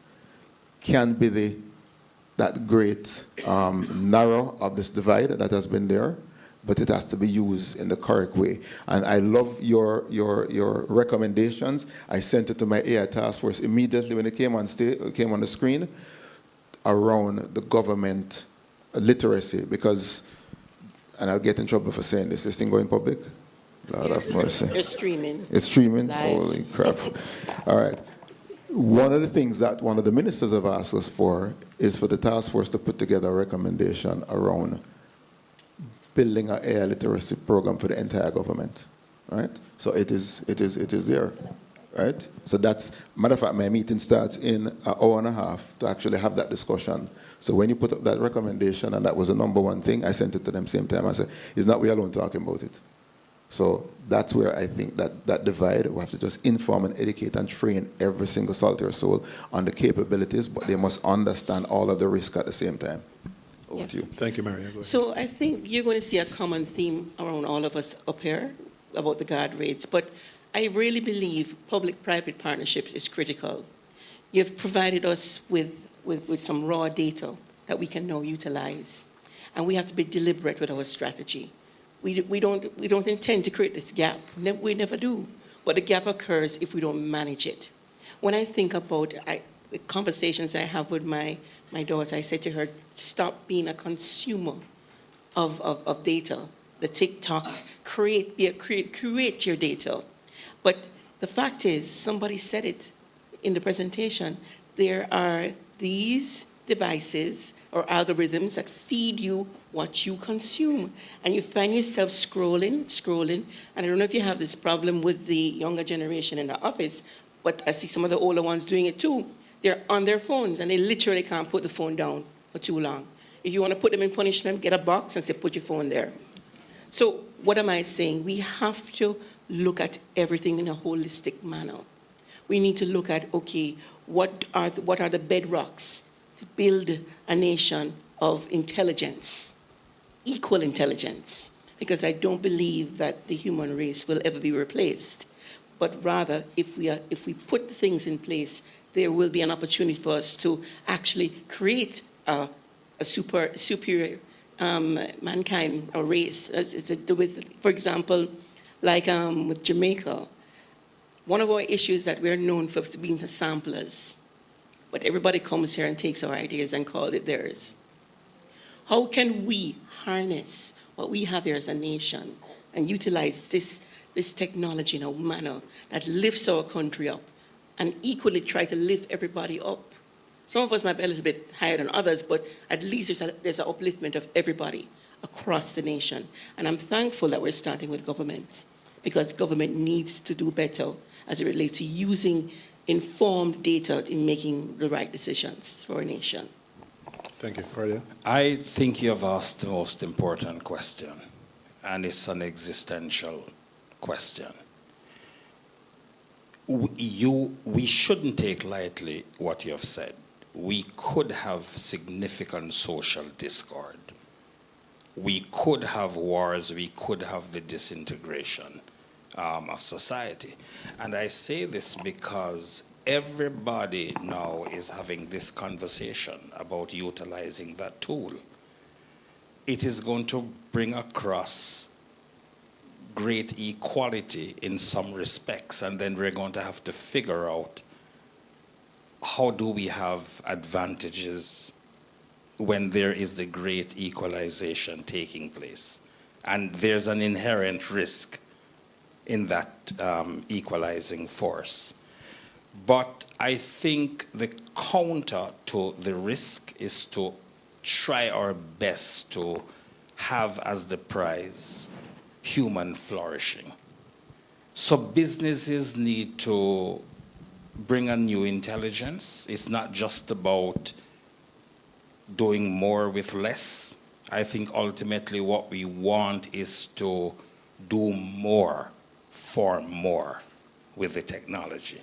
can be that great narrow of this divide that has been there, but it has to be used in the correct way. And I love your recommendations. I sent it to my AI task force immediately when it came on the screen around the government literacy, because, and I'll get in trouble for saying this thing going public? Lord have mercy. It's streaming. It's streaming? Live. Holy crap. All right. One of the things that one of the ministers have asked us for is for the task force to put together a recommendation around building an AI literacy program for the entire government. Right? So it is there. Right? So that's, matter of fact, my meeting starts in an hour and a half to actually have that discussion. So when you put up that recommendation, and that was the number one thing, I sent it to them same time. I said, it's not we alone talking about it. So that's where I think that divide, we have to just inform and educate and train every single solitary soul on the capabilities, but they must understand all of the risk at the same time. Over to you. Thank you, Maria. Go ahead. So I think you're going to see a common theme around all of us up here about the guardrails, but I really believe public-private partnerships is critical. You've provided us with some raw data that we can now utilize, and we have to be deliberate with our strategy. We don't intend to create this gap. We never do. But the gap occurs if we don't manage it. When I think about the conversations I have with my daughter, I said to her, stop being a consumer of data. The TikToks, create your data. But the fact is, somebody said it in the presentation, there are these devices or algorithms that feed you what you consume. And you find yourself scrolling. And I don't know if you have this problem with the younger generation in the office, but I see some of the older ones doing it too. They're on their phones and they literally can't put the phone down for too long. If you want to put them in punishment, get a box and say, put your phone there. So what am I saying? We have to look at everything in a holistic manner. We need to look at, okay, what are the bedrocks to build a nation of intelligence, equal intelligence, because I don't believe that the human race will ever be replaced. But rather, if we put the things in place, there will be an opportunity for us to actually create a superior mankind or race. For example, like with Jamaica, one of our issues that we're known for being the samplers, but everybody comes here and takes our ideas and calls it theirs. How can we harness what we have here as a nation and utilize this technology in a manner that lifts our country up and equally try to lift everybody up? Some of us might be a little bit higher than others, but at least there's an upliftment of everybody across the nation. And I'm thankful that we're starting with government, because government needs to do better as it relates to using informed data in making the right decisions for our nation. Thank you. Cordia? I think you have asked the most important question, and it's an existential question. We shouldn't take lightly what you have said. We could have significant social discord. We could have wars. We could have the disintegration of society. And I say this because everybody now is having this conversation about utilizing that tool. It is going to bring across great equality in some respects, and then we're going to have to figure out how do we have advantages when there is the great equalization taking place. And there's an inherent risk in that equalizing force. But I think the counter to the risk is to try our best to have as the prize human flourishing. So businesses need to bring a new intelligence. It's not just about doing more with less. I think ultimately what we want is to do more for more with the technology.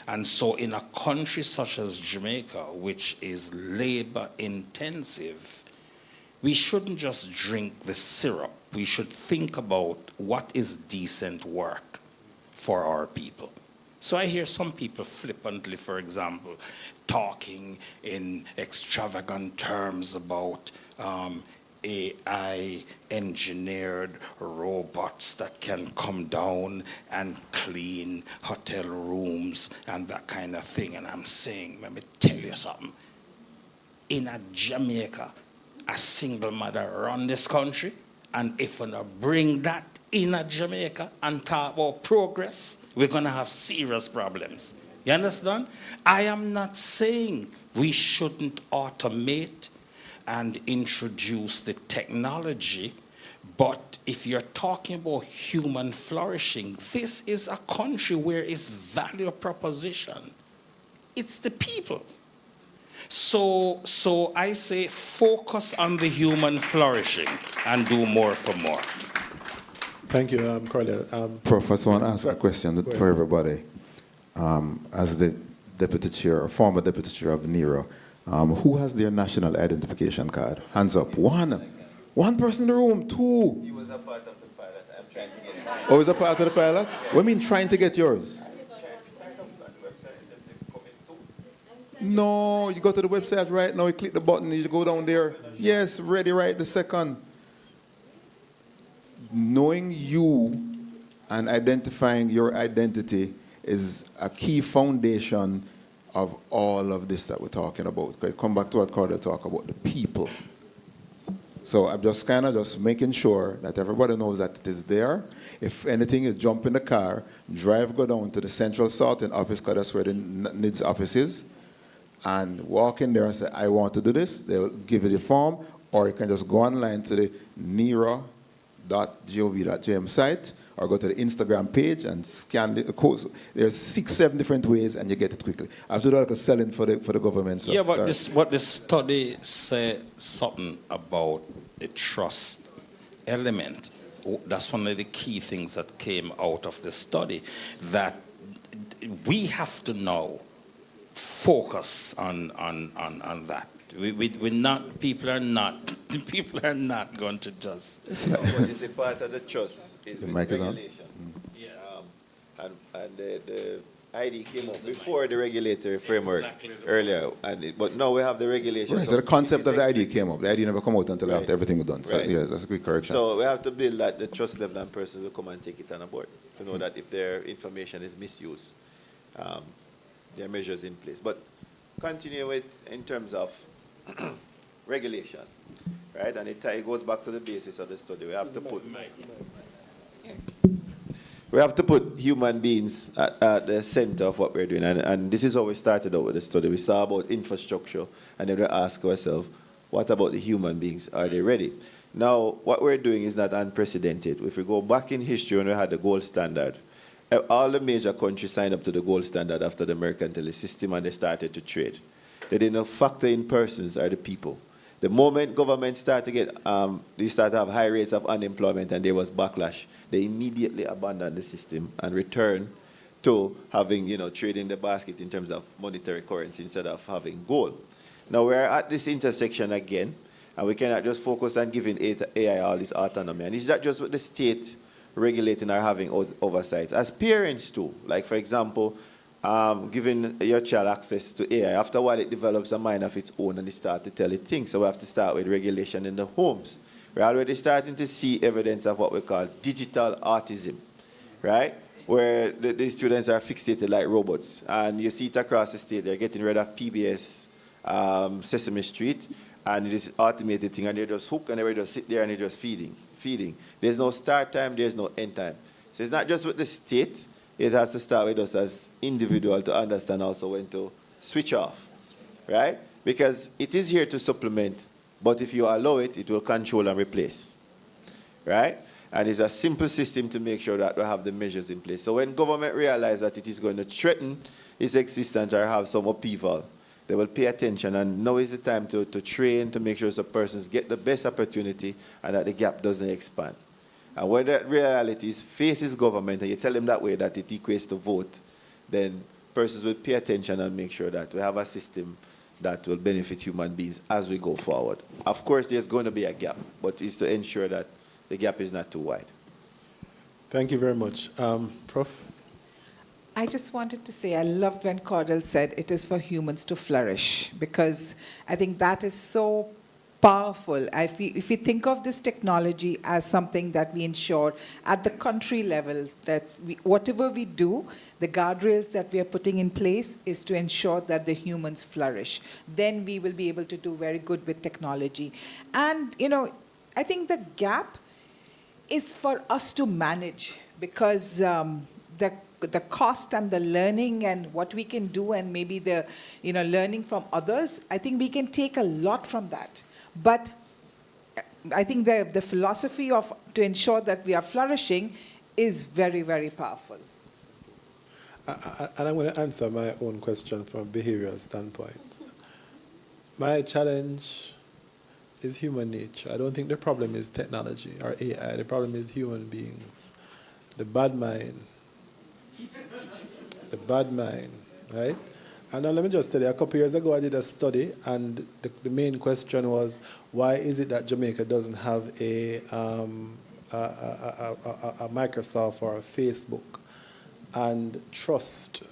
And so in a country such as Jamaica, which is labor intensive, we shouldn't just drink the syrup. We should think about what is decent work for our people. So I hear some people flippantly, for example, talking in extravagant terms about AI engineered robots that can come down and clean hotel rooms and that kind of thing. And I'm saying, let me tell you something. In a Jamaica, a single mother run this country, and if we not bring that in a Jamaica and talk about progress, we're going to have serious problems. You understand? I am not saying we shouldn't automate and introduce the technology, but if you're talking about human flourishing, this is a country where it's value proposition. It's the people. So I say focus on the human flourishing and do more for more. Thank you, Corley. Prof, I just want to ask a question for everybody. As the deputy chair, or former deputy chair of NERO, who has their national identification card? Hands up. One person in the room. Two. He was a part of the pilot. I'm trying to get mine. Oh, is a part of the pilot? What do you mean trying to get yours? No, you go to the website right now, you click the button, you go down there. Yes, ready right the second. Knowing you and identifying your identity is a key foundation of all of this that we're talking about. Okay, come back to what Carter talked about, the people. So I'm just kind of just making sure that everybody knows that it is there. If anything, you jump in the car, drive, go down to the central sorting office, because that's where the NIDS office is, and walk in there and say, I want to do this. They'll give you the form, or you can just go online to the nero.gov.gm site, or go to the Instagram page and scan the codes. There's 6-7 different ways, and you get it quickly. I have to do like a selling for the government. So, yeah, but this study say something about the trust element. That's one of the key things that came out of the study, that we have to now focus on that. We're not, people are not going to just. It's a part of the trust is with regulation. Yes. And the ID came up before the regulatory framework earlier, but now we have the regulation. Right, so the concept of the ID came up. The ID never come out until after everything was done. So Right. yes, that's a quick correction. So we have to build that the trust level, and persons will come and take it on board to know that if their information is misused, there are measures in place. But continue with in terms of regulation, right? And it goes back to the basis of the study. We have to put human beings at the center of what we're doing. And this is how we started out with the study. We saw about infrastructure, and then we ask ourselves, what about the human beings? Are they ready? Now, what we're doing is not unprecedented. If we go back in history when we had the gold standard, all the major countries signed up to the gold standard after the mercantilist system, and they started to trade. They didn't factor in persons or the people. The moment government started to get, they started to have high rates of unemployment and there was backlash, they immediately abandoned the system and returned to having, trading the basket in terms of monetary currency instead of having gold. Now we're at this intersection again, and we cannot just focus on giving AI all this autonomy. And it's not just with the state regulating or having oversight. As parents too, like for example, giving your child access to AI. After a while, it develops a mind of its own and it starts to tell it things. So we have to start with regulation in the homes. We're already starting to see evidence of what we call digital autism, right? Where the students are fixated like robots. And you see it across the state. They're getting rid of PBS, Sesame Street, and it is automated thing. And they just hook and they just sit there and they're just feeding. There's no start time, there's no end time. So it's not just with the state. It has to start with us as individuals to understand also when to switch off, right? Because it is here to supplement, but if you allow it, it will control and replace, right? And it's a simple system to make sure that we have the measures in place. So when government realizes that it is going to threaten its existence or have some upheaval, they will pay attention, and now is the time to train to make sure the persons get the best opportunity and that the gap doesn't expand. And when that reality faces government and you tell them that way that it equates to vote, then persons will pay attention and make sure that we have a system that will benefit human beings as we go forward. Of course, there's going to be a gap, but it's to ensure that the gap is not too wide. Thank you very much. Prof? I just wanted to say, I loved when Cordell said it is for humans to flourish, because I think that is so powerful. If we think of this technology as something that we ensure at the country level, that whatever we do, the guardrails that we are putting in place is to ensure that the humans flourish. Then we will be able to do very good with technology. And, I think the gap is for us to manage, because the cost and the learning and what we can do, and maybe the learning from others, I think we can take a lot from that. But I think the philosophy to ensure that we are flourishing is very, very powerful. And I'm going to answer my own question from a behavioral standpoint. My challenge is human nature. I don't think the problem is technology or AI. The problem is human beings. The bad mind. The bad mind, right? And now let me just tell you, a couple years ago I did a study, and the main question was, why is it that Jamaica doesn't have a Microsoft or a Facebook? And trust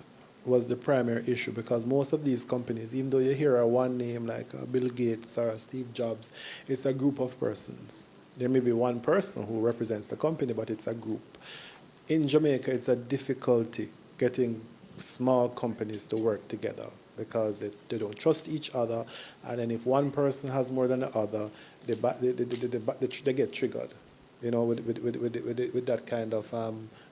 was the primary issue, because most of these companies, even though you hear a one name like Bill Gates or Steve Jobs, it's a group of persons. There may be one person who represents the company, but it's a group. In Jamaica, it's a difficulty getting small companies to work together because they don't trust each other, and then if one person has more than the other, they get triggered, you know, with that kind of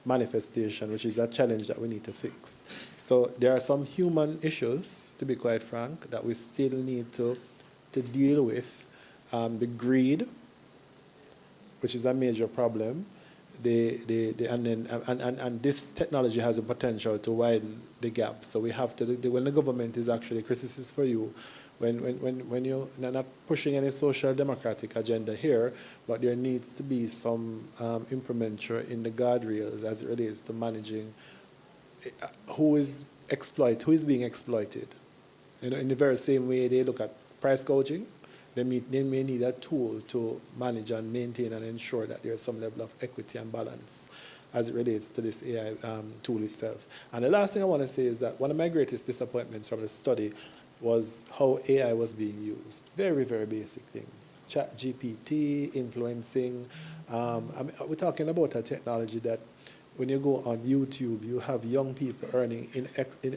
manifestation, which is a challenge that we need to fix. So there are some human issues, to be quite frank, that we still need to deal with. The greed, which is a major problem. And this technology has a potential to widen the gap. So we have to, when the government is actually, Chris, this is for you, when you're not pushing any social democratic agenda here, but there needs to be some implementation in the guardrails as it relates to managing who is being exploited. You know, in the very same way they look at price gouging, they may need a tool to manage and maintain and ensure that there's some level of equity and balance as it relates to this AI tool itself. And the last thing I want to say is that one of my greatest disappointments from the study was how AI was being used. Very, very basic things. Chat GPT, influencing. We're talking about a technology that when you go on YouTube, you have young people earning in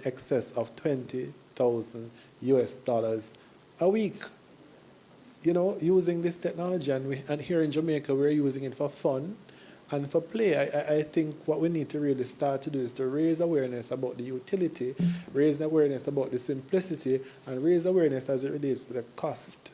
excess of $20,000 US a week, you know, using this technology. And here in Jamaica, we're using it for fun and for play. I think what we need to really start to do is to raise awareness about the utility, raise awareness about the simplicity, and raise awareness as it relates to the cost,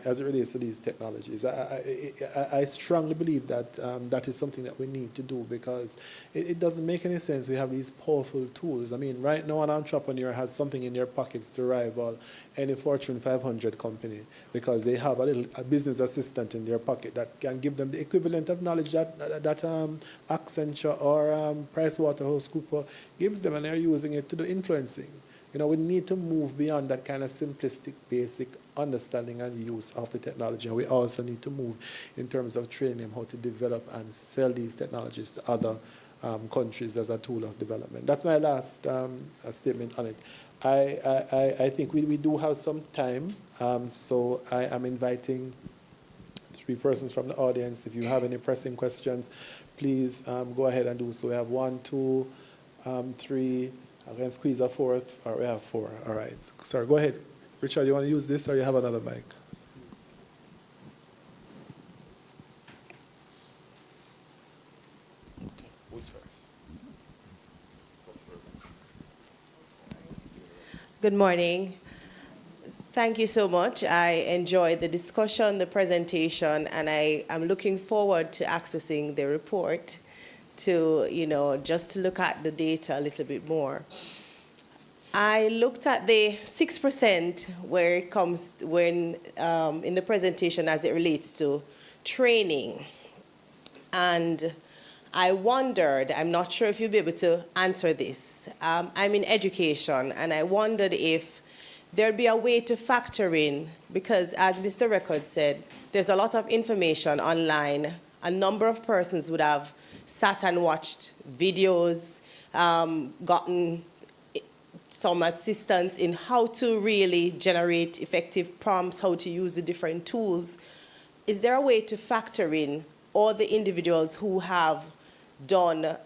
as it relates to these technologies. I strongly believe that that is something that we need to do, because it doesn't make any sense. We have these powerful tools. I mean, right now an entrepreneur has something in their pockets to rival any Fortune 500 company, because they have a business assistant in their pocket that can give them the equivalent of knowledge that Accenture or PricewaterhouseCoopers gives them, and they're using it to do influencing. You know, we need to move beyond that kind of simplistic, basic understanding and use of the technology. And we also need to move in terms of training them how to develop and sell these technologies to other countries as a tool of development. That's my last statement on it. I think we do have some time, so I am inviting 3 persons from the audience. If you have any pressing questions, please go ahead and do so. We have 1, 2, 3. I can squeeze a 4th, or we have 4. All right. Sorry, go ahead. Richard, you want to use this, or you have another mic? Okay. Who's first? Good morning. Thank you so much. I enjoyed the discussion, the presentation, and I am looking forward to accessing the report to, you know, just to look at the data a little bit more. I looked at the 6% where it comes when in the presentation as it relates to training. And I wondered, I'm not sure if you'll be able to answer this. I'm in education, and I wondered if there'd be a way to factor in, because as Mr. Record said, there's a lot of information online. A number of persons would have sat and watched videos, gotten some assistance in how to really generate effective prompts, how to use the different tools. Is there a way to factor in all the individuals who have done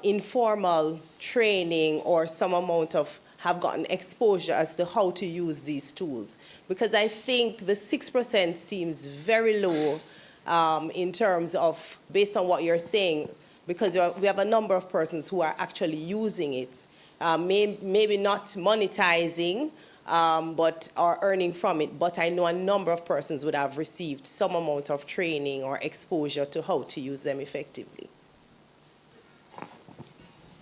informal training or some amount of have gotten exposure as to how to use these tools? Because I think the 6% seems very low in terms of, based on what you're saying, because we have a number of persons who are actually using it, maybe not monetizing, but are earning from it. But I know a number of persons would have received some amount of training or exposure to how to use them effectively.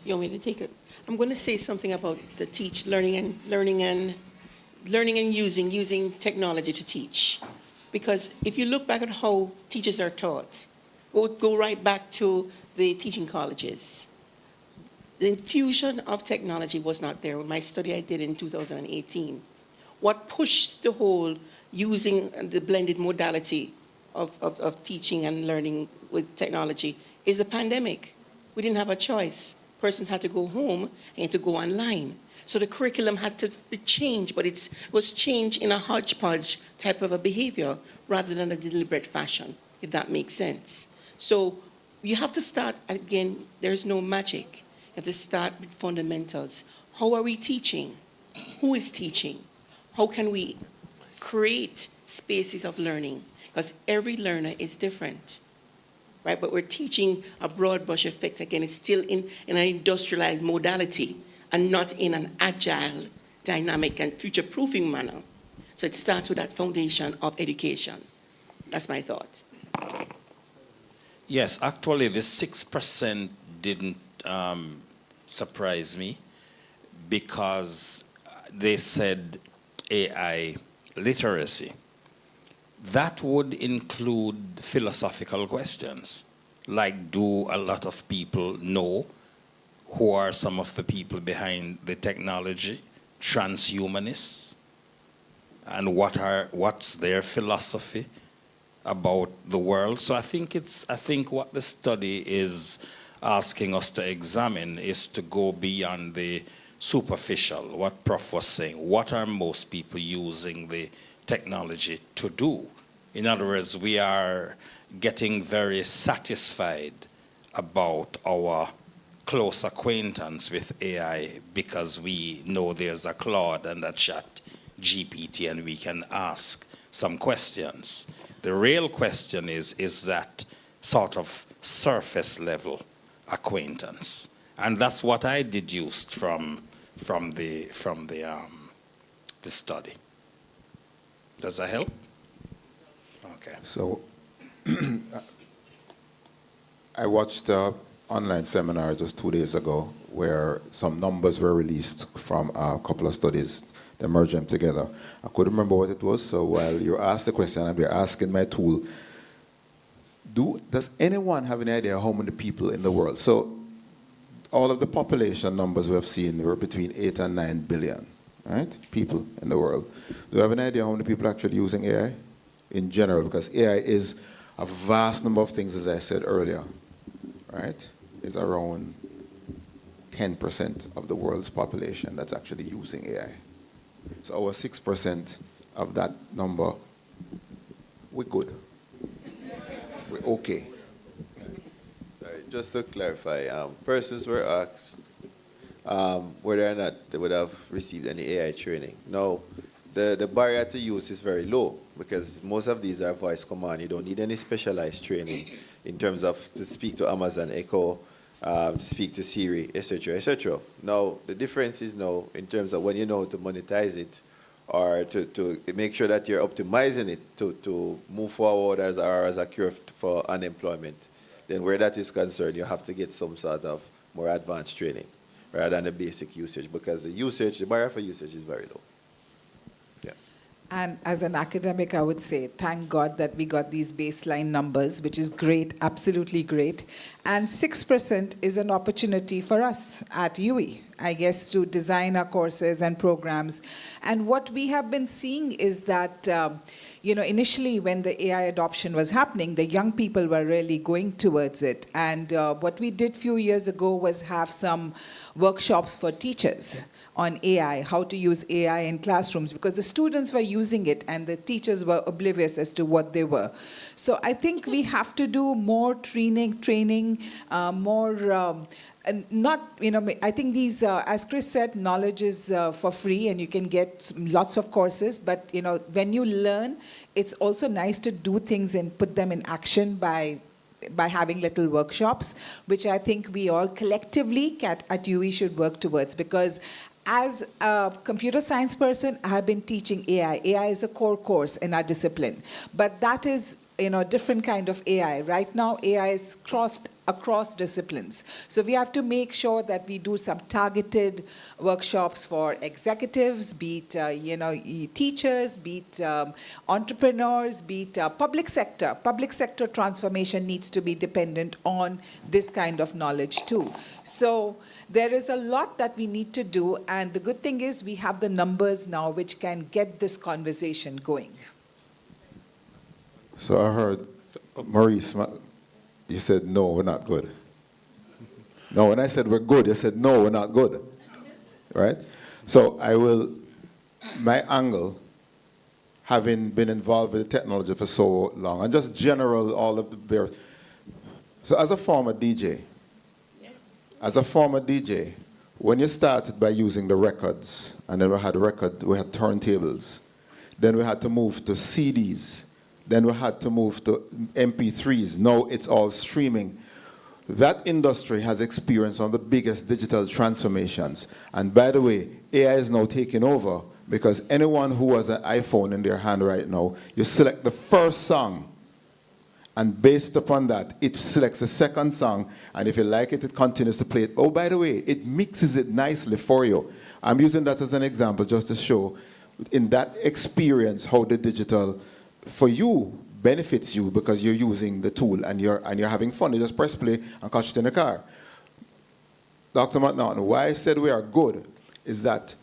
You want me to take it? I'm going to say something about the learning and learning and using technology to teach. Because if you look back at how teachers are taught, go right back to the teaching colleges. The infusion of technology was not there. My study I did in 2018. What pushed the whole using the blended modality of teaching and learning with technology is the pandemic. We didn't have a choice. Persons had to go home and had to go online. So the curriculum had to be changed, but it was changed in a hodgepodge type of a behavior rather than a deliberate fashion, if that makes sense. So you have to start, again, there's no magic. You have to start with fundamentals. How are we teaching? Who is teaching? How can we create spaces of learning? Because every learner is different, right? But we're teaching a broad brush effect. Again, it's still in an industrialized modality and not in an agile, dynamic, and future-proofing manner. So it starts with that foundation of education. That's my thought. Yes, actually, the 6% didn't surprise me because they said AI literacy. That would include philosophical questions, like do a lot of people know who are some of the people behind the technology, transhumanists, and what's their philosophy about the world. So I think what the study is asking us to examine is to go beyond the superficial, what Prof was saying. What are most people using the technology to do? In other words, we are getting very satisfied about our close acquaintance with AI because we know there's a Claude and a Chat GPT and we can ask some questions. The real question is that sort of surface level acquaintance. And that's what I deduced from the study. Does that help? Okay. So I watched an online seminar just 2 days ago where some numbers were released from a couple of studies. They merged them together. I couldn't remember what it was, so while you asked the question, I'll be asking my tool, does anyone have any idea how many people in the world? So all of the population numbers we have seen were between 8 and 9 billion, right? People in the world. Do you have an idea how many people are actually using AI in general? Because AI is a vast number of things, as I said earlier, right? It's around 10% of the world's population that's actually using AI. So our 6% of that number, we're good. We're okay. Just to clarify, persons were asked whether or not they would have received any AI training. Now, the barrier to use is very low because most of these are voice command. You don't need any specialized training in terms of to speak to Amazon Echo, to speak to Siri, etc., etc. Now, the difference is now in terms of when you know to monetize it or to make sure that you're optimizing it to move forward as a cure for unemployment. Then where that is concerned, you have to get some sort of more advanced training rather than the basic usage because the barrier for usage is very low. Yeah. And as an academic, I would say, thank God that we got these baseline numbers, which is great, absolutely great. And 6% is an opportunity for us at UE, I guess, to design our courses and programs. And what we have been seeing is that, initially when the AI adoption was happening, the young people were really going towards it. And what we did a few years ago was have some workshops for teachers on AI, how to use AI in classrooms, because the students were using it and the teachers were oblivious as to what they were. So I think we have to do more training, more, I think these, as Chris said, knowledge is for free and you can get lots of courses, but when you learn, it's also nice to do things and put them in action by having little workshops, which I think we all collectively at UE should work towards, because as a computer science person, I have been teaching AI. AI is a core course in our discipline. But that is different kind of AI. Right now, AI is crossed across disciplines. So we have to make sure that we do some targeted workshops for executives, be it teachers, be it entrepreneurs, be it public sector. Public sector transformation needs to be dependent on this kind of knowledge too. So there is a lot that we need to do, and the good thing is we have the numbers now which can get this conversation going. So I heard, Maurice, you said, no, we're not good. No, when I said we're good, you said, no, we're not good. Right? So my angle, having been involved with technology for so long, and just general, all of the various. So as a former DJ, when you started by using the records, and then we had turntables, then we had to move to CDs, then we had to move to MP3s. Now it's all streaming. That industry has experienced one of the biggest digital transformations. And by the way, AI is now taking over, because anyone who has an iPhone in their hand right now, you select the first song, and based upon that, it selects the second song, and if you like it, it continues to play it. Oh, by the way, it mixes it nicely for you. I'm using that as an example just to show in that experience how the digital, for you, benefits you because you're using the tool and you're having fun. You just press play and catch it in the car. Dr. McNaughton, why I said we are good is that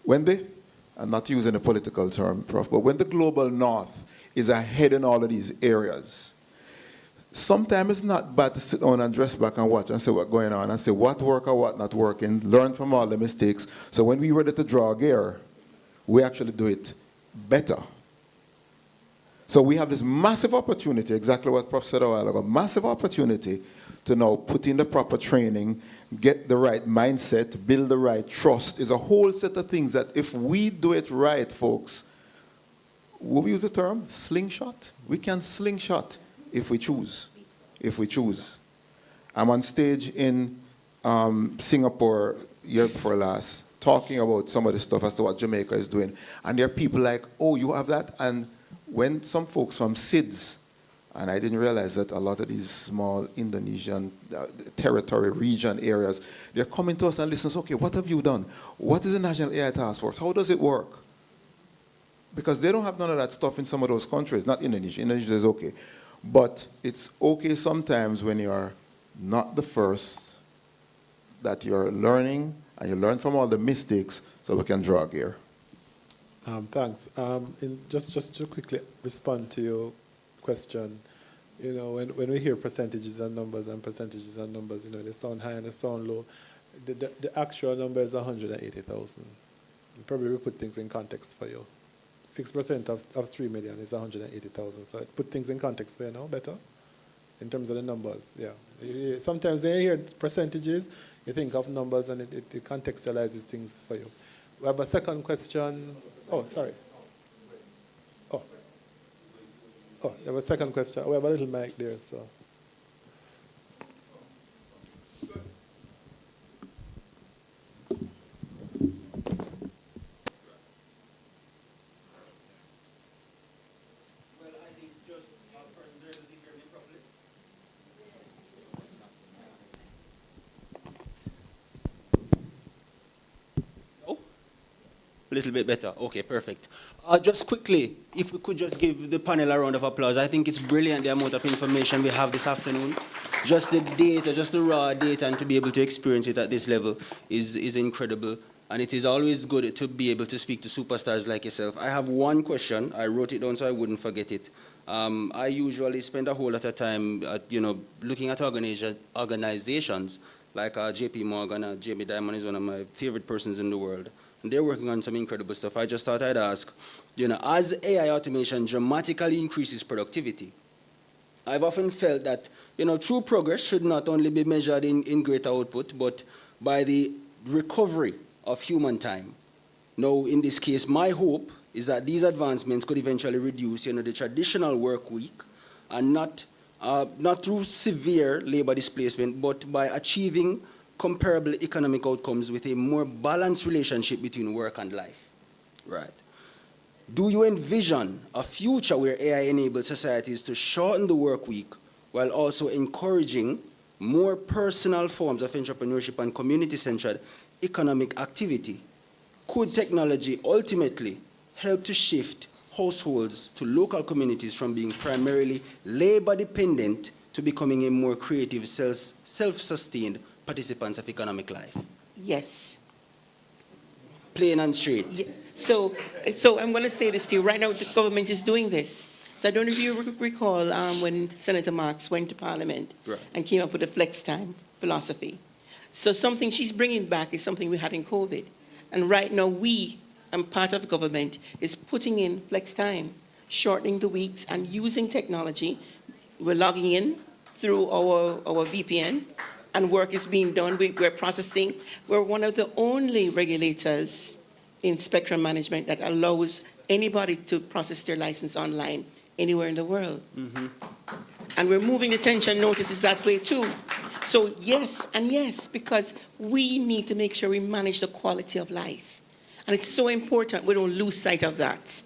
I'm not using a political term, Prof, but when the global north is ahead in all of these areas, sometimes it's not bad to sit down and dress back and watch and see what's going on and say what work or what not working, learn from all the mistakes. So when we're ready to draw gear, we actually do it better. So we have this massive opportunity, exactly what Prof said a while ago, massive opportunity to now put in the proper training, get the right mindset, build the right trust. Is a whole set of things that if we do it right, folks, will we use the term slingshot? We can slingshot if we choose. If we choose. I'm on stage in Singapore year before last, talking about some of the stuff as to what Jamaica is doing. And there are people like, oh, you have that? And when some folks from SIDS, and I didn't realize that a lot of these small Indonesian territory region areas, they're coming to us and listening, okay, what have you done? What is the National AI Task Force? How does it work? Because they don't have none of that stuff in some of those countries, not Indonesia. Indonesia is okay. But it's okay sometimes when you're not the first, that you're learning, and you learn from all the mistakes so we can draw gear. Thanks. Just to quickly respond to your question, when we hear percentages and numbers, they sound high and they sound low. The actual number is 180,000. Probably we put things in context for you. 6% of 3 million is 180,000. So it put things in context for you now better in terms of the numbers. Yeah. Sometimes when you hear percentages, you think of numbers and it contextualizes things for you. We have a second question. Oh, sorry. Oh, there was a second question. We have a little mic there, so. A little bit better. Okay, perfect. Just quickly, if we could just give the panel a round of applause. I think it's brilliant the amount of information we have this afternoon. Just the data, just the raw data, and to be able to experience it at this level is incredible. And it is always good to be able to speak to superstars like yourself. I have one question. I wrote it down so I wouldn't forget it. I usually spend a whole lot of time, looking at organizations like JP Morgan. Jamie Dimon is one of my favorite persons in the world. And they're working on some incredible stuff. I just thought I'd ask, as AI automation dramatically increases productivity, I've often felt that, true progress should not only be measured in greater output, but by the recovery of human time. Now, in this case, my hope is that these advancements could eventually reduce, the traditional work week, and not through severe labor displacement, but by achieving comparable economic outcomes with a more balanced relationship between work and life. Right. Do you envision a future where AI enables societies to shorten the work week while also encouraging more personal forms of entrepreneurship and community-centered economic activity? Could technology ultimately help to shift households to local communities from being primarily labor-dependent to becoming a more creative, self-sustained participants of economic life? Yes. Plain and straight. Yeah. So I'm going to say this to you. Right now, the government is doing this. So I don't know if you recall when Senator Marks went to Parliament and came up with the flex time philosophy. So something she's bringing back is something we had in COVID. And right now, we, and part of the government, is putting in flex time, shortening the weeks and using technology. We're logging in through our VPN, and work is being done. We're processing. We're one of the only regulators in spectrum management that allows anybody to process their license online anywhere in the world. Mm-hmm. And we're moving detention notices that way too. So yes, and yes, because we need to make sure we manage the quality of life. And it's so important we don't lose sight of that.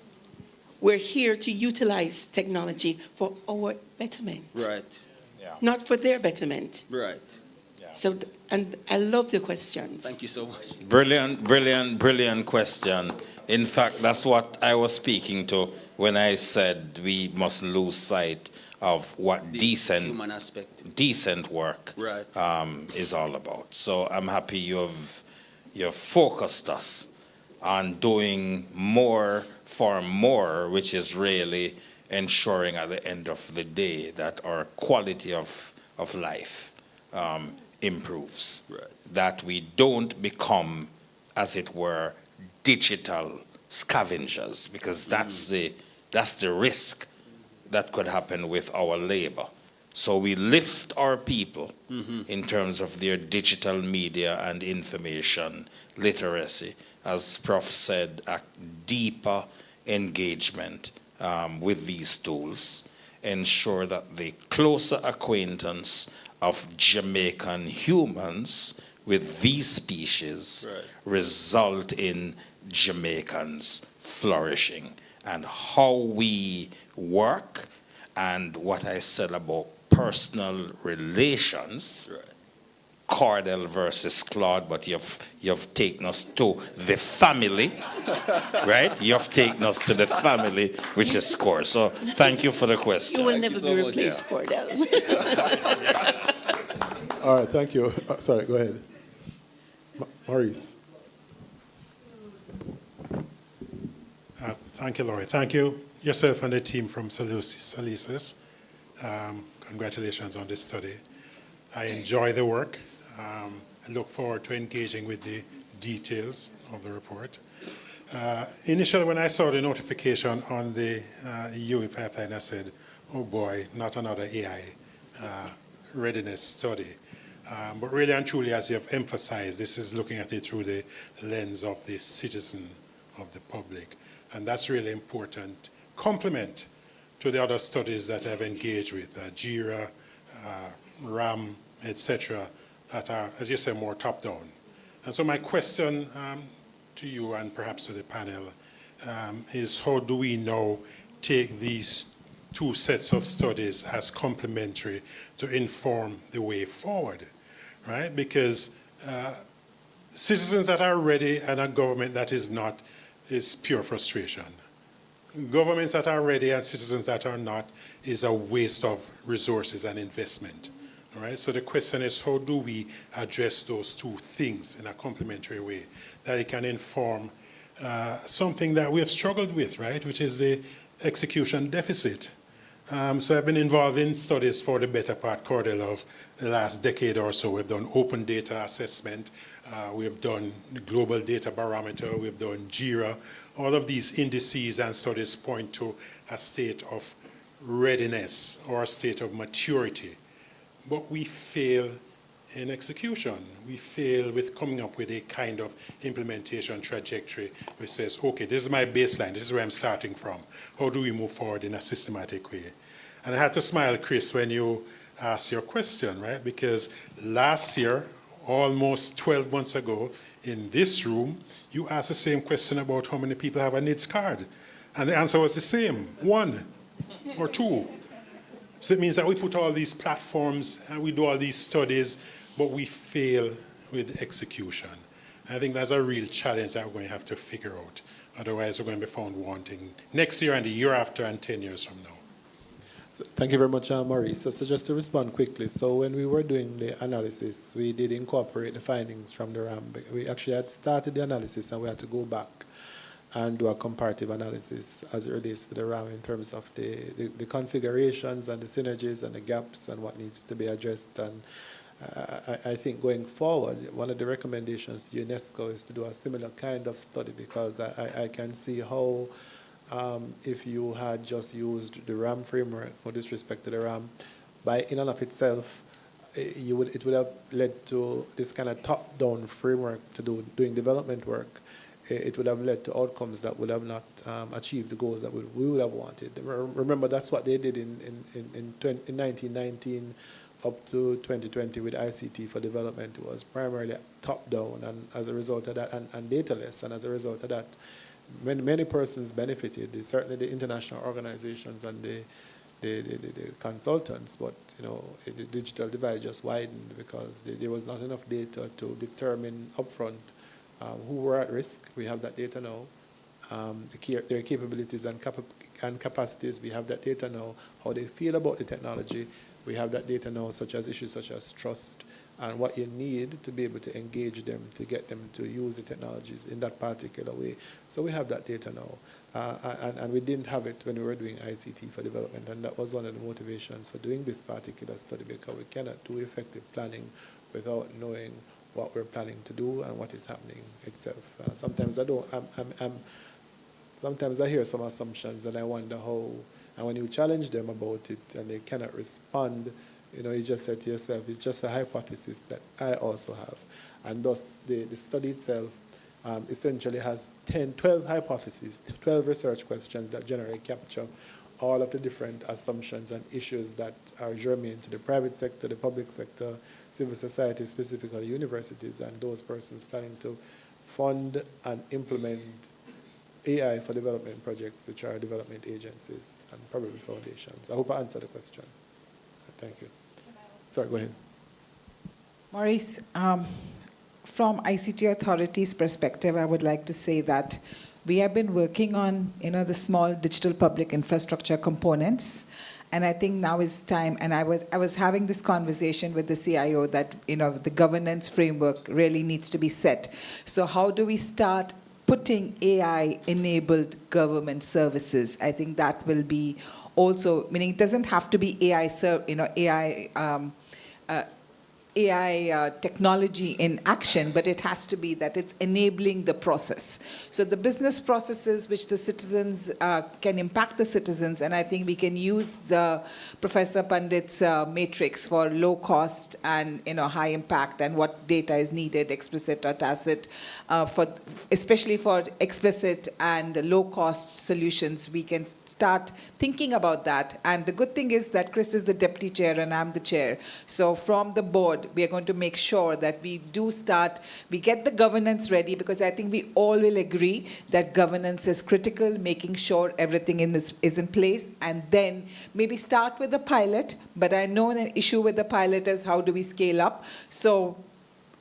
We're here to utilize technology for our betterment. Right. Yeah. Not for their betterment. Right. So, and I love the questions. Thank you so much. Brilliant, brilliant, brilliant question. In fact, that's what I was speaking to when I said we must lose sight of what The decent human aspect. Decent work Right. is all about. So I'm happy you've focused us on doing more for more, which is really ensuring at the end of the day that our quality of life improves. Right. That we don't become, as it were, digital scavengers, because that's the risk that could happen with our labor. So we lift our people in terms of their digital media and information literacy. As Prof said, a deeper engagement with these tools, ensure that the closer acquaintance of Jamaican humans with these species result in Jamaicans flourishing. And how we work and what I said about personal relations, Cordell versus Claude, but you've taken us to the family, right? You've taken us to the family, which is core. So thank you for the question. You will never be replaced, Cordell. All right, thank you. Sorry, go ahead. Maurice. Thank you, Laurie. Thank you, yourself and the team from SALISES. Congratulations on this study. I enjoy the work. I look forward to engaging with the details of the report. Initially, when I saw the notification on the UE pipeline, I said, oh boy, not another AI readiness study. But really and truly, as you have emphasized, this is looking at it through the lens of the citizen, of the public. And that's really important complement to the other studies that I've engaged with, JIRA, RAM, etc., that are, as you say, more top-down. And so my question to you and perhaps to the panel is how do we now take these two sets of studies as complementary to inform the way forward, right? Because citizens that are ready and a government that is not is pure frustration. Governments that are ready and citizens that are not is a waste of resources and investment. All right? So the question is, how do we address those two things in a complementary way that it can inform something that we have struggled with, right, which is the execution deficit. So I've been involved in studies for the better part, Cordell, of the last decade or so. We've done open data assessment. We've done the global data barometer. We've done JIRA. All of these indices and studies point to a state of readiness or a state of maturity. But we fail in execution. We fail with coming up with a kind of implementation trajectory which says, okay, this is my baseline. This is where I'm starting from. How do we move forward in a systematic way? And I had to smile, Chris, when you asked your question, right? Because last year, almost 12 months ago, in this room, you asked the same question about how many people have a NIDS card. And the answer was the same, 1 or 2. So it means that we put all these platforms and we do all these studies, but we fail with execution. And I think that's a real challenge that we're going to have to figure out. Otherwise, we're going to be found wanting next year and the year after and 10 years from now. So, thank you very much, Maurice. So just to respond quickly, so when we were doing the analysis, we did incorporate the findings from the RAM. We actually had started the analysis and we had to go back and do a comparative analysis as it relates to the RAM in terms of the configurations and the synergies and the gaps and what needs to be addressed. And I think going forward, one of the recommendations to UNESCO is to do a similar kind of study, because I can see how if you had just used the RAM framework, with disrespect to the RAM, by in and of itself, it would have led to this kind of top-down framework to doing development work. It would have led to outcomes that would have not achieved the goals that we would have wanted. Remember, that's what they did in 1919 up to 2020 with ICT for development. It was primarily top-down, and as a result of that, and data-less, and as a result of that, many persons benefited. Certainly the international organizations and the consultants, but the digital divide just widened because there was not enough data to determine upfront who were at risk. We have that data now. Their capabilities and capacities, we have that data now. How they feel about the technology, we have that data now, such as issues such as trust and what you need to be able to engage them, to get them to use the technologies in that particular way. So we have that data now. And we didn't have it when we were doing ICT for development, and that was one of the motivations for doing this particular study, because we cannot do effective planning without knowing what we're planning to do and what is happening itself. Sometimes sometimes I hear some assumptions and I wonder how, and when you challenge them about it and they cannot respond, you just say to yourself, it's just a hypothesis that I also have. And thus the study itself essentially has 12 hypotheses, 12 research questions that generally capture all of the different assumptions and issues that are germane to the private sector, the public sector, civil society, specifically universities, and those persons planning to fund and implement AI for development projects, which are development agencies and probably foundations. I hope I answered the question. Thank you. Sorry, go ahead. Maurice, from ICT Authority's perspective, I would like to say that we have been working on, the small digital public infrastructure components, and I think now is time. And I was having this conversation with the CIO that the governance framework really needs to be set. So how do we start putting AI-enabled government services? I think that will be also, meaning it doesn't have to be AI technology in action, but it has to be that it's enabling the process. So the business processes which the citizens can impact the citizens, and I think we can use the Professor Pandit's matrix for low cost and high impact, and what data is needed, explicit or tacit, especially for explicit and low cost solutions. We can start thinking about that. And the good thing is that Chris is the deputy chair and I'm the chair. So from the board, we are going to make sure that we get the governance ready, because I think we all will agree that governance is critical, making sure everything is in place, and then maybe start with a pilot. But I know an issue with the pilot is how do we scale up? So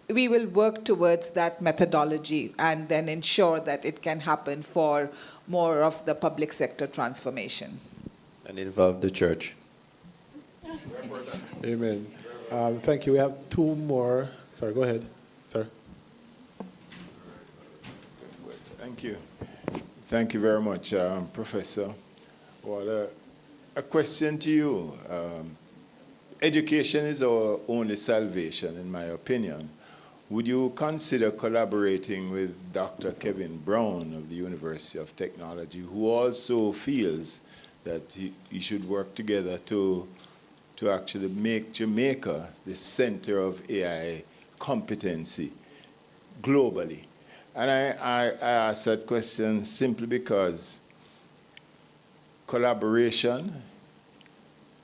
we will work towards that methodology and then ensure that it can happen for more of the public sector transformation. And involve the church. Amen. Thank you. We have two more. Sorry, go ahead, sir. Thank you. Thank you very much, Professor. Well, a question to you. Education is our only salvation, in my opinion. Would you consider collaborating with Dr. Kevin Brown of the University of Technology, who also feels that you should work together to actually make Jamaica the center of AI competency globally? And I ask that question simply because collaboration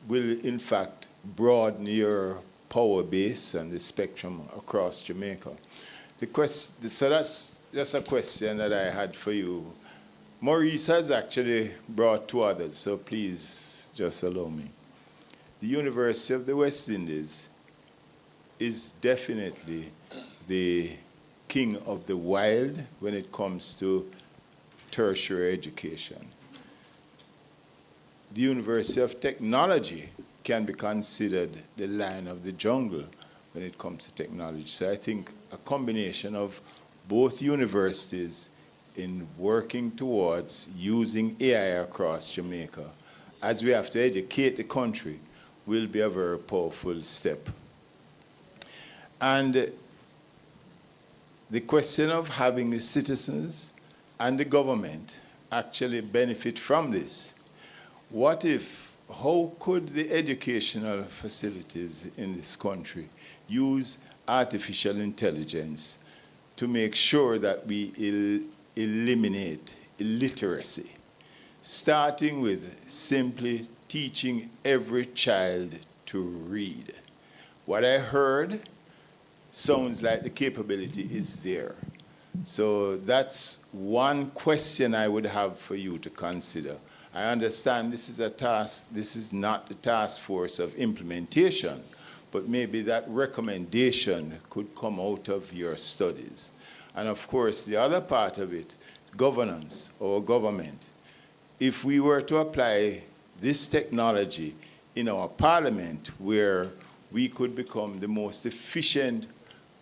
will, in fact, broaden your power base and the spectrum across Jamaica. So that's just a question that I had for you. Maurice has actually brought two others, so please just allow me. The University of the West Indies is definitely the king of the wild when it comes to tertiary education. The University of Technology can be considered the lion of the jungle when it comes to technology. So I think a combination of both universities in working towards using AI across Jamaica, as we have to educate the country, will be a very powerful step. And the question of having the citizens and the government actually benefit from this. How could the educational facilities in this country use artificial intelligence to make sure that we eliminate illiteracy, starting with simply teaching every child to read? What I heard sounds like the capability is there. So that's one question I would have for you to consider. I understand this is a task, this is not the task force of implementation, but maybe that recommendation could come out of your studies. And of course, the other part of it, governance or government. If we were to apply this technology in our parliament, where we could become the most efficient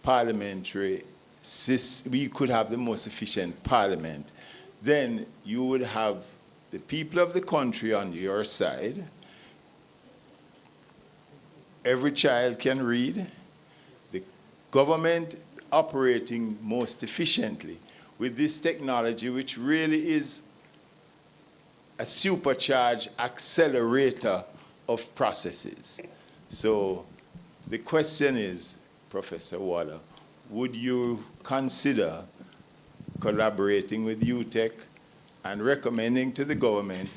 parliamentary system, we could have the most efficient parliament, then you would have the people of the country on your side. Every child can read. The government operating most efficiently with this technology, which really is a supercharged accelerator of processes. So the question is, Professor Waller, would you consider collaborating with UTech and recommending to the government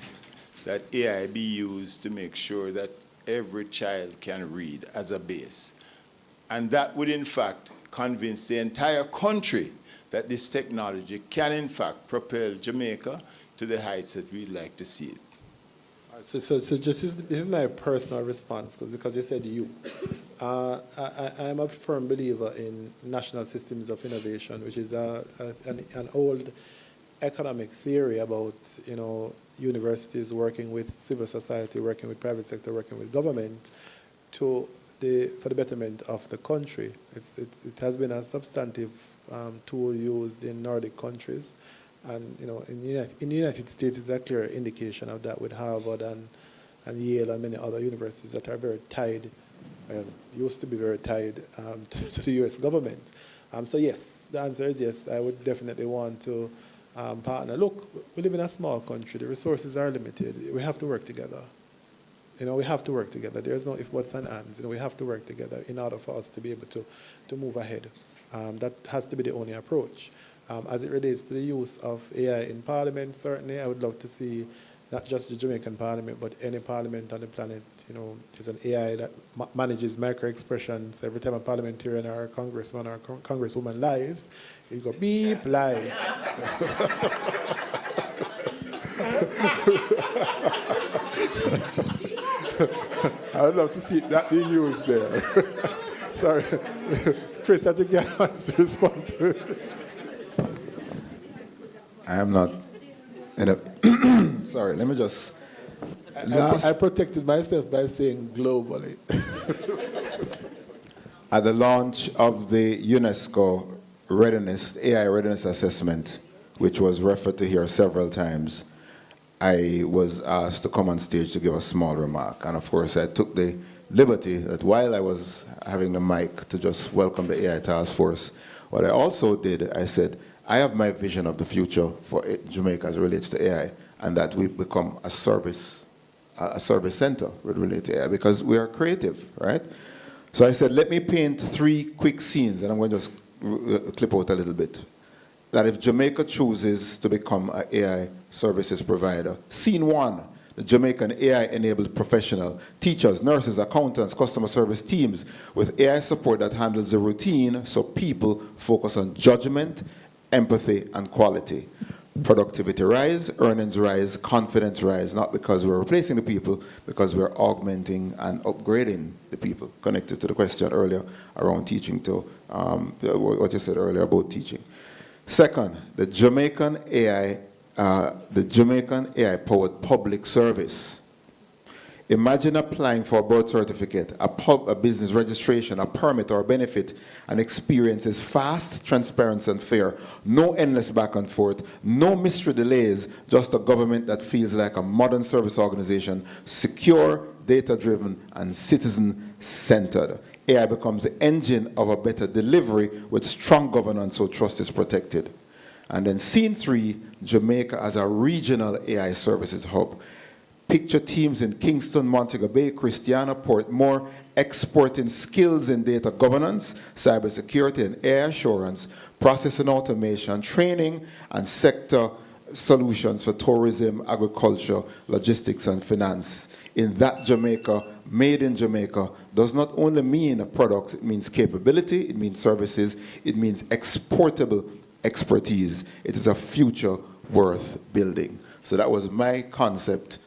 that AI be used to make sure that every child can read as a base? And that would, in fact, convince the entire country that this technology can, in fact, propel Jamaica to the heights that we'd like to see it. So this is my personal response, because you said you. I am a firm believer in national systems of innovation, which is an old economic theory about, universities working with civil society, working with private sector, working with government for the betterment of the country. It has been a substantive tool used in Nordic countries, and in the United States, it's a clear indication of that with Harvard and Yale and many other universities that are very tied, used to be very tied to the U.S. government. So yes, the answer is yes. I would definitely want to partner. Look, we live in a small country. The resources are limited. We have to work together. We have to work together. There's no if, buts, and ands. We have to work together in order for us to be able to move ahead. That has to be the only approach. As it relates to the use of AI in Parliament, certainly I would love to see not just the Jamaican Parliament, but any Parliament on the planet. There's an AI that manages micro-expressions. Every time a parliamentarian or a congressman or a congresswoman lies, you go, beep, lie. I would love to see that being used there. Sorry. Chris, I think you have to respond to it. I am not, sorry, let me just. I protected myself by saying globally. At the launch of the UNESCO Readiness, AI Readiness Assessment, which was referred to here several times, I was asked to come on stage to give a small remark. And of course, I took the liberty that while I was having the mic to just welcome the AI task force, what I also did, I said, I have my vision of the future for Jamaica as it relates to AI, and that we become a service center with related to AI, because we are creative, right? So I said, let me paint 3 quick scenes, and I'm going to just clip out a little bit. That if Jamaica chooses to become an AI services provider, scene 1, the Jamaican AI-enabled professional, teachers, nurses, accountants, customer service teams with AI support that handles the routine so people focus on judgment, empathy, and quality. productivity rise, earnings rise, confidence rise, not because we're replacing the people, because we're augmenting and upgrading the people, connected to the question earlier around teaching to what you said earlier about teaching. Second, the Jamaican AI-powered public service. Imagine applying for a birth certificate, a business registration, a permit or a benefit, and experience is fast, transparent, and fair. No endless back and forth, no mystery delays, just a government that feels like a modern service organization, secure, data-driven, and citizen-centered. AI becomes the engine of a better delivery with strong governance so trust is protected. And then scene 3, Jamaica as a regional AI services hub. Picture teams in Kingston, Montego Bay, Christiana, Portmore, exporting skills in data governance, cybersecurity and AI assurance, process and automation, training, and sector solutions for tourism, agriculture, logistics, and finance. In that Jamaica, made in Jamaica, does not only mean a product, it means capability, it means services, it means exportable expertise. It is a future worth building. So that was my concept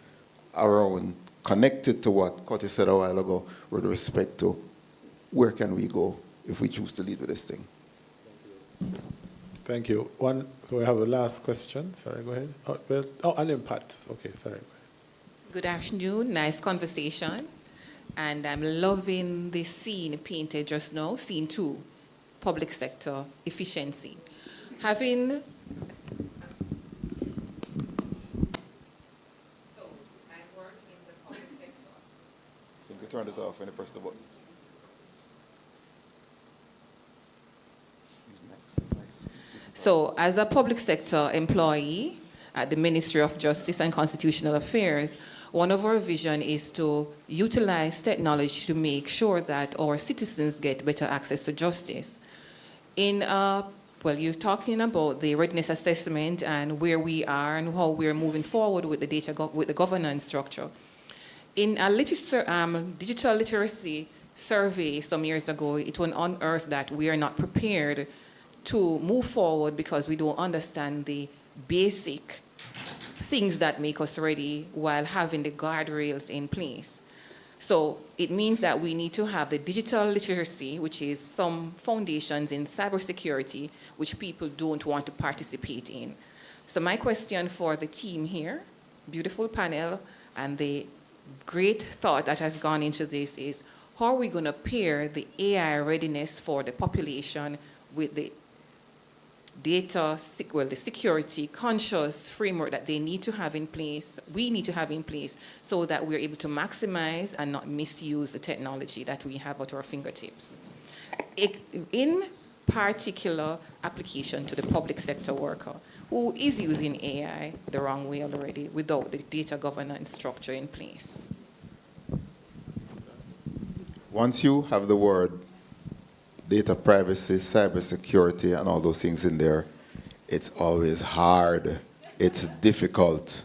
around, connected to what Coty said a while ago with respect to where can we go if we choose to lead with this thing. Thank you. We have a last question. Sorry, go ahead. And then Pat. Okay, sorry. Good afternoon. Nice conversation. And I'm loving the scene painted just now, scene 2, public sector efficiency. Having Turn it off when you press the button. So, as a public sector employee at the Ministry of Justice and Constitutional Affairs, one of our vision is to utilize technology to make sure that our citizens get better access to justice. Well, you're talking about the readiness assessment and where we are and how we're moving forward with the governance structure. In a digital literacy survey some years ago, it was unearthed that we are not prepared to move forward because we don't understand the basic things that make us ready while having the guardrails in place. So it means that we need to have the digital literacy, which is some foundations in cybersecurity, which people don't want to participate in. So my question for the team here, beautiful panel, and the great thought that has gone into this is, how are we going to pair the AI readiness for the population with the the security conscious framework that they need to have in place, we need to have in place, so that we're able to maximize and not misuse the technology that we have at our fingertips. In particular application to the public sector worker who is using AI the wrong way already without the data governance structure in place. Once you have the word data privacy, cybersecurity, and all those things in there, it's always hard. It's difficult.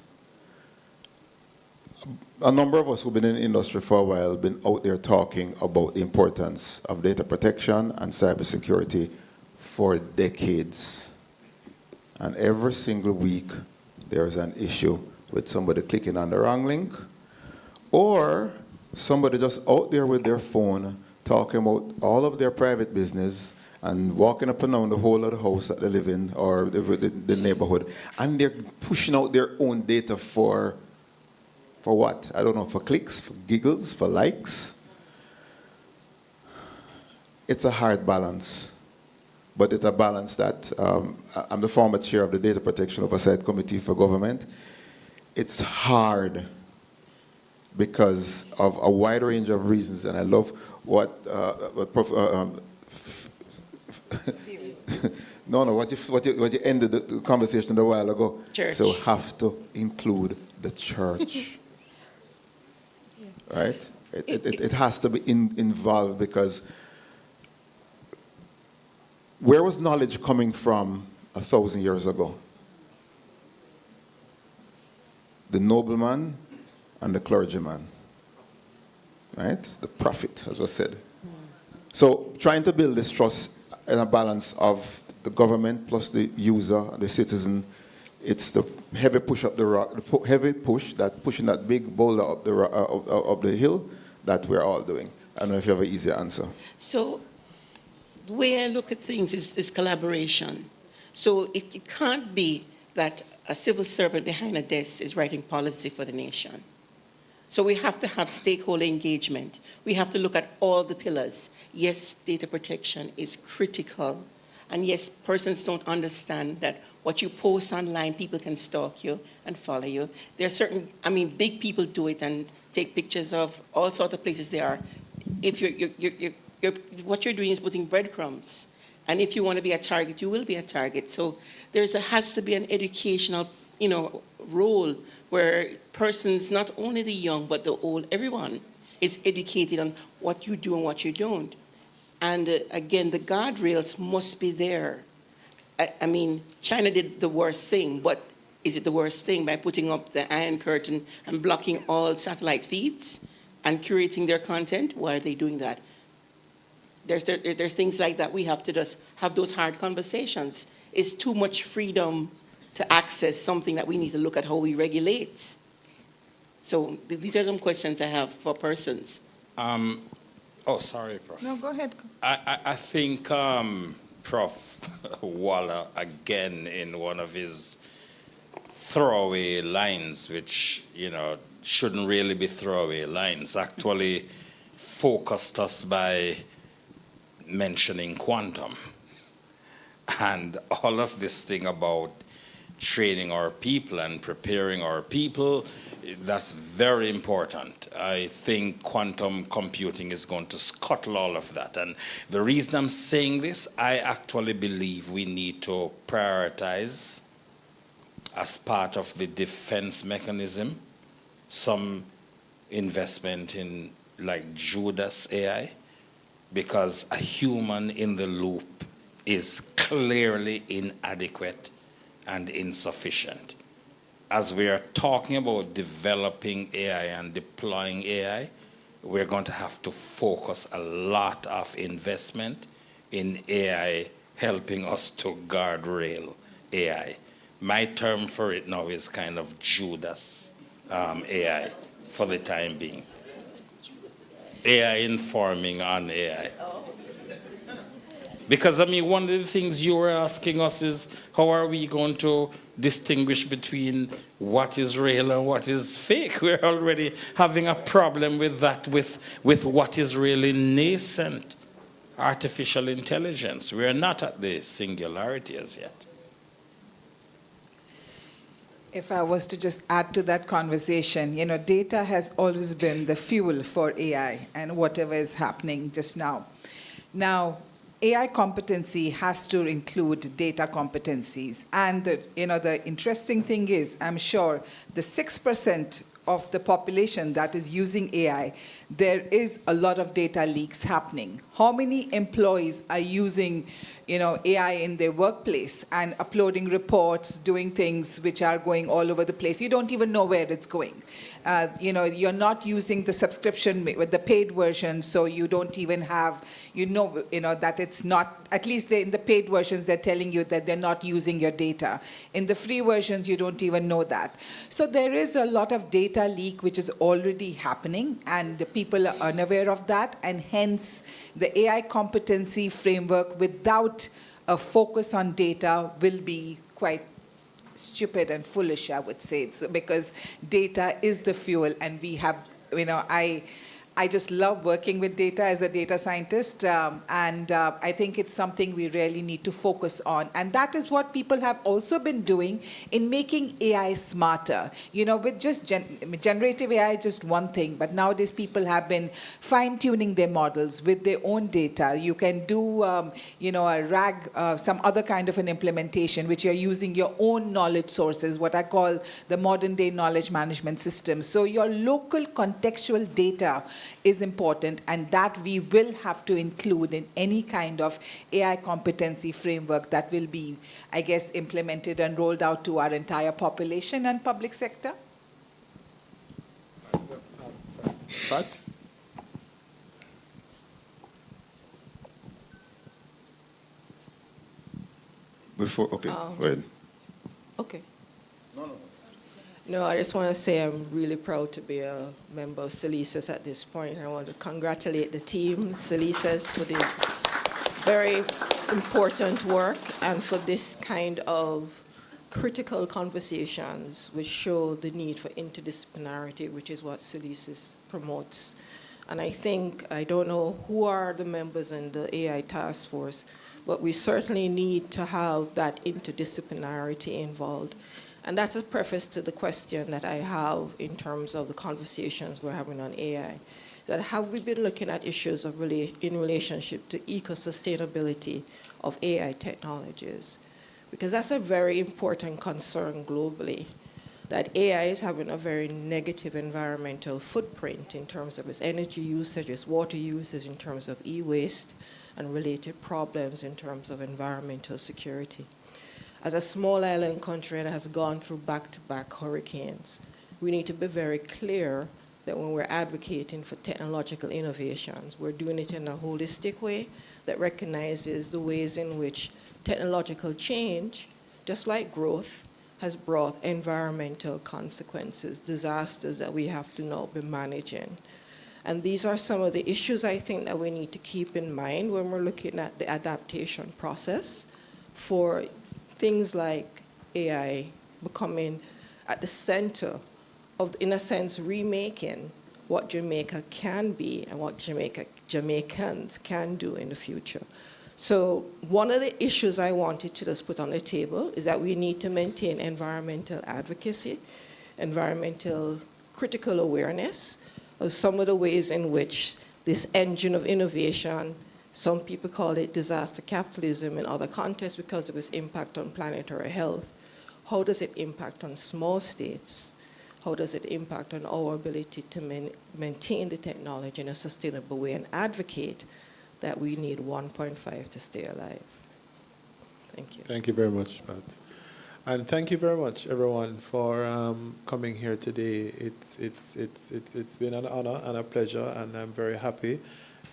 A number of us who've been in the industry for a while have been out there talking about the importance of data protection and cybersecurity for decades. And every single week, there's an issue with somebody clicking on the wrong link, or somebody just out there with their phone talking about all of their private business and walking up and down the whole of the house that they live in or the neighborhood. And they're pushing out their own data for what? I don't know, for clicks, for giggles, for likes. It's a hard balance. But it's a balance that, I'm the former chair of the Data Protection Oversight Committee for Government. It's hard because of a wide range of reasons, and I love what what you ended the conversation a while ago. Church. So have to include the church, right? It has to be involved, because where was knowledge coming from 1,000 years ago? The nobleman and the clergyman, right? The prophet, as was said. So trying to build this trust in a balance of the government plus the user, the citizen, It's the heavy push up the rock, the heavy push, that pushing that big boulder up up the hill, that we're all doing. I don't know if you have an easier answer. So the way I look at things is collaboration. So it can't be that a civil servant behind a desk is writing policy for the nation. So we have to have stakeholder engagement. We have to look at all the pillars. Yes, data protection is critical. And yes, persons don't understand that what you post online, people can stalk you and follow you. There are certain, I mean, big people do it and take pictures of all sorts of places they are. If what you're doing is putting breadcrumbs. And if you want to be a target, you will be a target. So has to be an educational, role where persons, not only the young, but the old, everyone is educated on what you do and what you don't. And again, the guardrails must be there. I mean, China did the worst thing, but is it the worst thing by putting up the Iron Curtain and blocking all satellite feeds and curating their content? Why are they doing that? There's things like that. We have to just have those hard conversations. It's too much freedom to access something that we need to look at how we regulate. So these are some questions I have for persons. Oh, sorry, Prof. No, go ahead. I think Prof. Waller, again, in one of his throwaway lines, which, shouldn't really be throwaway lines, actually focused us by mentioning quantum. And all of this thing about training our people and preparing our people, that's very important. I think quantum computing is going to scuttle all of that. And the reason I'm saying this, I actually believe we need to prioritize, as part of the defense mechanism, some investment in like Judas AI, because a human in the loop is clearly inadequate and insufficient. As we are talking about developing AI and deploying AI, we're going to have to focus a lot of investment in AI helping us to guardrail AI. My term for it now is kind of Judas AI for the time being. AI informing on AI. Because, one of the things you were asking us is, how are we going to distinguish between what is real and what is fake? We're already having a problem with that, with what is really nascent artificial intelligence. We're not at the singularity as yet. If I was to just add to that conversation, data has always been the fuel for AI and whatever is happening just now. Now, AI competency has to include data competencies. And the interesting thing is, I'm sure the 6% of the population that is using AI, there is a lot of data leaks happening. How many employees are using AI in their workplace and uploading reports, doing things which are going all over the place? You don't even know where it's going. You're not using the subscription with the paid version, so you don't even have, that it's not, at least in the paid versions, they're telling you that they're not using your data. In the free versions, you don't even know that. So there is a lot of data leak which is already happening, and people are unaware of that, and hence the AI competency framework without a focus on data will be quite stupid and foolish, I would say, because data is the fuel, and we have, I just love working with data as a data scientist, and I think it's something we really need to focus on. And that is what people have also been doing in making AI smarter. With just generative AI is just one thing, but nowadays people have been fine-tuning their models with their own data. You can do, a RAG, some other kind of an implementation, which you're using your own knowledge sources, what I call the modern-day knowledge management system. So your local contextual data is important, and that we will have to include in any kind of AI competency framework that will be, I guess, implemented and rolled out to our entire population and public sector. Pat? Okay, go ahead. Okay. No, I just want to say I'm really proud to be a member of SALISES at this point. I want to congratulate the team, SALISES, for the very important work and for this kind of critical conversations which show the need for interdisciplinarity, which is what SALISES promotes. And I think, I don't know who are the members in the AI task force, but we certainly need to have that interdisciplinarity involved. And that's a preface to the question that I have in terms of the conversations we're having on AI. That have we been looking at issues of in relationship to eco-sustainability of AI technologies? Because that's a very important concern globally, that AI is having a very negative environmental footprint in terms of its energy usage, its water usage, in terms of e-waste, and related problems in terms of environmental security. As a small island country that has gone through back-to-back hurricanes, we need to be very clear that when we're advocating for technological innovations, we're doing it in a holistic way that recognizes the ways in which technological change, just like growth, has brought environmental consequences, disasters that we have to now be managing. And these are some of the issues I think that we need to keep in mind when we're looking at the adaptation process for things like AI becoming at the center of, in a sense, remaking what Jamaica can be and what Jamaicans can do in the future. So one of the issues I wanted to just put on the table is that we need to maintain environmental advocacy, environmental critical awareness of some of the ways in which this engine of innovation, some people call it disaster capitalism in other contexts because of its impact on planetary health. How does it impact on small states? How does it impact on our ability to maintain the technology in a sustainable way and advocate that we need 1.5 to stay alive? Thank you. Thank you very much, Pat. And thank you very much, everyone, for coming here today. It's been an honor and a pleasure, and I'm very happy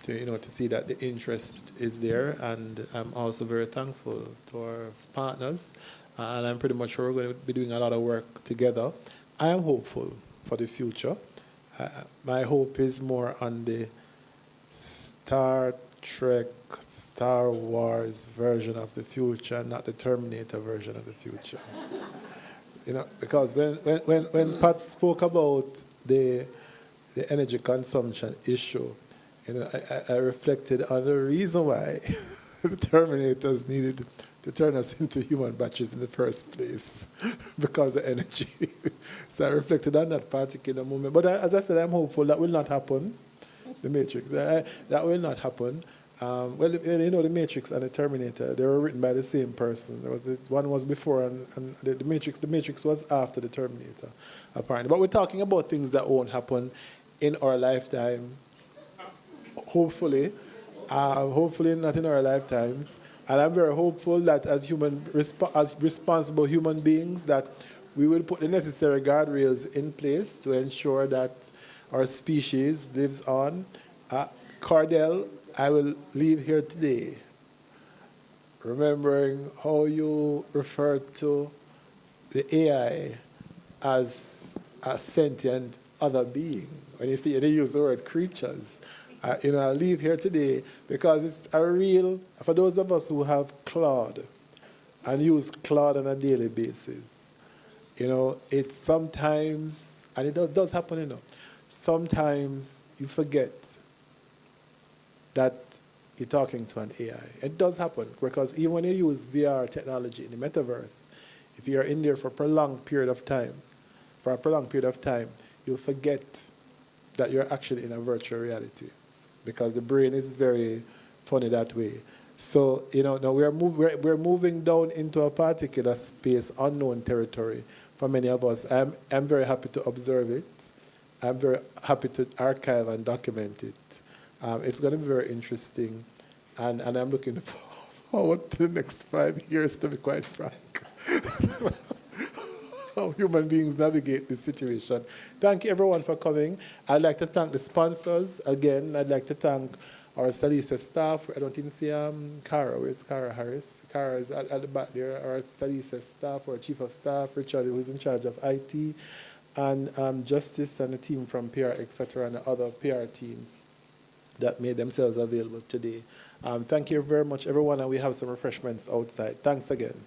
to see that the interest is there, and I'm also very thankful to our partners, and I'm pretty much sure we're going to be doing a lot of work together. I am hopeful for the future. My hope is more on the Star Trek, Star Wars version of the future, not the Terminator version of the future. Because when Pat spoke about the energy consumption issue, I reflected on the reason why the Terminators needed to turn us into human batteries in the first place, because of energy. So I reflected on that particular moment. But as I said, I'm hopeful that will not happen, the Matrix. That will not happen. The Matrix and the Terminator, they were written by the same person. One was before, and the Matrix was after the Terminator, apparently. But we're talking about things that won't happen in our lifetime. Hopefully not in our lifetimes. And I'm very hopeful that as responsible human beings, that we will put the necessary guardrails in place to ensure that our species lives on. Cardell, I will leave here today remembering how you referred to the AI as a sentient other being. When you use the word creatures. I'll leave here today because it's a real, for those of us who have Claude and use Claude on a daily basis, it's sometimes, and it does happen, sometimes you forget that you're talking to an AI. It does happen because even when you use VR technology in the metaverse, if you're in there for a prolonged period of time, you forget that you're actually in a virtual reality, because the brain is very funny that way. So, now we're moving down into a particular space, unknown territory for many of us. I'm very happy to observe it. I'm very happy to archive and document it. It's going to be very interesting, and I'm looking forward to the next 5 years, to be quite frank. How human beings navigate this situation. Thank you, everyone, for coming. I'd like to thank the sponsors. Again, I'd like to thank Our SALISES staff, I don't even see Cara. Where's Cara Harris? Cara is at the back there. Our SALISES staff, our chief of staff, Richard, who's in charge of IT, and Justice and the team from PR, etc., and the other PR team that made themselves available today. Thank you very much, everyone, and we have some refreshments outside. Thanks again.